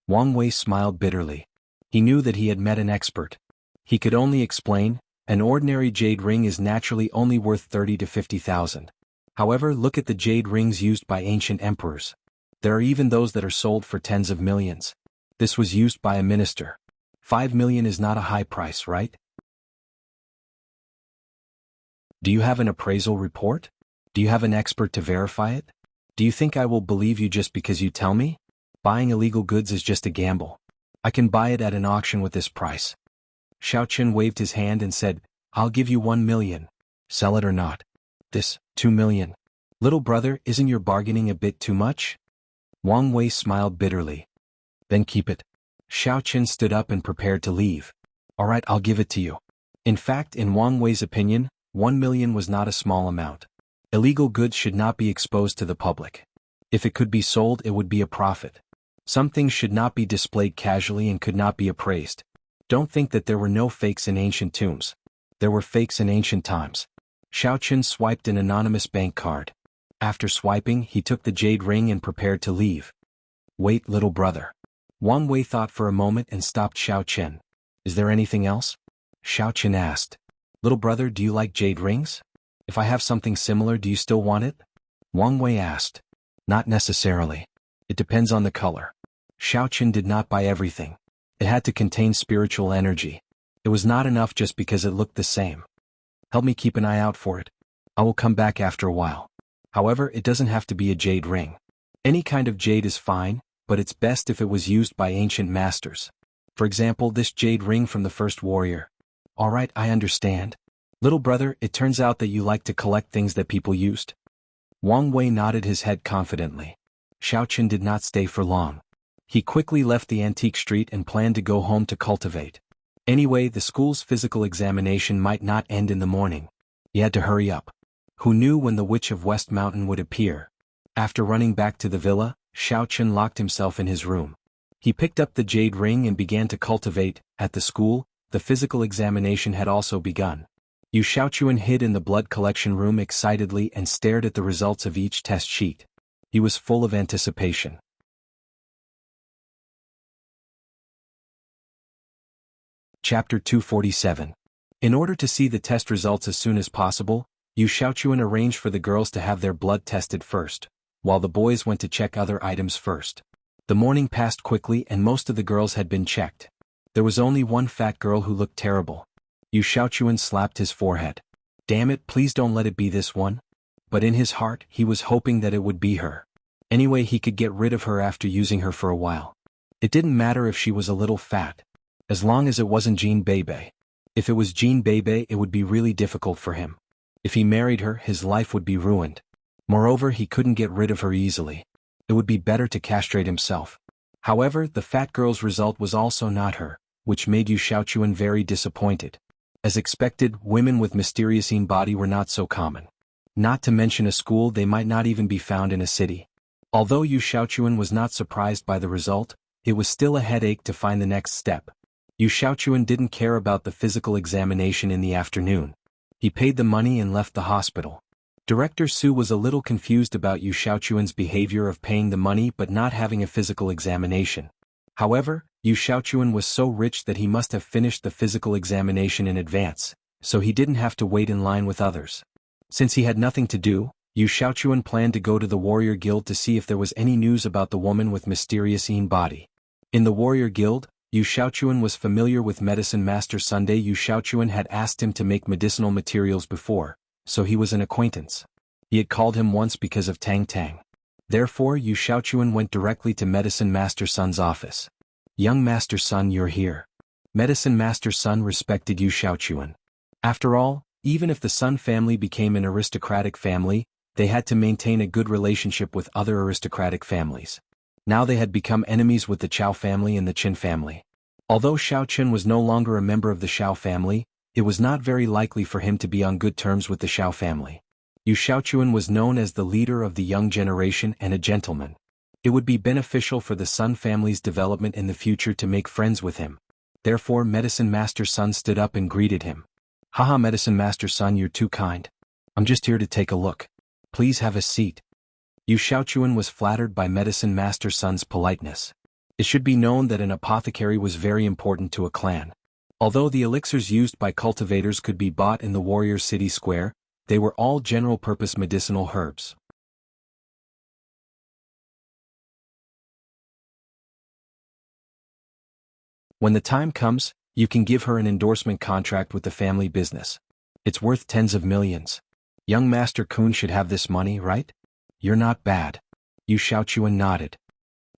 Wang Wei smiled bitterly. He knew that he had met an expert. He could only explain, an ordinary jade ring is naturally only worth 30 to 50,000. However, look at the jade rings used by ancient emperors. There are even those that are sold for tens of millions. This was used by a minister. 5 million is not a high price, right? Do you have an appraisal report? Do you have an expert to verify it? Do you think I will believe you just because you tell me? Buying illegal goods is just a gamble. I can buy it at an auction with this price. Xiaoqun waved his hand and said, I'll give you 1 million. Sell it or not. This, 2 million. Little brother, isn't your bargaining a bit too much? Wang Wei smiled bitterly. Then keep it. Xiaoqun stood up and prepared to leave. Alright, I'll give it to you. In fact, in Wang Wei's opinion, 1 million was not a small amount. Illegal goods should not be exposed to the public. If it could be sold, it would be a profit. Some things should not be displayed casually and could not be appraised. Don't think that there were no fakes in ancient tombs. There were fakes in ancient times. Xiaoqun swiped an anonymous bank card. After swiping, he took the jade ring and prepared to leave. Wait, little brother. Wang Wei thought for a moment and stopped Xiaoqun. Is there anything else? Xiaoqun asked. Little brother, do you like jade rings? If I have something similar, do you still want it? Wang Wei asked. Not necessarily. It depends on the color. Xiaoqun did not buy everything. It had to contain spiritual energy. It was not enough just because it looked the same. Help me keep an eye out for it. I will come back after a while. However, it doesn't have to be a jade ring. Any kind of jade is fine, but it's best if it was used by ancient masters. For example, this jade ring from the first warrior. Alright, I understand. Little brother, it turns out that you like to collect things that people used. Wang Wei nodded his head confidently. Xiaoqun did not stay for long. He quickly left the antique street and planned to go home to cultivate. Anyway, the school's physical examination might not end in the morning. He had to hurry up. Who knew when the Witch of West Mountain would appear? After running back to the villa, Xiaoqun locked himself in his room. He picked up the jade ring and began to cultivate. At the school, the physical examination had also begun. Yu Xiaoqun hid in the blood collection room excitedly and stared at the results of each test sheet. He was full of anticipation. Chapter 247. In order to see the test results as soon as possible, Yu Xiaoqun arranged for the girls to have their blood tested first. while the boys went to check other items first. The morning passed quickly and most of the girls had been checked. There was only one fat girl who looked terrible. Yu Shaochuan slapped his forehead. Damn it, please don't let it be this one. But in his heart, he was hoping that it would be her. Anyway, he could get rid of her after using her for a while. It didn't matter if she was a little fat. As long as it wasn't Jean Bebe. If it was Jean Bebe, it would be really difficult for him. If he married her, his life would be ruined. Moreover, he couldn't get rid of her easily. It would be better to castrate himself. However, the fat girl's result was also not her, which made Yu Shaochuan very disappointed. As expected, women with mysterious body were not so common. Not to mention a school, they might not even be found in a city. Although Yu Shaochuan was not surprised by the result, it was still a headache to find the next step. Yu Shaochuan didn't care about the physical examination in the afternoon. He paid the money and left the hospital. Director Su was a little confused about Yu Shaochuan's behavior of paying the money but not having a physical examination. However, Yu Shaochuan was so rich that he must have finished the physical examination in advance, so he didn't have to wait in line with others. Since he had nothing to do, Yu Shaochuan planned to go to the warrior guild to see if there was any news about the woman with mysterious body. In the warrior guild, Yu Shaochuan was familiar with Medicine Master Sunday. Yu Shaochuan had asked him to make medicinal materials before, so he was an acquaintance. He had called him once because of Tang Tang. Therefore, Yu Shaochuan went directly to Medicine Master Sun's office. Young Master Sun, you're here. Medicine Master Sun respected Yu Shaochuan. After all, even if the Sun family became an aristocratic family, they had to maintain a good relationship with other aristocratic families. Now they had become enemies with the Chao family and the Qin family. Although Xiao Qin was no longer a member of the Xiao family, it was not very likely for him to be on good terms with the Xiao family. Yu Shaochuan was known as the leader of the young generation and a gentleman. It would be beneficial for the Sun family's development in the future to make friends with him. Therefore, Medicine Master Sun stood up and greeted him. Haha, Medicine Master Sun, you're too kind. I'm just here to take a look. Please have a seat. Yu Shaochuan was flattered by Medicine Master Sun's politeness. It should be known that an apothecary was very important to a clan. Although the elixirs used by cultivators could be bought in the warrior city square, they were all general-purpose medicinal herbs. When the time comes, you can give her an endorsement contract with the family business. It's worth tens of millions. Young Master Kun should have this money, right? You're not bad. Yu Shaochuan nodded.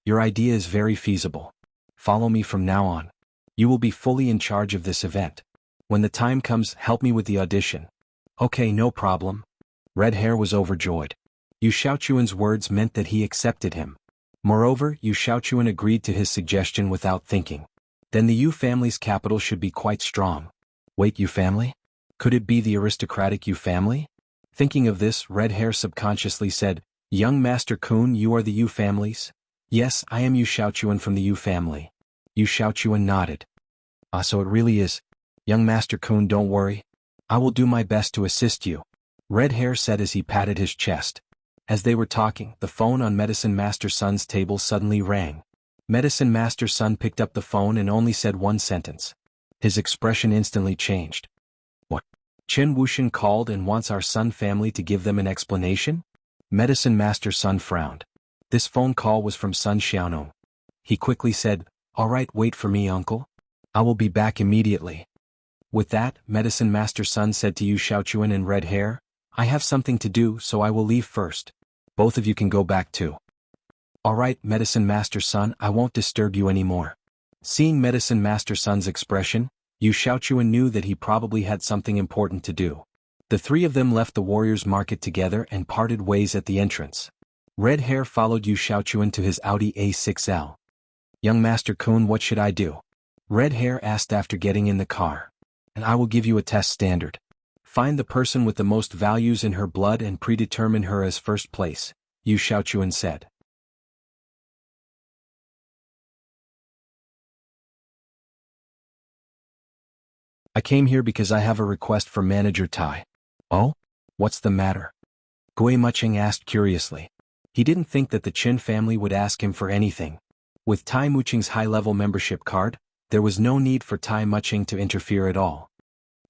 Your idea is very feasible. Follow me from now on. You will be fully in charge of this event. When the time comes, help me with the audition. Okay, no problem. Red Hair was overjoyed. Yu Shaochuan's words meant that he accepted him. Moreover, Yu Shaochuan agreed to his suggestion without thinking. Then the Yu family's capital should be quite strong. Wait, Yu family? Could it be the aristocratic Yu family? Thinking of this, Red Hair subconsciously said, Young Master Kun, you are the Yu families? Yes, I am Yu Shaochuan from the Yu family. Yu Shaochuan nodded. Ah, so it really is. Young Master Kun, don't worry. I will do my best to assist you. Red Hair said as he patted his chest. As they were talking, the phone on Medicine Master Sun's table suddenly rang. Medicine Master Sun picked up the phone and only said one sentence. His expression instantly changed. What? Chen Wuxian called and wants our Sun family to give them an explanation? Medicine Master Sun frowned. This phone call was from Sun Xiaonong. He quickly said, All right, wait for me, uncle. I will be back immediately. With that, Medicine Master Sun said to Yu Shaochuan and Red Hair, I have something to do, so I will leave first. Both of you can go back too. All right, Medicine Master Sun, I won't disturb you anymore. Seeing Medicine Master Sun's expression, Yu Shaochuan knew that he probably had something important to do. The three of them left the warriors' market together and parted ways at the entrance. Red Hair followed Yu Shaochuan to his Audi A6L. Young Master Kun, what should I do? Red Hair asked after getting in the car. And I will give you a test standard. Find the person with the most values in her blood and predetermine her as first place, Yu Shaochuan said. I came here because I have a request for Manager Tai. Oh? What's the matter? Gui Muching asked curiously. He didn't think that the Qin family would ask him for anything. With Tai Muching's high-level membership card, there was no need for Tai Muching to interfere at all.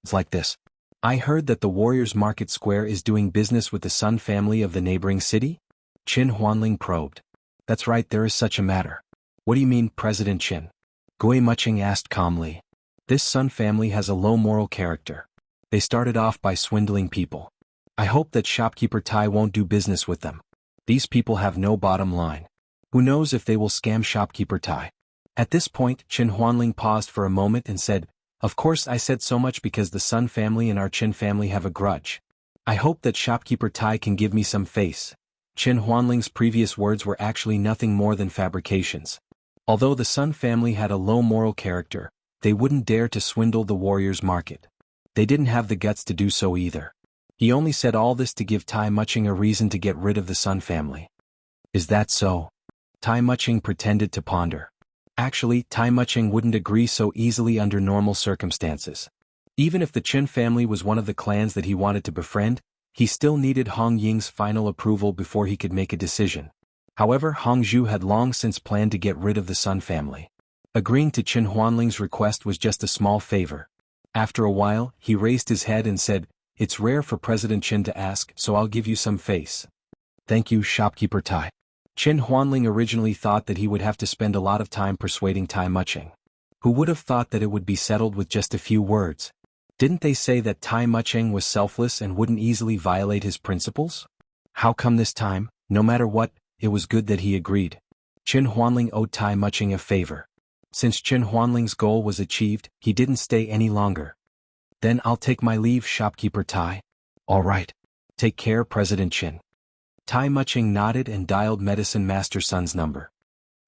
It's like this. I heard that the Warriors Market Square is doing business with the Sun family of the neighboring city? Qin Huanling probed. That's right, there is such a matter. What do you mean, President Qin? Gui Muching asked calmly. This Sun family has a low moral character. They started off by swindling people. I hope that shopkeeper Tai won't do business with them. These people have no bottom line. Who knows if they will scam shopkeeper Tai? At this point, Qin Huanling paused for a moment and said, Of course I said so much because the Sun family and our Qin family have a grudge. I hope that shopkeeper Tai can give me some face. Qin Huanling's previous words were actually nothing more than fabrications. Although the Sun family had a low moral character, they wouldn't dare to swindle the warriors' market. They didn't have the guts to do so either. He only said all this to give Tai Muching a reason to get rid of the Sun family. Is that so? Tai Muching pretended to ponder. Actually, Tai Muching wouldn't agree so easily under normal circumstances. Even if the Qin family was one of the clans that he wanted to befriend, he still needed Hong Ying's final approval before he could make a decision. However, Hong Zhu had long since planned to get rid of the Sun family. Agreeing to Qin Huanling's request was just a small favor. After a while, he raised his head and said, It's rare for President Qin to ask, so I'll give you some face. Thank you, shopkeeper Tai. Qin Huanling originally thought that he would have to spend a lot of time persuading Tai Muching. Who would have thought that it would be settled with just a few words? Didn't they say that Tai Muching was selfless and wouldn't easily violate his principles? How come this time, no matter what, it was good that he agreed? Qin Huanling owed Tai Muching a favor. Since Qin Huanling's goal was achieved, he didn't stay any longer. Then I'll take my leave, shopkeeper Tai. All right. Take care, President Qin. Tai Muching nodded and dialed Medicine Master Sun's number.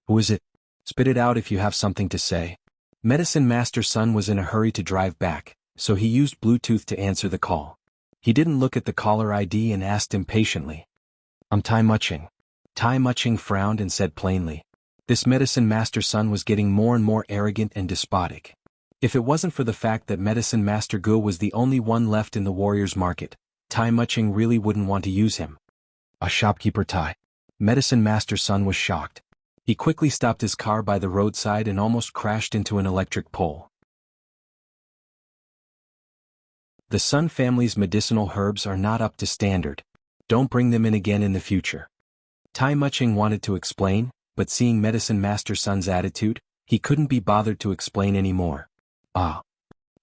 Who is it? Spit it out if you have something to say. Medicine Master Sun was in a hurry to drive back, so he used Bluetooth to answer the call. He didn't look at the caller ID and asked impatiently. I'm Tai Muching. Tai Muching frowned and said plainly. This Medicine Master Sun was getting more and more arrogant and despotic. If it wasn't for the fact that Medicine Master Gu was the only one left in the warriors' market, Tai Muching really wouldn't want to use him. A shopkeeper Tai. Medicine Master Sun was shocked. He quickly stopped his car by the roadside and almost crashed into an electric pole. The Sun family's medicinal herbs are not up to standard. Don't bring them in again in the future. Tai Muching wanted to explain, but seeing Medicine Master Sun's attitude, he couldn't be bothered to explain anymore.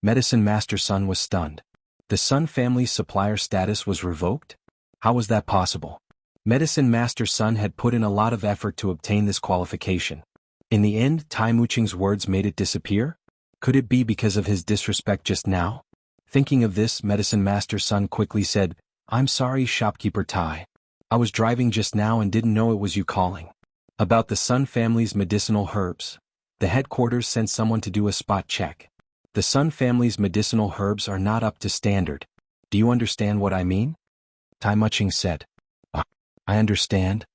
Medicine Master Sun was stunned. The Sun family's supplier status was revoked? How was that possible? Medicine Master Sun had put in a lot of effort to obtain this qualification. In the end, Tai Muching's words made it disappear? Could it be because of his disrespect just now? Thinking of this, Medicine Master Sun quickly said, I'm sorry, shopkeeper Tai. I was driving just now and didn't know it was you calling. About the Sun family's medicinal herbs. The headquarters sent someone to do a spot check. The Sun family's medicinal herbs are not up to standard. Do you understand what I mean? Tai Muching said. I understand.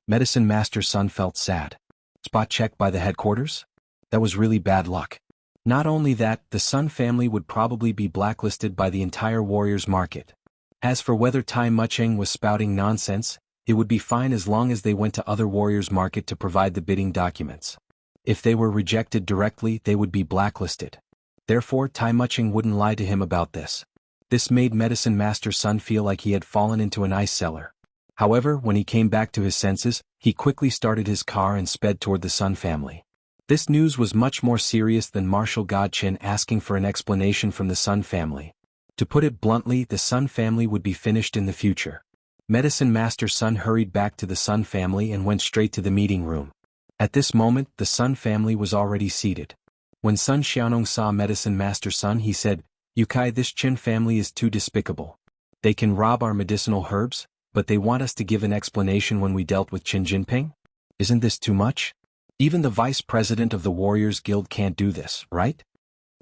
Medicine Master Sun felt sad. Spot check by the headquarters? That was really bad luck. Not only that, the Sun family would probably be blacklisted by the entire warriors' market. As for whether Tai Muching was spouting nonsense, it would be fine as long as they went to other warriors' market to provide the bidding documents. If they were rejected directly, they would be blacklisted. Therefore, Tai Muching wouldn't lie to him about this. This made Medicine Master Sun feel like he had fallen into an ice cellar. However, when he came back to his senses, he quickly started his car and sped toward the Sun family. This news was much more serious than Marshal God Qin asking for an explanation from the Sun family. To put it bluntly, the Sun family would be finished in the future. Medicine Master Sun hurried back to the Sun family and went straight to the meeting room. At this moment, the Sun family was already seated. When Sun Xiaonong saw Medicine Master Sun, he said, Yukai, this Qin family is too despicable. They can rob our medicinal herbs, but they want us to give an explanation when we dealt with Qin Jinping? Isn't this too much? Even the vice president of the Warriors Guild can't do this, right?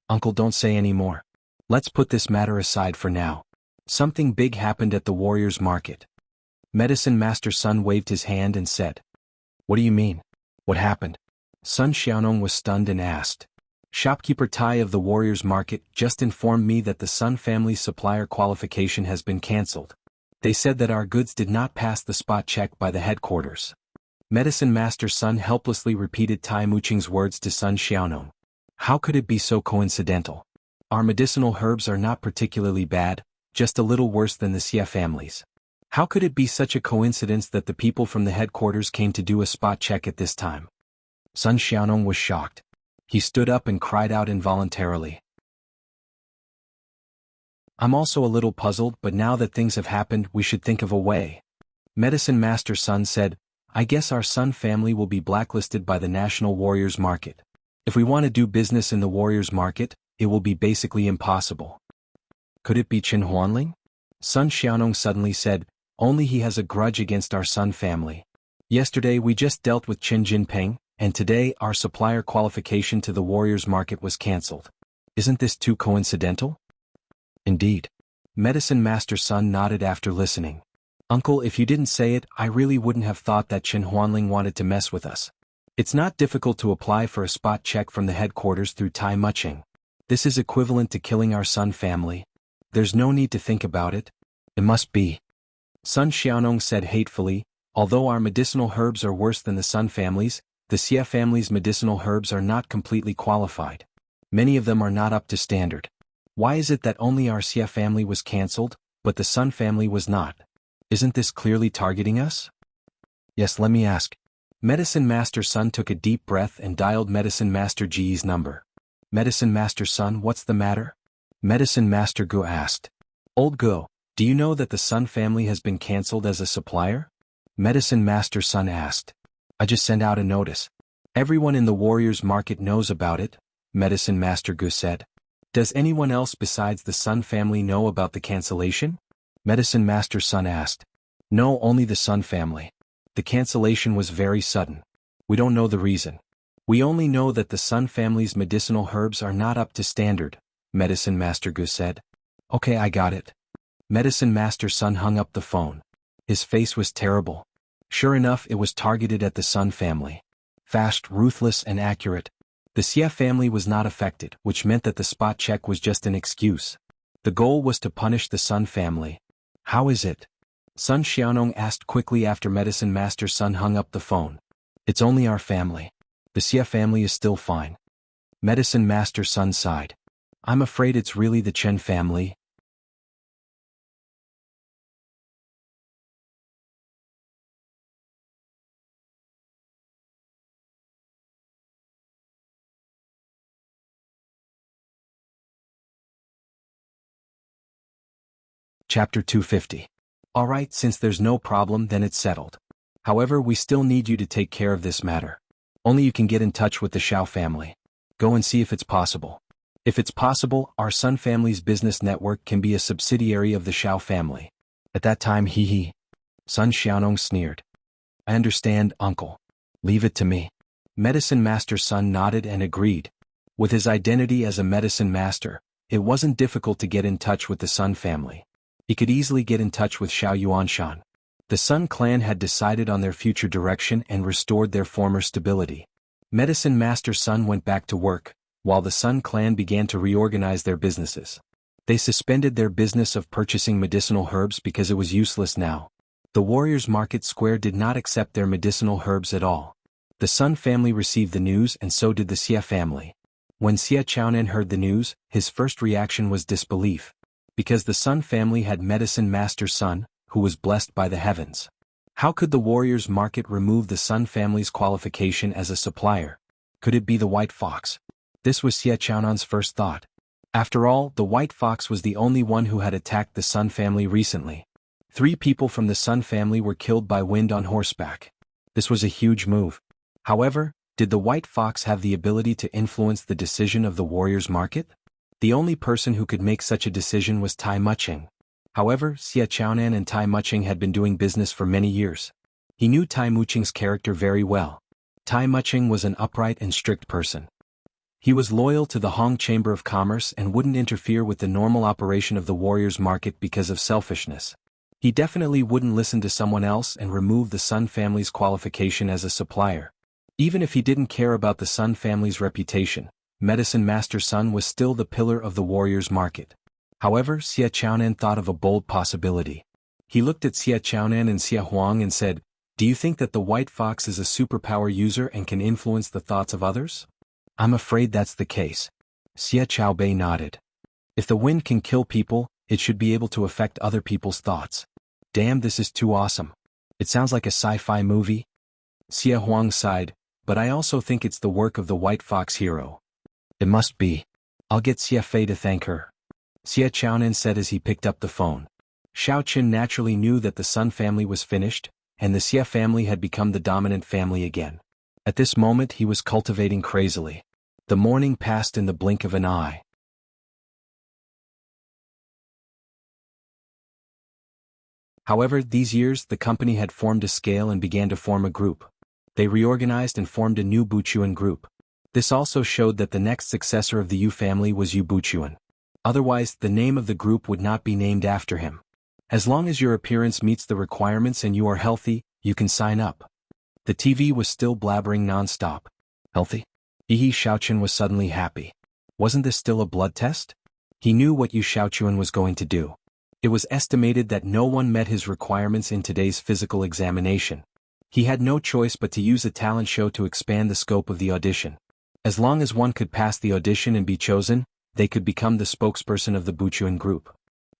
Uncle, don't say any more. Let's put this matter aside for now. Something big happened at the Warriors Market. Medicine Master Sun waved his hand and said, What do you mean? What happened? Sun Xiaonong was stunned and asked. Shopkeeper Tai of the Warriors Market just informed me that the Sun family's supplier qualification has been cancelled. They said that our goods did not pass the spot check by the headquarters. Medicine Master Sun helplessly repeated Tai Muching's words to Sun Xiaonong. How could it be so coincidental? Our medicinal herbs are not particularly bad, just a little worse than the Xie family's. How could it be such a coincidence that the people from the headquarters came to do a spot check at this time? Sun Xiaonong was shocked. He stood up and cried out involuntarily. I'm also a little puzzled, but now that things have happened, we should think of a way. Medicine Master Sun said, I guess our Sun family will be blacklisted by the National Warriors Market. If we want to do business in the Warriors Market, it will be basically impossible. Could it be Qin Huanling? Sun Xiaonong suddenly said, only he has a grudge against our Sun family. Yesterday we just dealt with Qin Jinping, and today our supplier qualification to the Warriors Market was cancelled. Isn't this too coincidental? Indeed. Medicine Master Sun nodded after listening. Uncle, if you didn't say it, I really wouldn't have thought that Qin Huanling wanted to mess with us. It's not difficult to apply for a spot check from the headquarters through Tai Muching. This is equivalent to killing our Sun family. There's no need to think about it. It must be. Sun Xiaonong said hatefully, although our medicinal herbs are worse than the Sun family's, the Xia family's medicinal herbs are not completely qualified. Many of them are not up to standard. Why is it that only our Xia family was cancelled, but the Sun family was not? Isn't this clearly targeting us? Yes, let me ask. Medicine Master Sun took a deep breath and dialed Medicine Master Ji's number. Medicine Master Sun, what's the matter? Medicine Master Gu asked. Old Gu, do you know that the Sun family has been cancelled as a supplier? Medicine Master Sun asked. I just sent out a notice. Everyone in the Warriors Market knows about it, Medicine Master Gu said. Does anyone else besides the Sun family know about the cancellation? Medicine Master Sun asked. No, only the Sun family. The cancellation was very sudden. We don't know the reason. We only know that the Sun family's medicinal herbs are not up to standard, Medicine Master Gu said. Okay, I got it. Medicine Master Sun hung up the phone. His face was terrible. Sure enough, it was targeted at the Sun family. Fast, ruthless, and accurate. The Xia family was not affected, which meant that the spot check was just an excuse. The goal was to punish the Sun family. How is it? Sun Xiaonong asked quickly after Medicine Master Sun hung up the phone. It's only our family. The Xia family is still fine. Medicine Master Sun sighed. I'm afraid it's really the Chen family. Chapter 250. Alright, since there's no problem, then it's settled. However, we still need you to take care of this matter. Only you can get in touch with the Shao family. Go and see if it's possible. If it's possible, our Sun family's business network can be a subsidiary of the Shao family. At that time, hee. Sun Xiaonong sneered. I understand, uncle. Leave it to me. Medicine Master Sun nodded and agreed. With his identity as a medicine master, it wasn't difficult to get in touch with the Sun family. He could easily get in touch with Xiao Yuanshan. The Sun clan had decided on their future direction and restored their former stability. Medicine Master Sun went back to work, while the Sun clan began to reorganize their businesses. They suspended their business of purchasing medicinal herbs because it was useless now. The Warriors Market Square did not accept their medicinal herbs at all. The Sun family received the news and so did the Xia family. When Xia Chaonan heard the news, his first reaction was disbelief. Because the Sun family had Medicine Master Sun, who was blessed by the heavens. How could the Warriors Market remove the Sun family's qualification as a supplier? Could it be the White Fox? This was Xia Chaonan's first thought. After all, the White Fox was the only one who had attacked the Sun family recently. 3 people from the Sun family were killed by wind on horseback. This was a huge move. However, did the White Fox have the ability to influence the decision of the Warriors Market? The only person who could make such a decision was Tai Muching. However, Xia Chaonan and Tai Muching had been doing business for many years. He knew Tai Muching's character very well. Tai Muching was an upright and strict person. He was loyal to the Hong Chamber of Commerce and wouldn't interfere with the normal operation of the Warriors Market because of selfishness. He definitely wouldn't listen to someone else and remove the Sun family's qualification as a supplier. Even if he didn't care about the Sun family's reputation, Medicine Master Sun was still the pillar of the Warriors Market. However, Xia Chaonan thought of a bold possibility. He looked at Xia Chaonan and Xia Huang and said, "Do you think that the White Fox is a superpower user and can influence the thoughts of others?" "I'm afraid that's the case." Xia Chaobei nodded. "If the wind can kill people, it should be able to affect other people's thoughts. Damn, this is too awesome. It sounds like a sci-fi movie. Xia Huang sighed, but I also think it's the work of the White Fox hero. It must be. I'll get Xia Fei to thank her. Xia Chaonan said as he picked up the phone. Xiao Qin naturally knew that the Sun family was finished, and the Xia family had become the dominant family again. At this moment he was cultivating crazily. The morning passed in the blink of an eye. However, these years the company had formed a scale and began to form a group. They reorganized and formed a new Buchuan group. This also showed that the next successor of the Yu family was Yu Buchuan. Otherwise, the name of the group would not be named after him. As long as your appearance meets the requirements and you are healthy, you can sign up. The TV was still blabbering non-stop. Healthy? Yi Shaochuan was suddenly happy. Wasn't this still a blood test? He knew what Yu Shaochuan was going to do. It was estimated that no one met his requirements in today's physical examination. He had no choice but to use a talent show to expand the scope of the audition. As long as one could pass the audition and be chosen, they could become the spokesperson of the Buchuan group.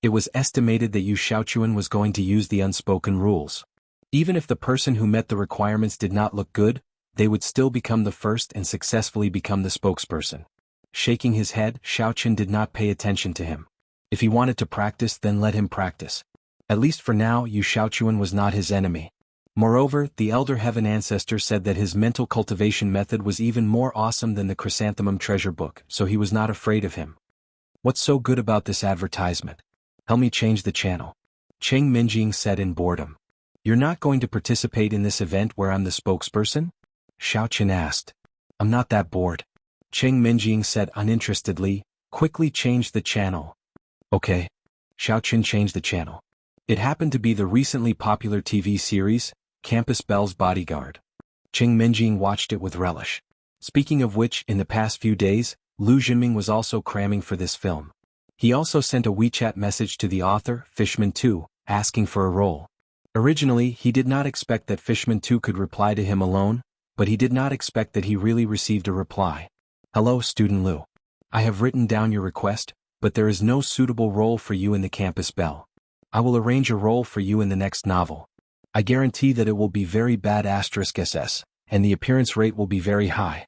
It was estimated that Yu Shaochuan was going to use the unspoken rules. Even if the person who met the requirements did not look good, they would still become the first and successfully become the spokesperson. Shaking his head, Shaochuan did not pay attention to him. If he wanted to practice, then let him practice. At least for now, Yu Shaochuan was not his enemy. Moreover, the Elder Heaven Ancestor said that his mental cultivation method was even more awesome than the Chrysanthemum treasure book, so he was not afraid of him. What's so good about this advertisement? Help me change the channel. Cheng Minjing said in boredom. You're not going to participate in this event where I'm the spokesperson? Shaochuan asked. I'm not that bored. Cheng Minjing said uninterestedly, quickly change the channel. Okay. Shaochuan changed the channel. It happened to be the recently popular TV series, Campus Belle's Bodyguard. Cheng Minjing watched it with relish. Speaking of which, in the past few days, Lu Jinming was also cramming for this film. He also sent a WeChat message to the author, Fishman 2, asking for a role. Originally, he did not expect that Fishman 2 could reply to him alone, but he did not expect that he really received a reply. Hello, Student Lu. I have written down your request, but there is no suitable role for you in the Campus Belle. I will arrange a role for you in the next novel. I guarantee that it will be very bad *SS, and the appearance rate will be very high.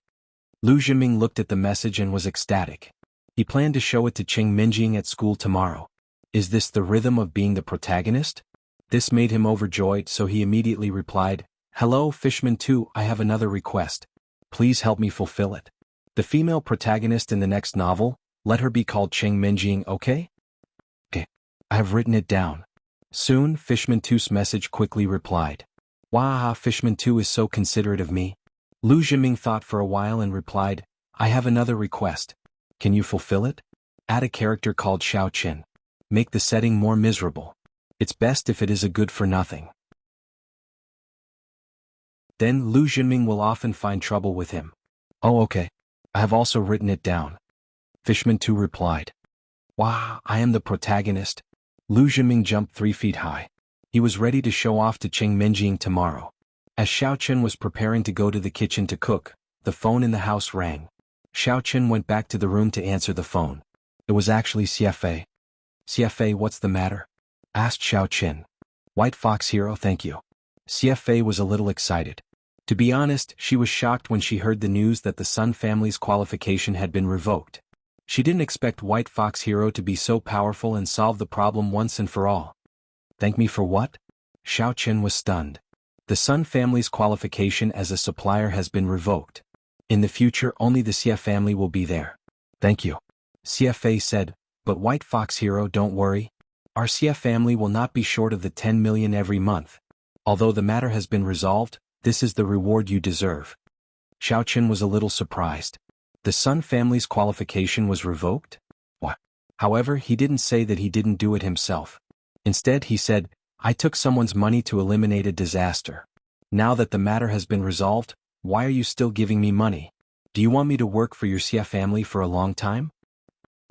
Lu Jinming looked at the message and was ecstatic. He planned to show it to Cheng Minjing at school tomorrow. Is this the rhythm of being the protagonist? This made him overjoyed, so he immediately replied, Hello, Fishman 2, I have another request. Please help me fulfill it. The female protagonist in the next novel, let her be called Cheng Minjing, okay? Okay. I have written it down. Soon, Fishman 2's message quickly replied. Wow, Fishman 2 is so considerate of me. Lu Jinming thought for a while and replied, I have another request. Can you fulfill it? Add a character called Xiao Qin. Make the setting more miserable. It's best if it is a good-for-nothing. Then Lu Jinming will often find trouble with him. Oh, okay. I have also written it down. Fishman 2 replied. Wow, I am the protagonist. Lu Jinming jumped 3 feet high. He was ready to show off to Cheng Minjing tomorrow. As Xiao Qin was preparing to go to the kitchen to cook, the phone in the house rang. Xiao Qin went back to the room to answer the phone. It was actually Xia Fei. Xia Fei, what's the matter? Asked Xiao Qin. White Fox hero, thank you. Xia Fei was a little excited. To be honest, she was shocked when she heard the news that the Sun family's qualification had been revoked. She didn't expect White Fox hero to be so powerful and solve the problem once and for all. Thank me for what? Xiao Qin was stunned. The Sun family's qualification as a supplier has been revoked. In the future, only the Xia family will be there. Thank you. Xia Fei said, but White Fox hero, don't worry. Our Xia family will not be short of the 10 million every month. Although the matter has been resolved, this is the reward you deserve. Xiao Qin was a little surprised. The Sun family's qualification was revoked? What? However, he didn't say that he didn't do it himself. Instead, he said, I took someone's money to eliminate a disaster. Now that the matter has been resolved, why are you still giving me money? Do you want me to work for your Xia family for a long time?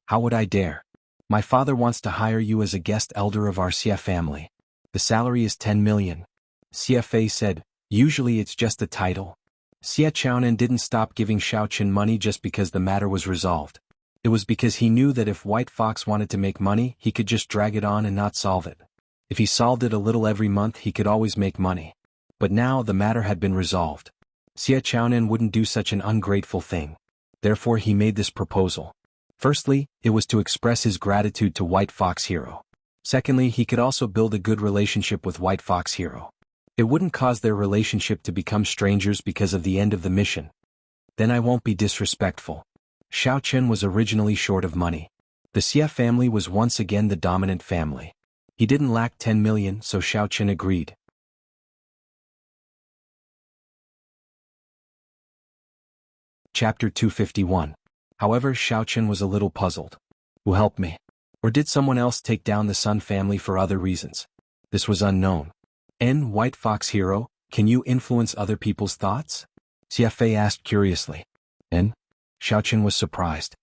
How would I dare? My father wants to hire you as a guest elder of our Xia family. The salary is 10 million. Xia Fei said, usually it's just a title. Xia Chaonan didn't stop giving Xiao Qin money just because the matter was resolved. It was because he knew that if White Fox wanted to make money, he could just drag it on and not solve it. If he solved it a little every month he could always make money. But now the matter had been resolved. Xie Chaonan wouldn't do such an ungrateful thing. Therefore he made this proposal. Firstly, it was to express his gratitude to White Fox Hero. Secondly, he could also build a good relationship with White Fox Hero. It wouldn't cause their relationship to become strangers because of the end of the mission. Then I won't be disrespectful. Xiao Chen was originally short of money. The Xie family was once again the dominant family. He didn't lack 10 million, so Xiao Chen agreed. Chapter 251. However, Xiao Chen was a little puzzled. Who helped me? Or did someone else take down the Sun family for other reasons? This was unknown. White Fox Hero, can you influence other people's thoughts? Xie Fei asked curiously. Xiao Chen was surprised.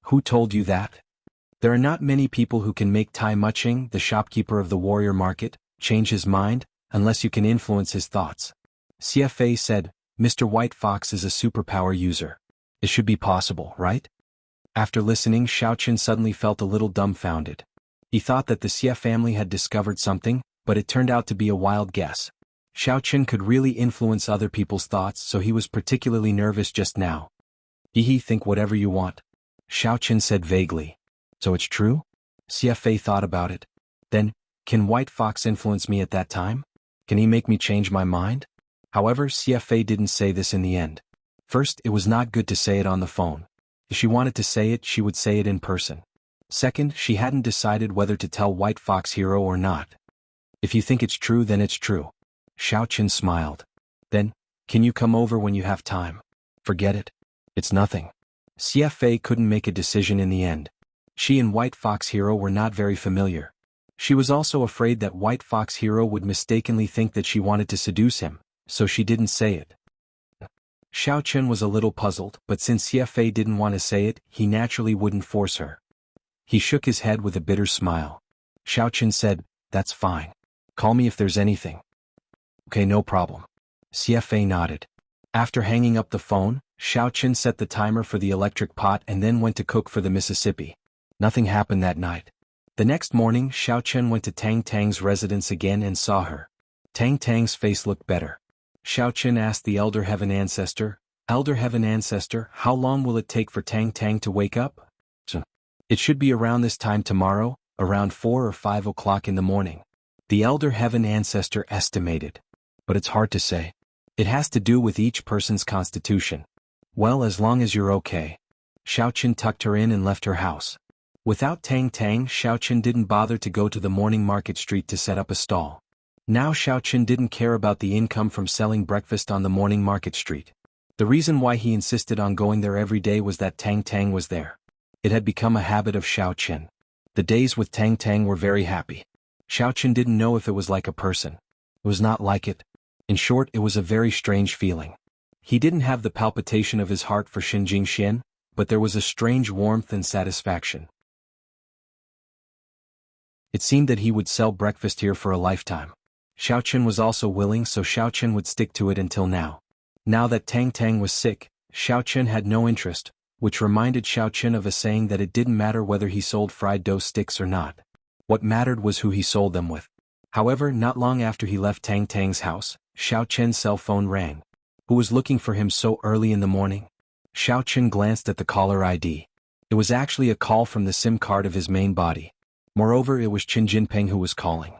Who told you that? There are not many people who can make Tai Muching, the shopkeeper of the warrior market, change his mind, unless you can influence his thoughts. Xie Fei said, Mr. White Fox is a superpower user. It should be possible, right? After listening, Xiao Chen suddenly felt a little dumbfounded. He thought that the Xie family had discovered something, but it turned out to be a wild guess. Xiao Chen could really influence other people's thoughts, so he was particularly nervous just now. Think whatever you want. Xiao Chen said vaguely. So it's true? Xie Fei thought about it. Then, can White Fox influence me at that time? Can he make me change my mind? However, Xie Fei didn't say this in the end. First, it was not good to say it on the phone. If she wanted to say it, she would say it in person. Second, she hadn't decided whether to tell White Fox Hero or not. If you think it's true, then it's true. Xiao Chen smiled. Then, can you come over when you have time? Forget it. It's nothing. Xie Fei couldn't make a decision in the end. She and White Fox Hero were not very familiar. She was also afraid that White Fox Hero would mistakenly think that she wanted to seduce him, so she didn't say it. Xiao Chen was a little puzzled, but since Xie Fei didn't want to say it, he naturally wouldn't force her. He shook his head with a bitter smile. Xiao Chen said, That's fine. Call me if there's anything. Okay, no problem. Xie Fei nodded. After hanging up the phone, Xiao Chen set the timer for the electric pot and then went to cook for the Mississippi. Nothing happened that night. The next morning, Xiao Chen went to Tang Tang's residence again and saw her. Tang Tang's face looked better. Xiao Chen asked the Elder Heaven Ancestor, Elder Heaven Ancestor, how long will it take for Tang Tang to wake up? It should be around this time tomorrow, around 4 or 5 o'clock in the morning. The Elder Heaven Ancestor estimated. But it's hard to say. It has to do with each person's constitution. Well, as long as you're okay. Xiao Chen tucked her in and left her house. Without Tang Tang, Xiao Chen didn't bother to go to the morning market street to set up a stall. Now Xiao Chen didn't care about the income from selling breakfast on the morning market street. The reason why he insisted on going there every day was that Tang Tang was there. It had become a habit of Xiao Chen. The days with Tang Tang were very happy. Xiao Chen didn't know if it was like a person. It was not like it. In short, it was a very strange feeling. He didn't have the palpitation of his heart for Xinjing Xian, but there was a strange warmth and satisfaction. It seemed that he would sell breakfast here for a lifetime. Xiao Chen was also willing, so Xiao Chen would stick to it until now. Now that Tang Tang was sick, Xiao Chen had no interest, which reminded Xiao Chen of a saying that it didn't matter whether he sold fried dough sticks or not. What mattered was who he sold them with. However, not long after he left Tang Tang's house, Xiao Chen's cell phone rang. Who was looking for him so early in the morning? Xiao Chen glanced at the caller ID. It was actually a call from the SIM card of his main body. Moreover, it was Qin Jinping who was calling.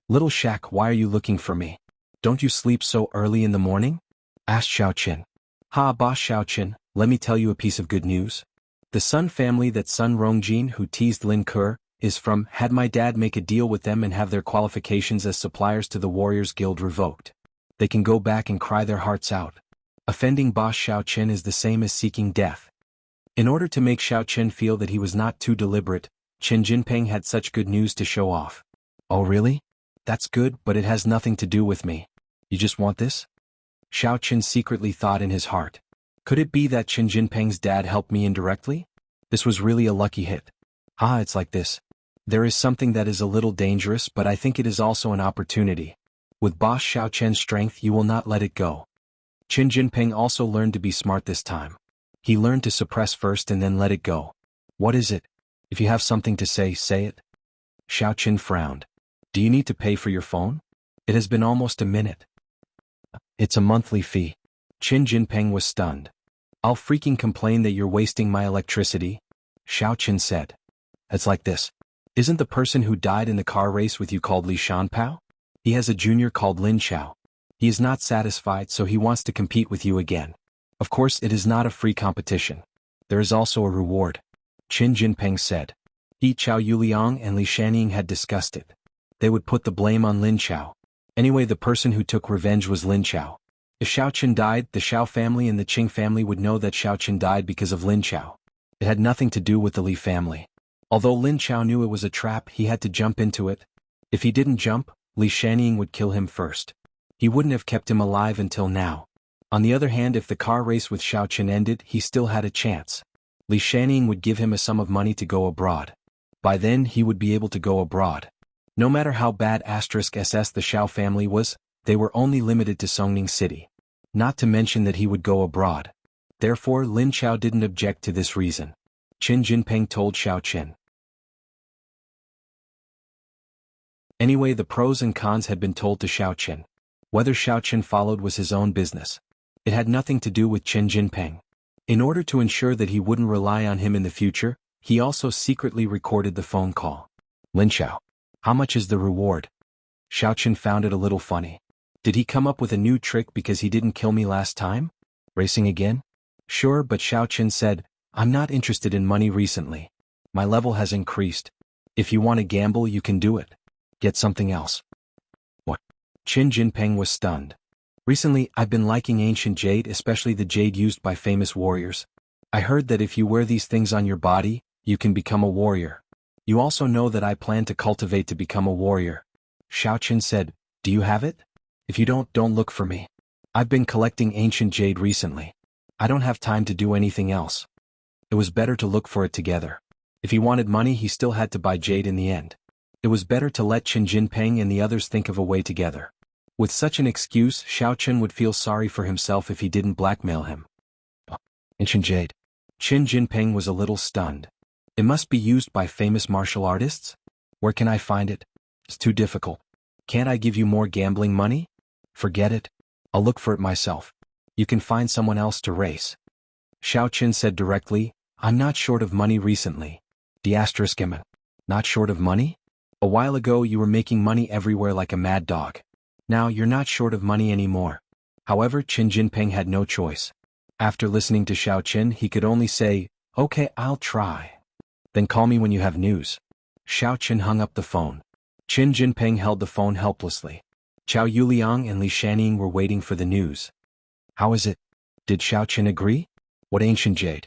Little Shaq, why are you looking for me? Don't you sleep so early in the morning? Asked Xiao Chen. Ha, boss Xiao Chen, let me tell you a piece of good news. The Sun family that Sun Rongjin who teased Lin Ke is from had my dad make a deal with them and have their qualifications as suppliers to the Warriors Guild revoked. They can go back and cry their hearts out. Offending boss Xiao Chen is the same as seeking death. In order to make Xiao Chen feel that he was not too deliberate, Qin Jinping had such good news to show off. Oh really? That's good, but it has nothing to do with me. You just want this? Xiao Chen secretly thought in his heart. Could it be that Qin Jinping's dad helped me indirectly? This was really a lucky hit. It's like this. There is something that is a little dangerous, but I think it is also an opportunity. With boss Xiao Chen's strength, you will not let it go. Qin Jinping also learned to be smart this time. He learned to suppress first and then let it go. What is it? If you have something to say, say it. Xiao Chen frowned. Do you need to pay for your phone? It has been almost a minute. It's a monthly fee. Qin Jinping was stunned. I'll freaking complain that you're wasting my electricity, Xiao Qin said. It's like this. Isn't the person who died in the car race with you called Li Shanpao? He has a junior called Lin Xiao. He is not satisfied, so he wants to compete with you again. Of course, it is not a free competition. There is also a reward, Qin Jinping said. He, Chao Yuliang and Li Shaning had discussed it. They would put the blame on Lin Xiao. Anyway, the person who took revenge was Lin Xiao. If Xiao Qin died, the Xiao family and the Qing family would know that Xiao Qin died because of Lin Xiao. It had nothing to do with the Li family. Although Lin Xiao knew it was a trap, he had to jump into it. If he didn't jump, Li Shaning would kill him first. He wouldn't have kept him alive until now. On the other hand, if the car race with Xiao Qin ended, he still had a chance. Li Shaning would give him a sum of money to go abroad. By then, he would be able to go abroad. No matter how bad *SS the Xiao family was, they were only limited to Songning City. Not to mention that he would go abroad. Therefore, Lin Xiao didn't object to this reason. Qin Jinping told Xiao Qin. Anyway, the pros and cons had been told to Xiao Qin. Whether Xiao Qin followed was his own business. It had nothing to do with Qin Jinping. In order to ensure that he wouldn't rely on him in the future, he also secretly recorded the phone call. Lin Xiao, how much is the reward? Xiao Qin found it a little funny. Did he come up with a new trick because he didn't kill me last time? Racing again? Sure, but Xiao Qin said, I'm not interested in money recently. My level has increased. If you want to gamble, you can do it. Get something else. What? Qin Jinping was stunned. Recently, I've been liking ancient jade, especially the jade used by famous warriors. I heard that if you wear these things on your body, you can become a warrior. You also know that I plan to cultivate to become a warrior. Xiao Qin said, do you have it? If you don't look for me. I've been collecting ancient jade recently. I don't have time to do anything else. It was better to look for it together. If he wanted money, he still had to buy jade in the end. It was better to let Qin Jinping and the others think of a way together. With such an excuse, Xiao Qin would feel sorry for himself if he didn't blackmail him. Ancient jade. Qin Jinping was a little stunned. It must be used by famous martial artists? Where can I find it? It's too difficult. Can't I give you more gambling money? Forget it. I'll look for it myself. You can find someone else to race. Xiao Qin said directly, I'm not short of money recently. Not short of money? A while ago you were making money everywhere like a mad dog. Now you're not short of money anymore. However, Qin Jinping had no choice. After listening to Xiao Qin, he could only say, okay, I'll try. Then call me when you have news. Xiao Qin hung up the phone. Qin Jinping held the phone helplessly. Chao Yuliang and Li Shaning were waiting for the news. How is it? Did Xiao Qin agree? What ancient jade?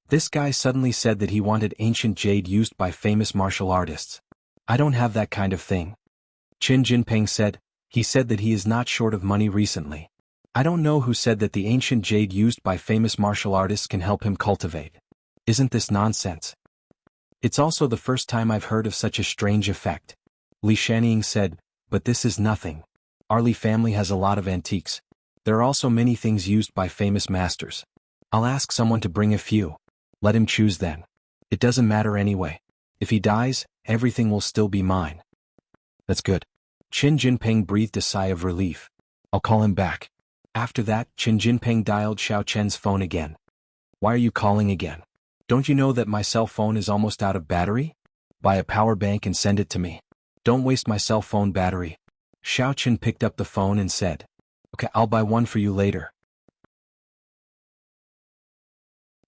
This guy suddenly said that he wanted ancient jade used by famous martial artists. I don't have that kind of thing. Qin Jinping said, he said that he is not short of money recently. I don't know who said that the ancient jade used by famous martial artists can help him cultivate. Isn't this nonsense? It's also the first time I've heard of such a strange effect. Li Shaning said, but this is nothing. Our Li family has a lot of antiques. There are also many things used by famous masters. I'll ask someone to bring a few. Let him choose then. It doesn't matter anyway. If he dies, everything will still be mine. That's good. Qin Jinping breathed a sigh of relief. I'll call him back. After that, Qin Jinping dialed Xiao Qian's phone again. Why are you calling again? Don't you know that my cell phone is almost out of battery? Buy a power bank and send it to me. Don't waste my cell phone battery. Xiao Qin picked up the phone and said, okay, I'll buy one for you later.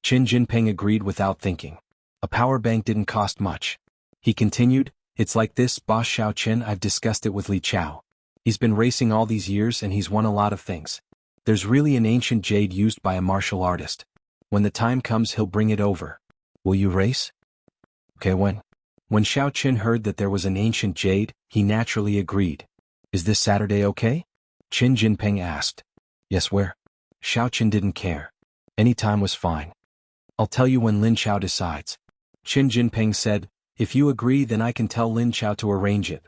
Qin Jinping agreed without thinking. A power bank didn't cost much. He continued, it's like this, boss Xiao Qin, I've discussed it with Li Chao. He's been racing all these years and he's won a lot of things. There's really an ancient jade used by a martial artist. When the time comes, he'll bring it over. Will you race? Okay, when? When Xiao Qin heard that there was an ancient jade, he naturally agreed. Is this Saturday okay? Qin Jinping asked. Yes, where? Xiao Qin didn't care. Any time was fine. I'll tell you when Lin Xiao decides. Qin Jinping said, if you agree, then I can tell Lin Xiao to arrange it.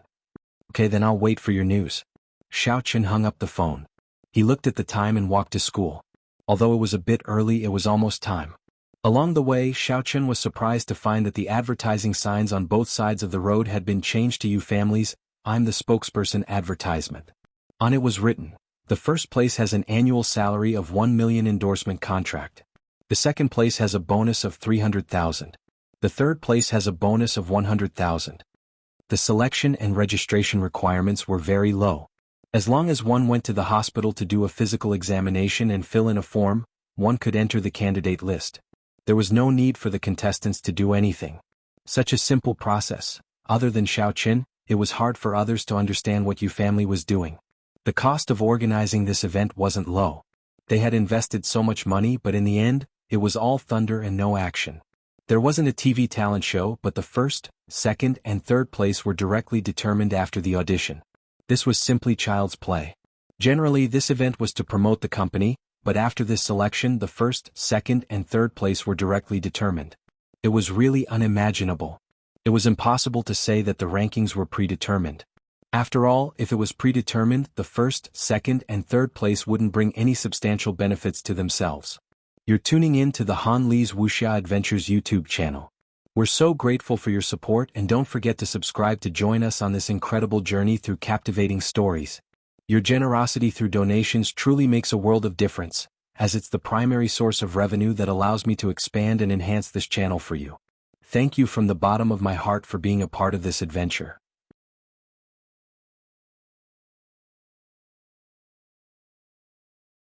Okay, then I'll wait for your news. Xiao Qin hung up the phone. He looked at the time and walked to school. Although it was a bit early, it was almost time. Along the way, Xiao Qin was surprised to find that the advertising signs on both sides of the road had been changed to "You families, I'm the spokesperson advertisement. On it was written, the first place has an annual salary of 1 million endorsement contract. The second place has a bonus of 300,000. The third place has a bonus of 100,000. The selection and registration requirements were very low. As long as one went to the hospital to do a physical examination and fill in a form, one could enter the candidate list. There was no need for the contestants to do anything. Such a simple process. Other than Xiaoqin, it was hard for others to understand what Yu family was doing. The cost of organizing this event wasn't low. They had invested so much money, but in the end, it was all thunder and no action. There wasn't a TV talent show, but the first, second, and third place were directly determined after the audition. This was simply child's play. Generally, this event was to promote the company, but after this selection, the first, second, and third place were directly determined. It was really unimaginable. It was impossible to say that the rankings were predetermined. After all, if it was predetermined, the first, second, and third place wouldn't bring any substantial benefits to themselves. You're tuning in to the Han Li's Wuxia Adventures YouTube channel. We're so grateful for your support, and don't forget to subscribe to join us on this incredible journey through captivating stories. Your generosity through donations truly makes a world of difference, as it's the primary source of revenue that allows me to expand and enhance this channel for you. Thank you from the bottom of my heart for being a part of this adventure.